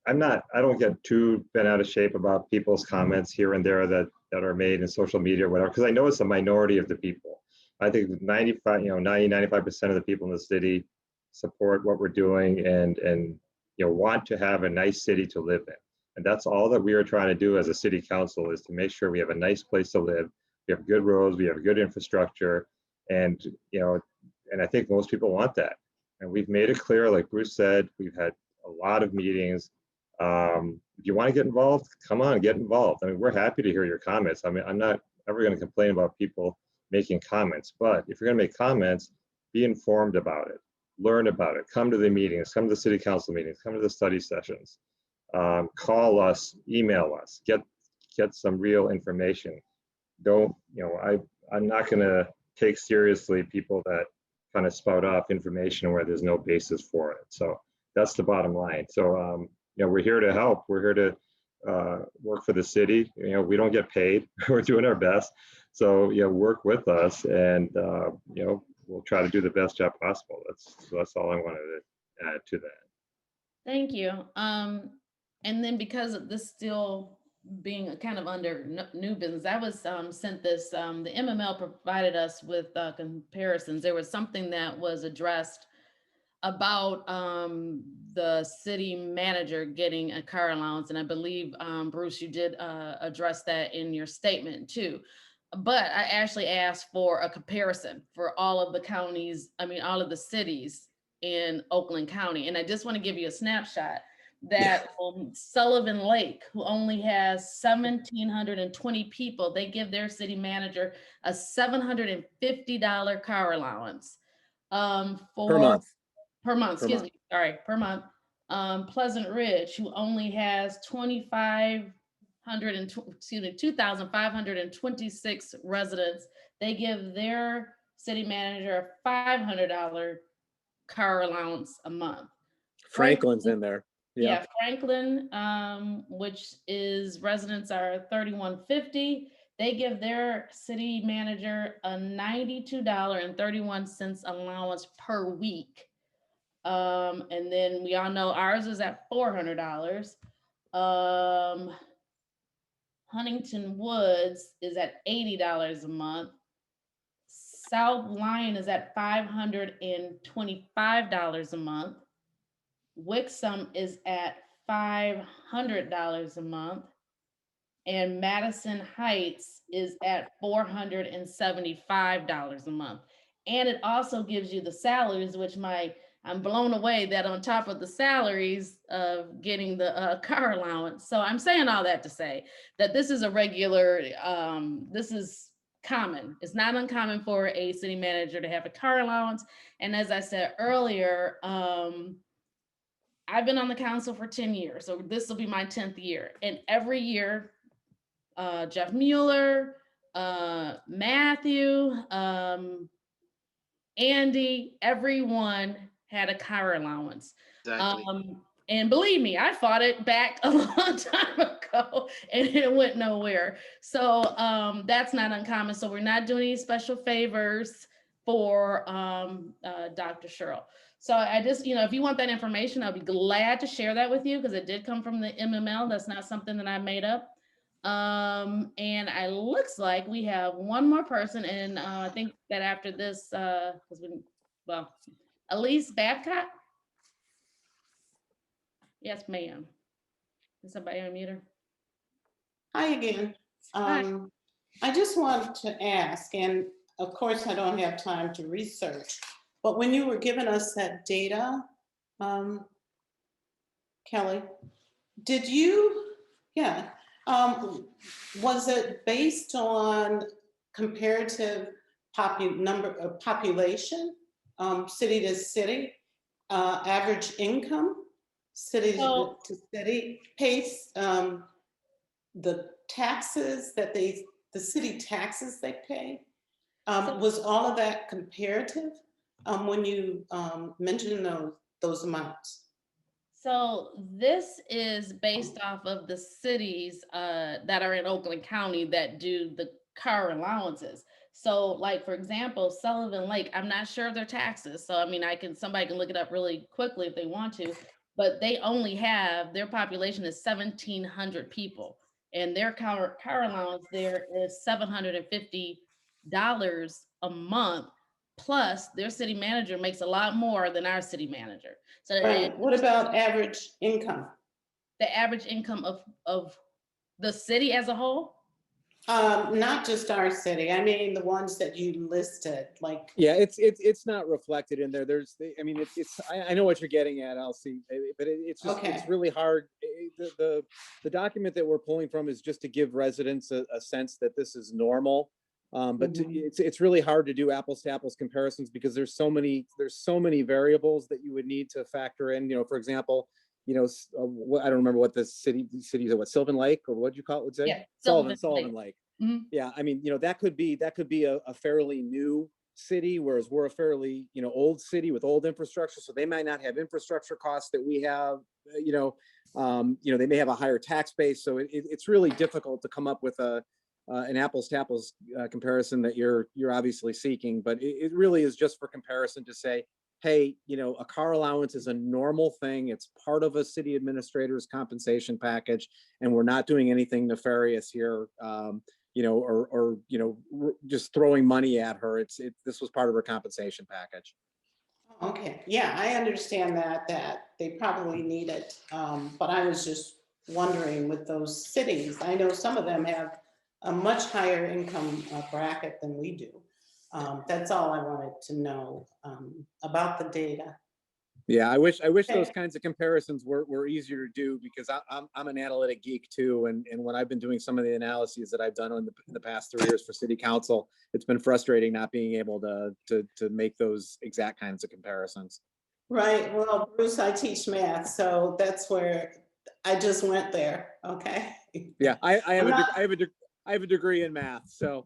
I don't get too bent out of shape about people's comments here and there that are made in social media or whatever, because I know it's a minority of the people. I think 95% of the people in the city support what we're doing and want to have a nice city to live in. And that's all that we are trying to do as a city council, is to make sure we have a nice place to live. We have good roads, we have good infrastructure. And, and I think most people want that. And we've made it clear, like Bruce said, we've had a lot of meetings. If you want to get involved, come on, get involved. I mean, we're happy to hear your comments. I mean, I'm not ever going to complain about people making comments, but if you're going to make comments, be informed about it, learn about it, come to the meetings, come to the city council meetings, come to the study sessions, call us, email us, get some real information. Don't, I'm not going to take seriously people that kind of spout off information where there's no basis for it. So that's the bottom line. So, we're here to help. We're here to work for the city. We don't get paid. We're doing our best. So, work with us, and we'll try to do the best job possible. That's all I wanted to add to that. Thank you. And then because of this still being kind of under new business, I was sent this, the MML provided us with comparisons. There was something that was addressed about the city manager getting a car allowance. And I believe, Bruce, you did address that in your statement too. But I actually asked for a comparison for all of the counties, all of the cities in Oakland County. And I just want to give you a snapshot that Sullivan Lake, who only has 1,720 people, they give their city manager a $750 car allowance per month. Per month, per month. Pleasant Ridge, who only has 2,526 residents, they give their city manager a $500 car allowance a month. Franklin's in there. Yeah, Franklin, which is residents are 3,150. They give their city manager a $92.31 allowance per week. And then we all know ours is at $400. Huntington Woods is at $80 a month. South Lyon is at $525 a month. Wixom is at $500 a month. And Madison Heights is at $475 a month. And it also gives you the salaries, which I'm blown away that on top of the salaries of getting the car allowance. So I'm saying all that to say that this is a regular, this is common. It's not uncommon for a city manager to have a car allowance. And as I said earlier, I've been on the council for 10 years. So this will be my 10th year. And every year, Jeff Mueller, Matthew, Andy, everyone had a car allowance. Exactly. And believe me, I fought it back a long time ago and it went nowhere. So that's not uncommon. So we're not doing any special favors for Dr. Sherrill. So I just, if you want that information, I'll be glad to share that with you because it did come from the MML. That's not something that I made up. And it looks like we have one more person, and I think that after this, Elise Babcock. Yes, ma'am. Is somebody unmute her? Hi again. I just wanted to ask, and of course I don't have time to research, but when you were giving us that data, Kelly, did you, was it based on comparative number of population, city to city, average income, city to city, pace, the taxes that the city taxes they pay? Was all of that comparative when you mentioned those amounts? So this is based off of the cities that are in Oakland County that do the car allowances. So like, for example, Sullivan Lake, I'm not sure of their taxes. So I mean, somebody can look it up really quickly if they want to, but they only have, their population is 1,700 people. And their car allowance there is $750 a month. Plus, their city manager makes a lot more than our city manager. So right. What about average income? The average income of the city as a whole? Not just our city. I mean, the ones that you listed, like. Yeah, it's not reflected in there. I know what you're getting at, Elsie, but it's just, okay. It's really hard. The document that we're pulling from is just to give residents a sense that this is normal. But it's really hard to do apples to apples comparisons because there's so many variables that you would need to factor in. For example, I don't remember what the city is. What, Sylvan Lake, or what do you call it? Would say? Yeah, Sullivan Lake. Mm-hmm. Yeah, I mean, that could be a fairly new city, whereas we're a fairly old city with old infrastructure, so they might not have infrastructure costs that we have. They may have a higher tax base, so it's really difficult to come up with an apples to apples comparison that you're obviously seeking. But it really is just for comparison to say, hey, a car allowance is a normal thing. It's part of a city administrator's compensation package, and we're not doing anything nefarious here, or just throwing money at her. This was part of her compensation package. Okay, yeah, I understand that they probably need it, but I was just wondering with those cities, I know some of them have a much higher income bracket than we do. That's all I wanted to know about the data. Yeah, I wish those kinds of comparisons were easier to do, because I'm an analytic geek too, and when I've been doing some of the analyses that I've done in the past 3 years for city council, it's been frustrating not being able to make those exact kinds of comparisons. Right. Well, Bruce, I teach math, so that's where I just went there. Okay. Yeah, I have a degree in math, so.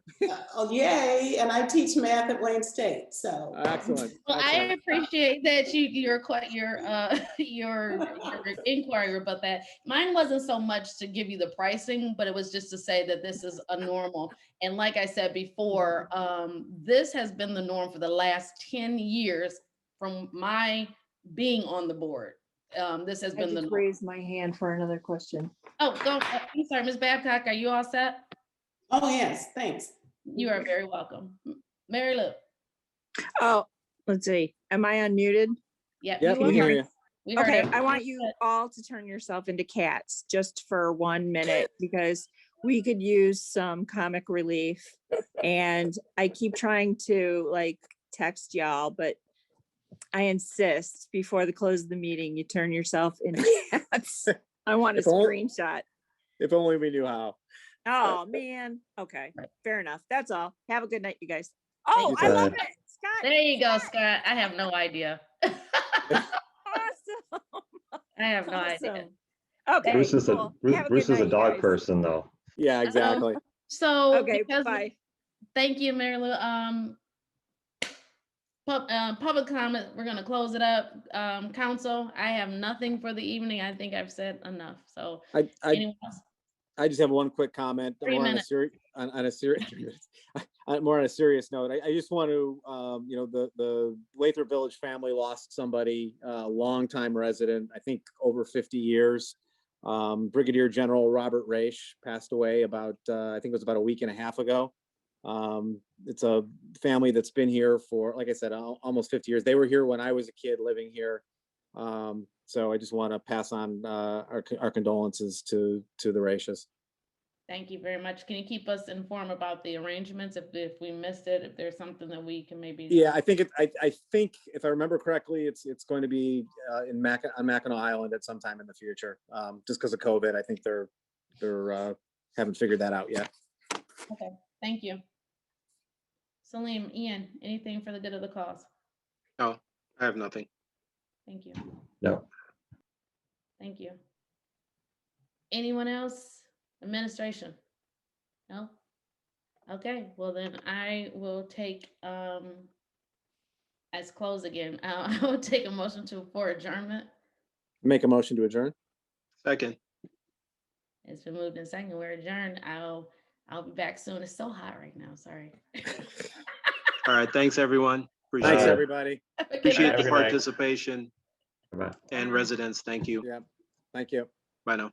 Oh, yay! And I teach math at Wayne State, so. Excellent. Well, excellent. I appreciate that your inquiry about that. Mine wasn't so much to give you the pricing, but it was just to say that this is a normal. And like I said before, this has been the norm for the last 10 years from my being on the board. This has I been the. just raised my hand for another question. Oh, go, I'm sorry, Ms. Babcock, are you all set? Oh, yes, thanks. You are very welcome. Mary Lou? Oh, let's see. Am I unmuted? Yeah. Yep, we can hear you. We heard Okay, I everything want you you said. all to turn yourself into cats just for 1 minute because we could use some comic relief. And I keep trying to like text y'all, but I insist before the close of the meeting, you turn yourself into cats. I want a If only- screenshot. If only we knew how. Oh, man. Okay, fair enough. That's all. Have a good night, you guys. Thank Oh, you. I love Good it. Scott, There you go, Scott. I have no idea. awesome. I have no idea. Awesome. Okay, Bruce is cool. Have Bruce good is a night, you dog guys. person though. Yeah, exactly. So, Okay, because bye. thank you, Mary Lou. Public comment, we're gonna close it up. Council, I have nothing for the evening. I think I've said enough. So anyone else? I just have one quick comment. 3 More minutes. on a serious, more on a serious note. I just want to, the Lathrup Village family lost somebody, a longtime resident, I think over 50 years. Brigadier General Robert Raish passed away about, I think it was about a week and a half ago. It's a family that's been here for, like I said, almost 50 years. They were here when I was a kid living here. So I just want to pass on our condolences to the Raishes. Thank you very much. Can you keep us informed about the arrangements if we missed it, if there's something that we can maybe? Yeah, I think I think if I remember correctly, it's going to be on Mackinac Island at some time in the future. Just because of COVID, I think they're haven't figured that out yet. Okay, thank you. Salim, Ian, anything for the good of the cause? No, I have nothing. Thank you. No. Thank you. Anyone else? Administration? No? Okay, well then I will take, as close again, I will take a motion for adjournment. Make a motion to adjourn. Second. It's been moved and second, we're adjourned. I'll be back soon. It's so hot right now, sorry. All right, thanks, everyone. Thanks, Appreciate it. everybody. Appreciate Have a the good night. participation Bye. and residents. Thank you. Yeah, thank you. Bye now.